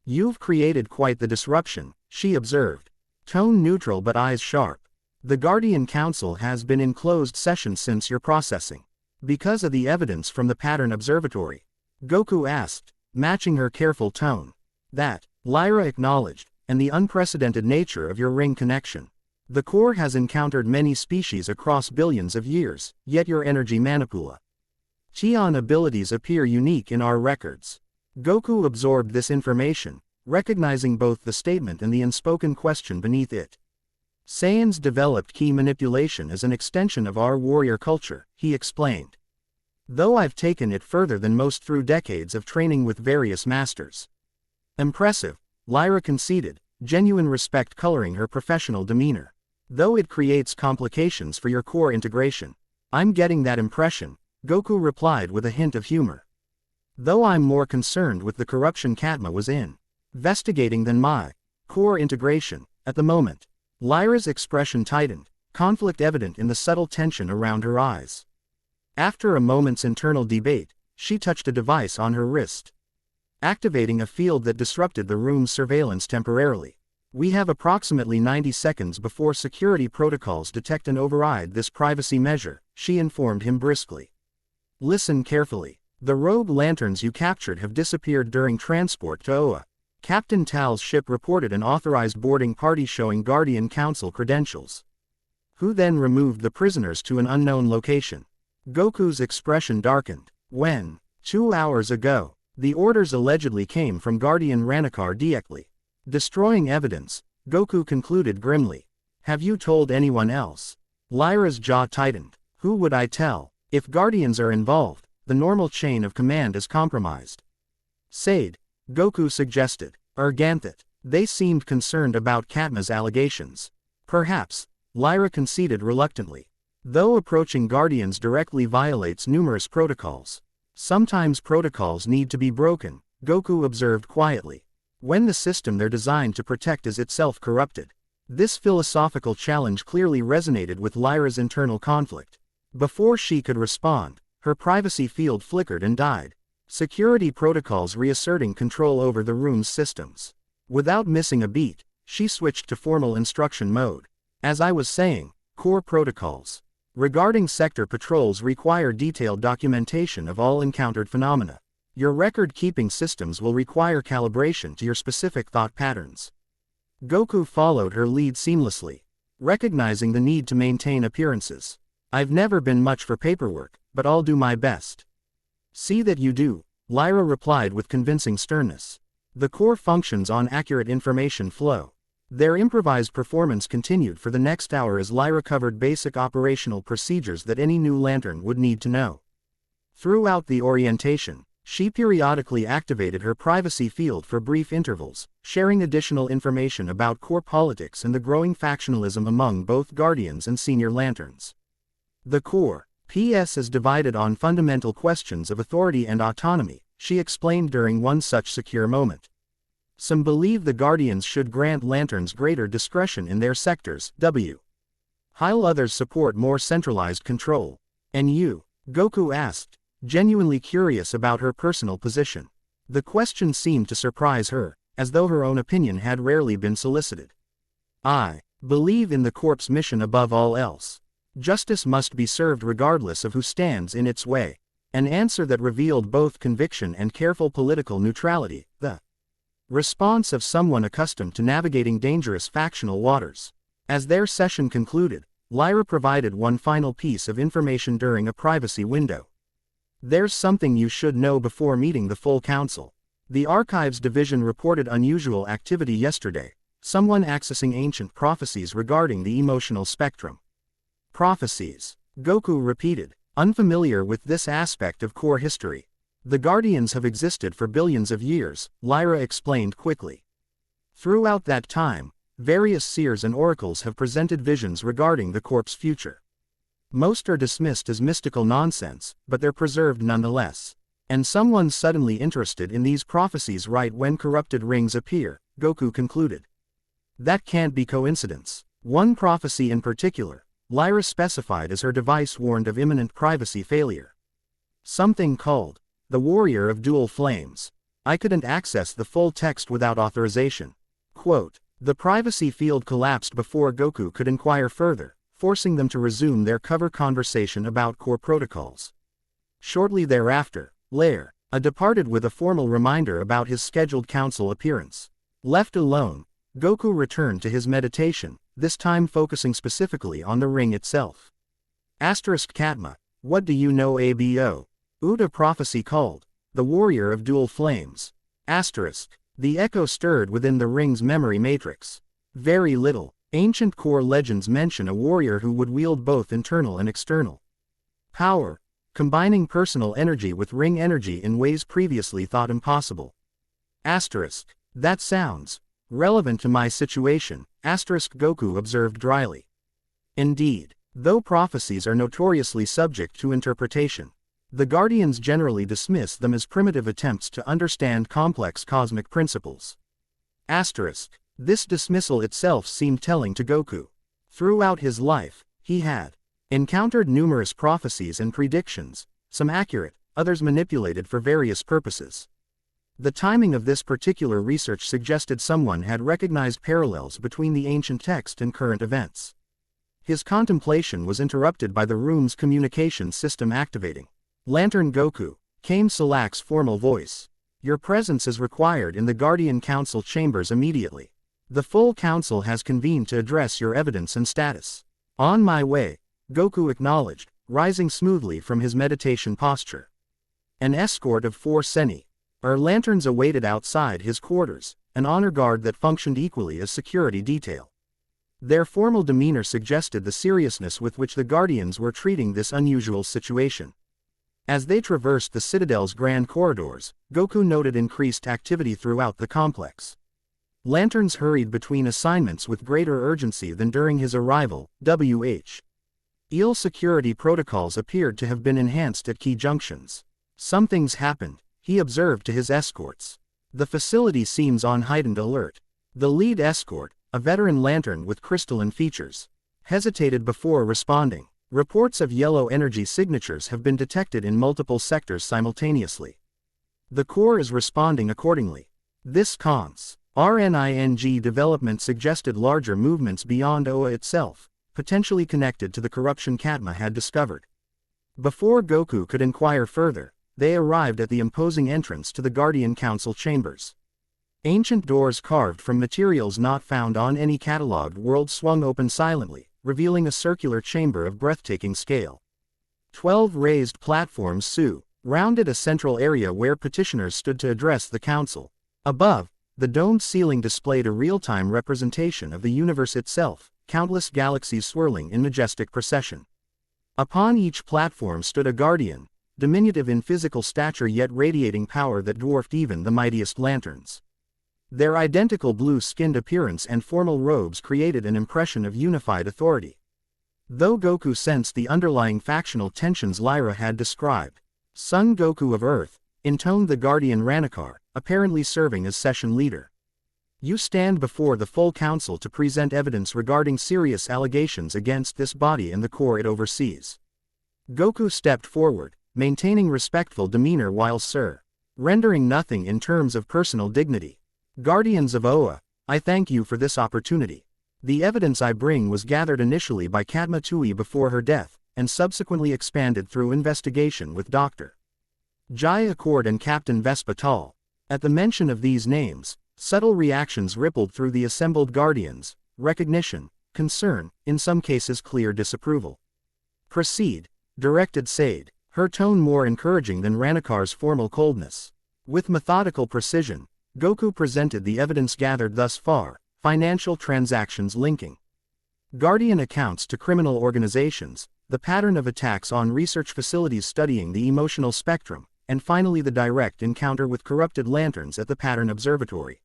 You've created quite the disruption, she observed. Tone neutral but eyes sharp. The Guardian Council has been in closed session since your processing. Because of the evidence from the Pattern Observatory? Goku asked, matching her careful tone. That, Lyra acknowledged, and the unprecedented nature of your ring connection. The core has encountered many species across billions of years, yet your energy manipula Chion abilities appear unique in our records. Goku absorbed this information, recognizing both the statement and the unspoken question beneath it. Saiyans developed key manipulation as an extension of our warrior culture, he explained. Though I've taken it further than most through decades of training with various masters. Impressive, Lyra conceded, genuine respect coloring her professional demeanor. Though it creates complications for your core integration. I'm getting that impression, Goku replied with a hint of humor. Though I'm more concerned with the corruption Katma was investigating than my core integration, at the moment. Lyra's expression tightened, conflict evident in the subtle tension around her eyes. After a moment's internal debate, she touched a device on her wrist, activating a field that disrupted the room's surveillance temporarily. We have approximately 90 seconds before security protocols detect and override this privacy measure, she informed him briskly. Listen carefully. The rogue lanterns you captured have disappeared during transport to Oa. Captain Tal's ship reported an authorized boarding party showing Guardian Council credentials. Who then removed the prisoners to an unknown location? Goku's expression darkened. When? 2 hours ago. The orders allegedly came from Guardian Ranakar Diekli. Destroying evidence, Goku concluded grimly. Have you told anyone else? Lyra's jaw tightened. Who would I tell? If Guardians are involved, the normal chain of command is compromised. Sade, Goku suggested. Ganthet. They seemed concerned about Katma's allegations. Perhaps, Lyra conceded reluctantly. Though approaching Guardians directly violates numerous protocols. Sometimes protocols need to be broken, Goku observed quietly. When the system they're designed to protect is itself corrupted. This philosophical challenge clearly resonated with Lyra's internal conflict. Before she could respond, her privacy field flickered and died. Security protocols reasserting control over the room's systems. Without missing a beat, she switched to formal instruction mode. As I was saying, core protocols regarding sector patrols require detailed documentation of all encountered phenomena. Your record-keeping systems will require calibration to your specific thought patterns. Goku followed her lead seamlessly, recognizing the need to maintain appearances. I've never been much for paperwork, but I'll do my best. See that you do, Lyra replied with convincing sternness. The core functions on accurate information flow. Their improvised performance continued for the next hour as Lyra covered basic operational procedures that any new lantern would need to know. Throughout the orientation, she periodically activated her privacy field for brief intervals, sharing additional information about core politics and the growing factionalism among both Guardians and senior lanterns. The core, PS, is divided on fundamental questions of authority and autonomy, she explained during one such secure moment. Some believe the Guardians should grant lanterns greater discretion in their sectors, while others support more centralized control. And you? Goku asked, genuinely curious about her personal position. The question seemed to surprise her, as though her own opinion had rarely been solicited. I believe in the Corp's mission above all else. Justice must be served regardless of who stands in its way. An answer that revealed both conviction and careful political neutrality, the response of someone accustomed to navigating dangerous factional waters. As their session concluded, Lyra provided one final piece of information during a privacy window. There's something you should know before meeting the full council. The Archives Division reported unusual activity yesterday, someone accessing ancient prophecies regarding the emotional spectrum. Prophecies, Goku repeated, unfamiliar with this aspect of core history. The Guardians have existed for billions of years, Lyra explained quickly. Throughout that time, various seers and oracles have presented visions regarding the Corp's future. Most are dismissed as mystical nonsense, but they're preserved nonetheless. And someone's suddenly interested in these prophecies right when corrupted rings appear, Goku concluded. That can't be coincidence. One prophecy in particular, Lyra specified as her device warned of imminent privacy failure. Something called the Warrior of Dual Flames. I couldn't access the full text without authorization. Quote, the privacy field collapsed before Goku could inquire further, forcing them to resume their cover conversation about core protocols. Shortly thereafter, Lair departed with a formal reminder about his scheduled council appearance. Left alone, Goku returned to his meditation, this time focusing specifically on the ring itself. Katma, what do you know abo? Uda prophecy called the Warrior of Dual Flames. The echo stirred within the ring's memory matrix. Very little. Ancient core legends mention a warrior who would wield both internal and external power, combining personal energy with ring energy in ways previously thought impossible. That sounds relevant to my situation, Goku observed dryly. Indeed, though prophecies are notoriously subject to interpretation, the Guardians generally dismiss them as primitive attempts to understand complex cosmic principles. This dismissal itself seemed telling to Goku. Throughout his life, he had Encountered numerous prophecies and predictions, some accurate, others manipulated for various purposes. The timing of this particular research suggested someone had recognized parallels between the ancient text and current events. His contemplation was interrupted by the room's communication system activating. "Lantern Goku," came Salak's formal voice. "Your presence is required in the Guardian Council chambers immediately. The full council has convened to address your evidence and status." "On my way," Goku acknowledged, rising smoothly from his meditation posture. An escort of 4 Seni lanterns awaited outside his quarters, an honor guard that functioned equally as security detail. Their formal demeanor suggested the seriousness with which the Guardians were treating this unusual situation. As they traversed the Citadel's grand corridors, Goku noted increased activity throughout the complex. Lanterns hurried between assignments with greater urgency than during his arrival. EEL security protocols appeared to have been enhanced at key junctions. "Something's happened," he observed to his escorts. "The facility seems on heightened alert." The lead escort, a veteran lantern with crystalline features, hesitated before responding. "Reports of yellow energy signatures have been detected in multiple sectors simultaneously. The core is responding accordingly." This RNING development suggested larger movements beyond OA itself, potentially connected to the corruption Katma had discovered. Before Goku could inquire further, they arrived at the imposing entrance to the Guardian Council chambers. Ancient doors carved from materials not found on any catalogued world swung open silently, revealing a circular chamber of breathtaking scale. 12 raised platforms rounded a central area where petitioners stood to address the council. Above, the domed ceiling displayed a real-time representation of the universe itself, countless galaxies swirling in majestic procession. Upon each platform stood a guardian, diminutive in physical stature yet radiating power that dwarfed even the mightiest lanterns. Their identical blue-skinned appearance and formal robes created an impression of unified authority. Though Goku sensed the underlying factional tensions Lyra had described, "Son Goku of Earth," intoned the guardian Ranakar, apparently serving as session leader. "You stand before the full council to present evidence regarding serious allegations against this body and the core it oversees." Goku stepped forward, maintaining respectful demeanor while rendering nothing in terms of personal dignity. "Guardians of Oa, I thank you for this opportunity. The evidence I bring was gathered initially by Katma Tui before her death, and subsequently expanded through investigation with Dr. Jai Accord and Captain Vespa Tall." At the mention of these names, subtle reactions rippled through the assembled Guardians: recognition, concern, in some cases clear disapproval. "Proceed," directed Sade, her tone more encouraging than Ranakar's formal coldness. With methodical precision, Goku presented the evidence gathered thus far: financial transactions linking Guardian accounts to criminal organizations, the pattern of attacks on research facilities studying the emotional spectrum, and finally the direct encounter with corrupted lanterns at the Pattern Observatory.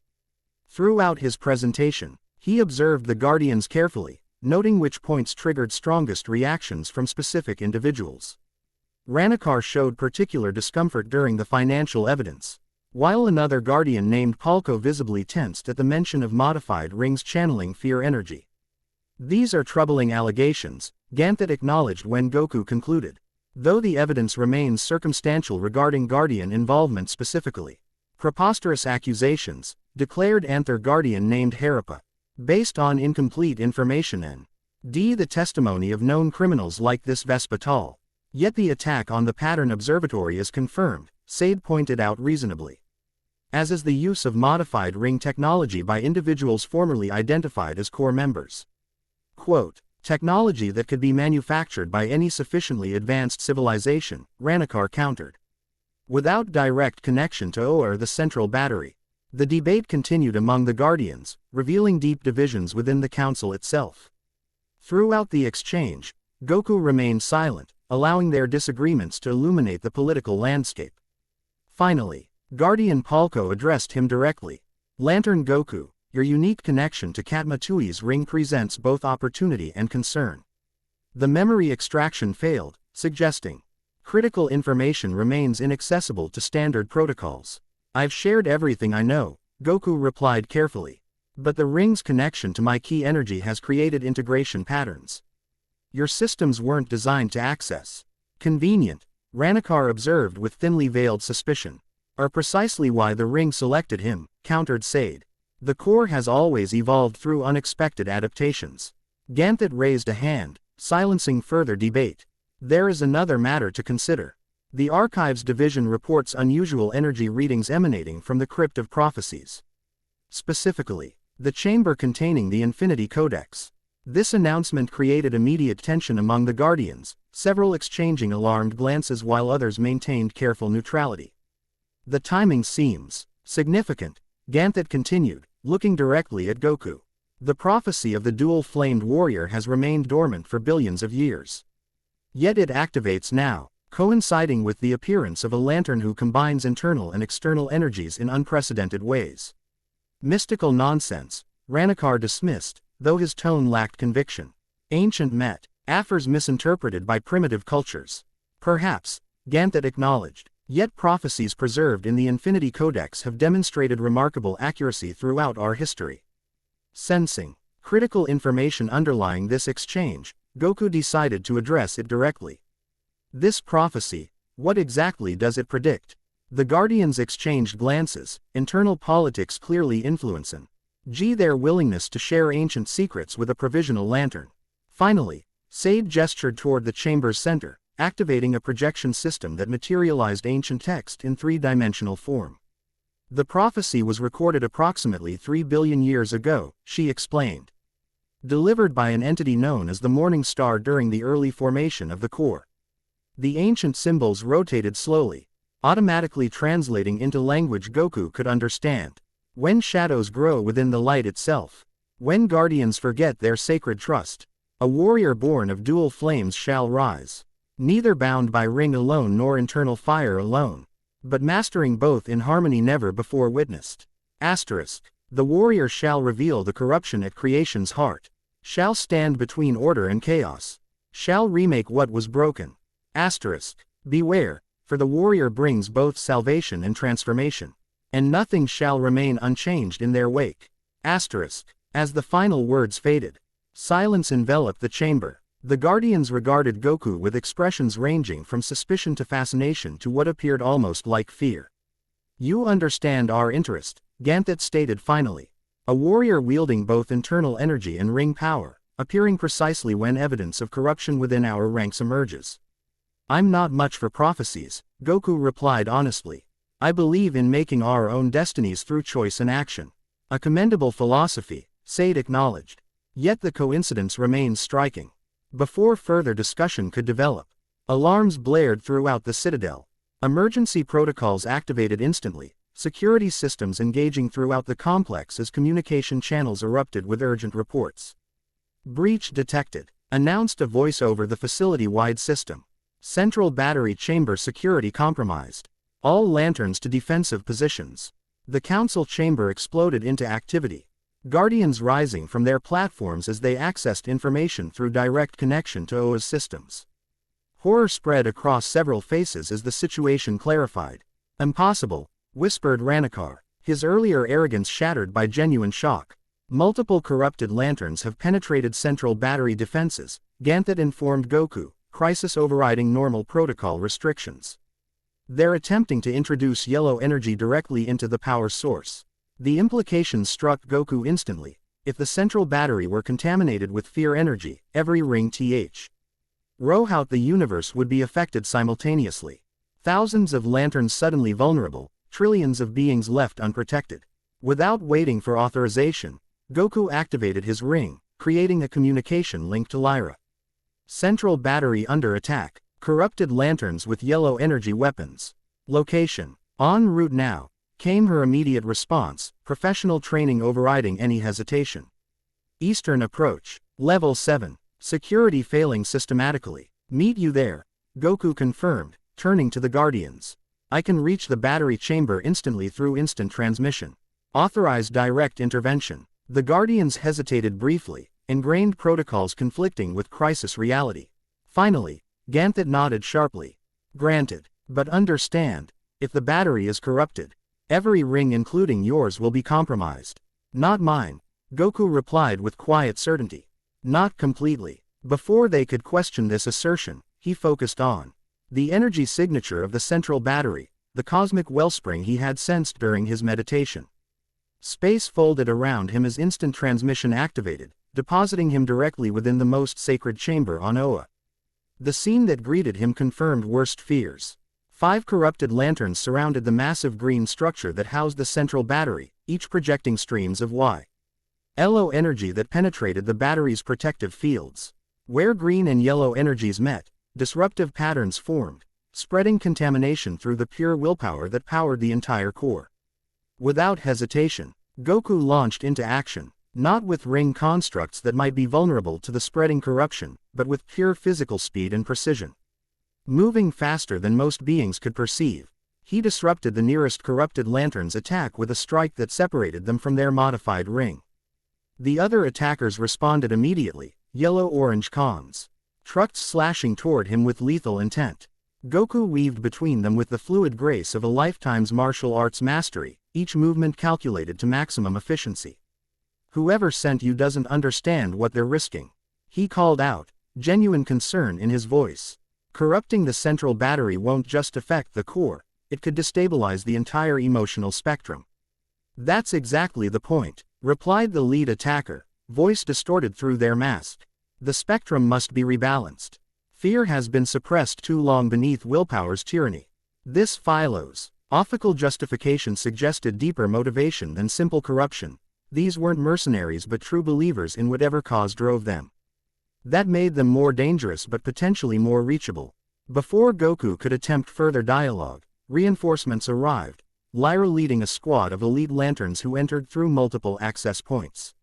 Throughout his presentation, he observed the Guardians carefully, noting which points triggered strongest reactions from specific individuals. Ranakar showed particular discomfort during the financial evidence, while another Guardian named Palko visibly tensed at the mention of modified rings channeling fear energy. "These are troubling allegations," Ganthet acknowledged when Goku concluded, "though the evidence remains circumstantial regarding Guardian involvement specifically." "Preposterous accusations," declared Anther Guardian named Harappa, "based on incomplete information and the testimony of known criminals like this Vespa Tall. Yet the attack on the Pattern Observatory is confirmed," Sade pointed out reasonably, "as is the use of modified ring technology by individuals formerly identified as core members." Quote, "Technology that could be manufactured by any sufficiently advanced civilization," Ranakar countered, "without direct connection to OA or the central battery." The debate continued among the Guardians, revealing deep divisions within the council itself. Throughout the exchange, Goku remained silent, allowing their disagreements to illuminate the political landscape. Finally, Guardian Palko addressed him directly. "Lantern Goku, your unique connection to Katma Tui's ring presents both opportunity and concern. The memory extraction failed, suggesting critical information remains inaccessible to standard protocols." "I've shared everything I know," Goku replied carefully. "But the ring's connection to my key energy has created integration patterns. Your systems weren't designed to access. Convenient, Ranakar observed with thinly veiled suspicion. Are precisely why the ring selected him, countered Sade. The core has always evolved through unexpected adaptations. Ganthet raised a hand, silencing further debate. There is another matter to consider. The Archives Division reports unusual energy readings emanating from the Crypt of Prophecies. Specifically, the chamber containing the Infinity Codex. This announcement created immediate tension among the Guardians, several exchanging alarmed glances while others maintained careful neutrality. The timing seems significant, Ganthet continued, looking directly at Goku. The prophecy of the dual-flamed warrior has remained dormant for billions of years. Yet it activates now, coinciding with the appearance of a lantern who combines internal and external energies in unprecedented ways. Mystical nonsense, Ranakar dismissed, though his tone lacked conviction. Ancient metaphors misinterpreted by primitive cultures. Perhaps, Ganthet acknowledged. Yet prophecies preserved in the Infinity Codex have demonstrated remarkable accuracy throughout our history. Sensing critical information underlying this exchange, Goku decided to address it directly. This prophecy, what exactly does it predict? The Guardians exchanged glances, internal politics clearly influencing their willingness to share ancient secrets with a provisional lantern. Finally, Sade gestured toward the chamber's center, activating a projection system that materialized ancient text in three-dimensional form. The prophecy was recorded approximately 3 billion years ago, she explained. Delivered by an entity known as the Morning Star during the early formation of the core. The ancient symbols rotated slowly, automatically translating into language Goku could understand. When shadows grow within the light itself. When guardians forget their sacred trust. A warrior born of dual flames shall rise. Neither bound by ring alone nor internal fire alone, but mastering both in harmony never before witnessed. Asterisk. The warrior shall reveal the corruption at creation's heart. Shall stand between order and chaos. Shall remake what was broken. Asterisk. Beware, for the warrior brings both salvation and transformation. And nothing shall remain unchanged in their wake. Asterisk. As the final words faded, silence enveloped the chamber. The Guardians regarded Goku with expressions ranging from suspicion to fascination to what appeared almost like fear. You understand our interest, Ganthet stated finally. A warrior wielding both internal energy and ring power, appearing precisely when evidence of corruption within our ranks emerges. I'm not much for prophecies, Goku replied honestly. I believe in making our own destinies through choice and action. A commendable philosophy, Sade acknowledged. Yet the coincidence remains striking. Before further discussion could develop, alarms blared throughout the citadel. Emergency protocols activated instantly, security systems engaging throughout the complex as communication channels erupted with urgent reports. Breach detected, announced a voice over the facility-wide system. Central battery chamber security compromised. All lanterns to defensive positions. The council chamber exploded into activity. Guardians rising from their platforms as they accessed information through direct connection to OA's systems. Horror spread across several faces as the situation clarified. Impossible, whispered Ranakar, his earlier arrogance shattered by genuine shock. Multiple corrupted lanterns have penetrated central battery defenses, Ganthet informed Goku, crisis overriding normal protocol restrictions. They're attempting to introduce yellow energy directly into the power source. The implications struck Goku instantly. If the central battery were contaminated with fear energy, every ring throughout the universe would be affected simultaneously. Thousands of lanterns suddenly vulnerable, trillions of beings left unprotected. Without waiting for authorization, Goku activated his ring, creating a communication link to Lyra. Central battery under attack, corrupted lanterns with yellow energy weapons. Location, en route now. Came her immediate response, professional training overriding any hesitation. Eastern approach, level 7, security failing systematically. Meet you there, Goku confirmed, turning to the Guardians. I can reach the battery chamber instantly through instant transmission. Authorized direct intervention. The Guardians hesitated briefly, ingrained protocols conflicting with crisis reality. Finally, Ganthet nodded sharply. Granted, but understand, if the battery is corrupted, every ring including yours will be compromised. Not mine, Goku replied with quiet certainty. Not completely. Before they could question this assertion, he focused on the energy signature of the central battery, the cosmic wellspring he had sensed during his meditation. Space folded around him as instant transmission activated, depositing him directly within the most sacred chamber on Oa. The scene that greeted him confirmed worst fears. 5 corrupted lanterns surrounded the massive green structure that housed the central battery, each projecting streams of yellow energy that penetrated the battery's protective fields. Where green and yellow energies met, disruptive patterns formed, spreading contamination through the pure willpower that powered the entire core. Without hesitation, Goku launched into action, not with ring constructs that might be vulnerable to the spreading corruption, but with pure physical speed and precision. Moving faster than most beings could perceive, he disrupted the nearest corrupted lantern's attack with a strike that separated them from their modified ring. The other attackers responded immediately, yellow-orange cons trucks slashing toward him with lethal intent. Goku weaved between them with the fluid grace of a lifetime's martial arts mastery, each movement calculated to maximum efficiency. "Whoever sent you doesn't understand what they're risking," he called out, genuine concern in his voice. "Corrupting the central battery won't just affect the core, it could destabilize the entire emotional spectrum." "That's exactly the point," replied the lead attacker, voice distorted through their mask. "The spectrum must be rebalanced. Fear has been suppressed too long beneath willpower's tyranny." This philosophical justification suggested deeper motivation than simple corruption. These weren't mercenaries but true believers in whatever cause drove them. That made them more dangerous but potentially more reachable. Before Goku could attempt further dialogue, reinforcements arrived, Lyra leading a squad of elite lanterns who entered through multiple access points.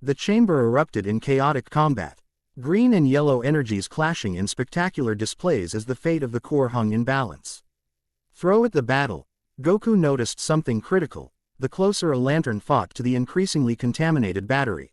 The chamber erupted in chaotic combat, green and yellow energies clashing in spectacular displays as the fate of the core hung in balance. Through the battle, Goku noticed something critical: the closer a lantern fought to the increasingly contaminated battery,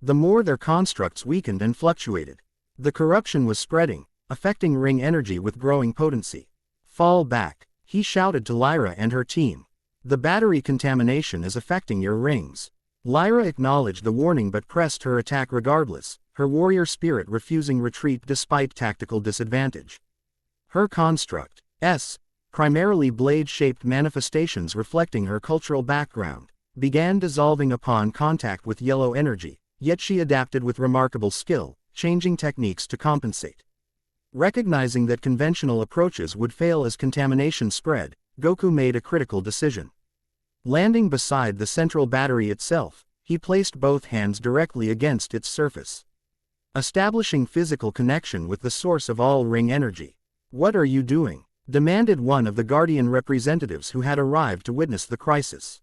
the more their constructs weakened and fluctuated. The corruption was spreading, affecting ring energy with growing potency. "Fall back," he shouted to Lyra and her team. "The battery contamination is affecting your rings." Lyra acknowledged the warning but pressed her attack regardless, her warrior spirit refusing retreat despite tactical disadvantage. Her construct's primarily blade-shaped manifestations reflecting her cultural background, began dissolving upon contact with yellow energy, yet she adapted with remarkable skill, changing techniques to compensate. Recognizing that conventional approaches would fail as contamination spread, Goku made a critical decision. Landing beside the central battery itself, he placed both hands directly against its surface, establishing physical connection with the source of all ring energy. "What are you doing?" demanded one of the Guardian representatives who had arrived to witness the crisis.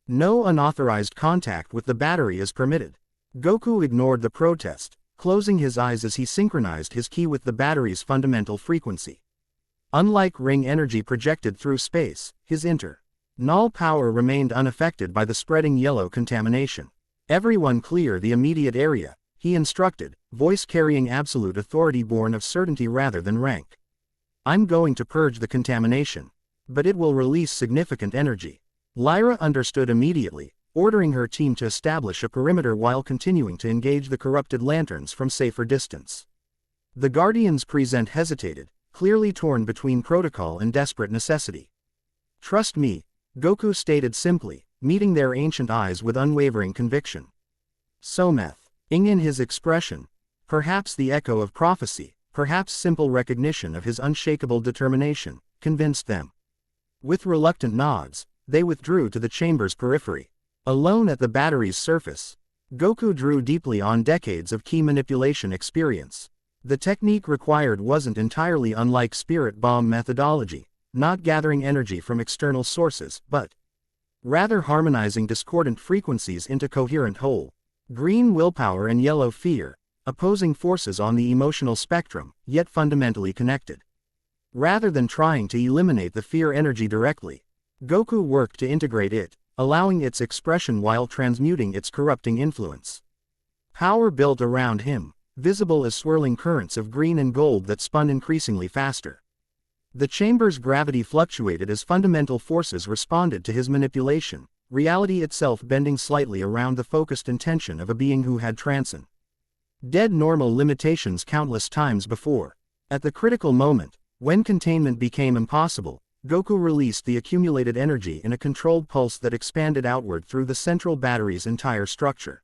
"No unauthorized contact with the battery is permitted." Goku ignored the protest, closing his eyes as he synchronized his ki with the battery's fundamental frequency. Unlike ring energy projected through space, his internal power remained unaffected by the spreading yellow contamination. "Everyone clear the immediate area," he instructed, voice carrying absolute authority born of certainty rather than rank. "I'm going to purge the contamination, but it will release significant energy." Lyra understood immediately, ordering her team to establish a perimeter while continuing to engage the corrupted lanterns from safer distance. The Guardians present hesitated, clearly torn between protocol and desperate necessity. "Trust me," Goku stated simply, meeting their ancient eyes with unwavering conviction. Something in his expression, perhaps the echo of prophecy, perhaps simple recognition of his unshakable determination, convinced them. With reluctant nods, they withdrew to the chamber's periphery. Alone at the battery's surface, Goku drew deeply on decades of ki manipulation experience. The technique required wasn't entirely unlike spirit bomb methodology, not gathering energy from external sources, but rather harmonizing discordant frequencies into coherent whole. Green willpower and yellow fear, opposing forces on the emotional spectrum, yet fundamentally connected. Rather than trying to eliminate the fear energy directly, Goku worked to integrate it, allowing its expression while transmuting its corrupting influence. Power built around him, visible as swirling currents of green and gold that spun increasingly faster. The chamber's gravity fluctuated as fundamental forces responded to his manipulation, reality itself bending slightly around the focused intention of a being who had transcended Dead normal limitations countless times before. At the critical moment, when containment became impossible, Goku released the accumulated energy in a controlled pulse that expanded outward through the central battery's entire structure.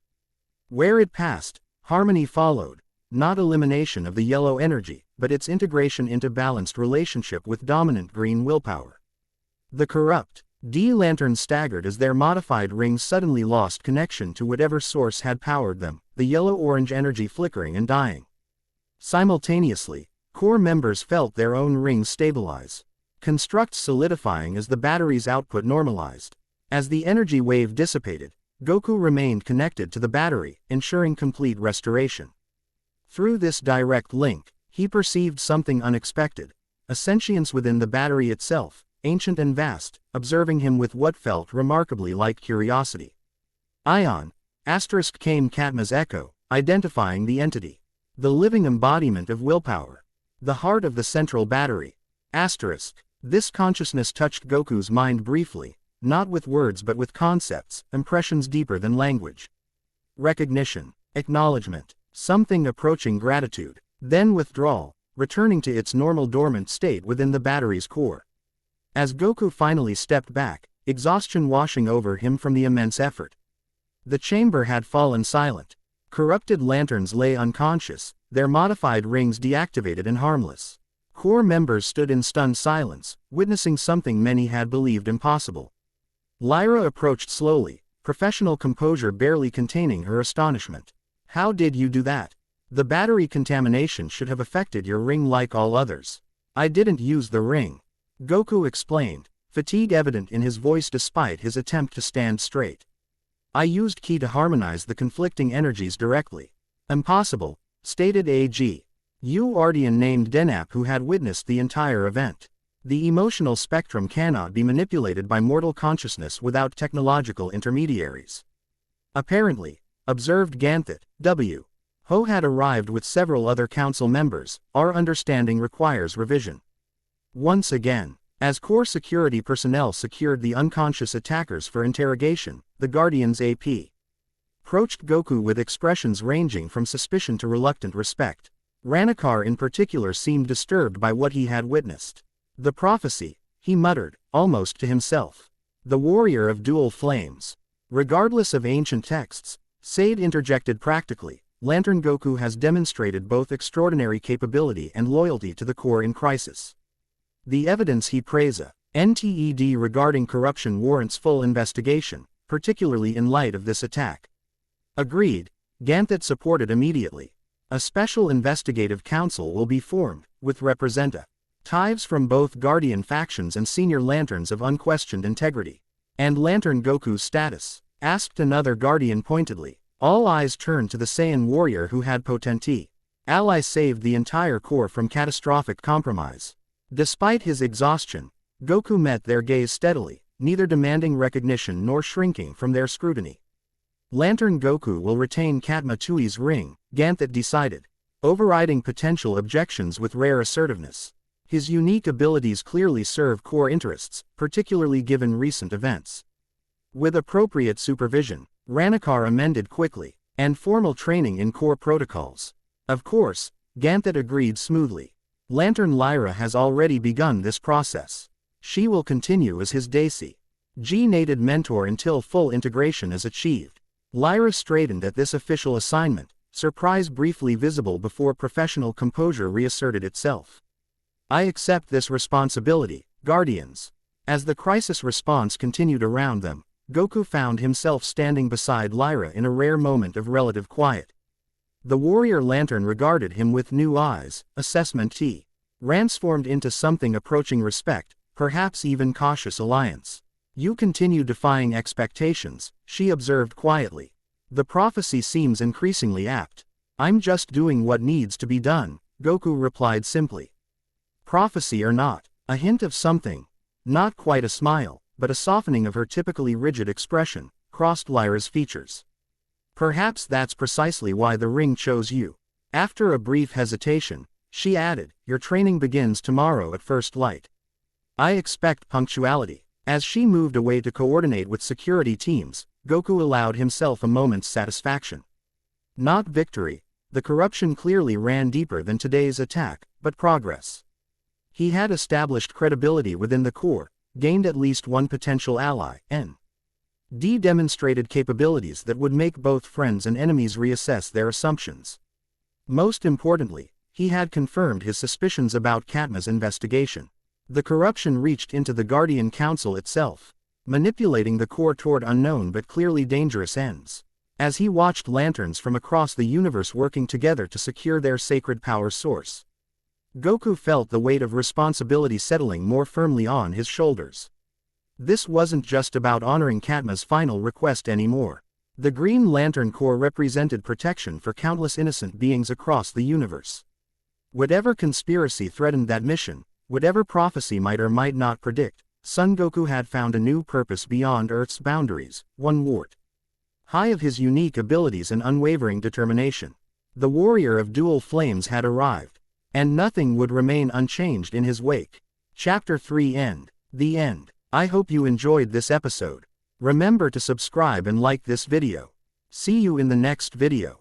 Where it passed, harmony followed, not elimination of the yellow energy, but its integration into balanced relationship with dominant green willpower. The corrupt lanterns staggered as their modified rings suddenly lost connection to whatever source had powered them, the yellow-orange energy flickering and dying. Simultaneously, core members felt their own rings stabilize, constructs solidifying as the battery's output normalized. As the energy wave dissipated, Goku remained connected to the battery, ensuring complete restoration. Through this direct link, he perceived something unexpected, a sentience within the battery itself, ancient and vast, observing him with what felt remarkably like curiosity. Ion, came Katma's echo, identifying the entity. The living embodiment of willpower. The heart of the central battery. This consciousness touched Goku's mind briefly, not with words but with concepts, impressions deeper than language. Recognition, acknowledgement, something approaching gratitude, then withdrawal, returning to its normal dormant state within the battery's core. As Goku finally stepped back, exhaustion washing over him from the immense effort. The chamber had fallen silent. Corrupted lanterns lay unconscious, their modified rings deactivated and harmless. Core members stood in stunned silence, witnessing something many had believed impossible. Lyra approached slowly, professional composure barely containing her astonishment. How did you do that? The battery contamination should have affected your ring like all others. I didn't use the ring. Goku explained, fatigue evident in his voice despite his attempt to stand straight. I used Ki to harmonize the conflicting energies directly. Impossible, stated AG. Ardian named Denap who had witnessed the entire event. The emotional spectrum cannot be manipulated by mortal consciousness without technological intermediaries. Apparently, observed Ganthet, W. Ho had arrived with several other council members. Our understanding requires revision. Once again, as core security personnel secured the unconscious attackers for interrogation, the Guardians AP approached Goku with expressions ranging from suspicion to reluctant respect. Ranakar in particular seemed disturbed by what he had witnessed. The prophecy, he muttered, almost to himself. The warrior of dual flames. Regardless of ancient texts, Sade interjected practically, Lantern Goku has demonstrated both extraordinary capability and loyalty to the core in crisis. The evidence he praises, NTED regarding corruption warrants full investigation, particularly in light of this attack. Agreed, Ganthet supported immediately. A special investigative council will be formed, with representatives from both Guardian factions and senior Lanterns of unquestioned integrity. And Lantern Goku's status? Asked another Guardian pointedly. All eyes turned to the Saiyan warrior who had potenti ally saved the entire core from catastrophic compromise. Despite his exhaustion, Goku met their gaze steadily, neither demanding recognition nor shrinking from their scrutiny. Lantern Goku will retain Katma Tui's ring, Ganthet decided, overriding potential objections with rare assertiveness. His unique abilities clearly serve core interests, particularly given recent events. With appropriate supervision, Ranakar amended quickly, and formal training in core protocols. Of course, Ganthet agreed smoothly. Lantern Lyra has already begun this process. She will continue as his designated mentor until full integration is achieved. Lyra straightened at this official assignment, surprise briefly visible before professional composure reasserted itself. I accept this responsibility, Guardians. As the crisis response continued around them, Goku found himself standing beside Lyra in a rare moment of relative quiet. The warrior lantern regarded him with new eyes, assessment transformed into something approaching respect, perhaps even cautious alliance. You continue defying expectations, she observed quietly. The prophecy seems increasingly apt. I'm just doing what needs to be done, Goku replied simply. Prophecy or not, a hint of something, not quite a smile, but a softening of her typically rigid expression, crossed Lyra's features. Perhaps that's precisely why the ring chose you. After a brief hesitation, she added, your training begins tomorrow at first light. I expect punctuality. As she moved away to coordinate with security teams, Goku allowed himself a moment's satisfaction. Not victory, The corruption clearly ran deeper than today's attack, but progress. He had established credibility within the core, gained at least one potential ally, and demonstrated capabilities that would make both friends and enemies reassess their assumptions. Most importantly, he had confirmed his suspicions about Katma's investigation. The corruption reached into the Guardian Council itself, manipulating the core toward unknown but clearly dangerous ends. As he watched lanterns from across the universe working together to secure their sacred power source, Goku felt the weight of responsibility settling more firmly on his shoulders. This wasn't just about honoring Katma's final request anymore. The Green Lantern Corps represented protection for countless innocent beings across the universe. Whatever conspiracy threatened that mission, whatever prophecy might or might not predict, Son Goku had found a new purpose beyond Earth's boundaries, one wart high of his unique abilities and unwavering determination. The warrior of dual flames had arrived, and nothing would remain unchanged in his wake. Chapter 3 End. The End. I hope you enjoyed this episode. Remember to subscribe and like this video. See you in the next video.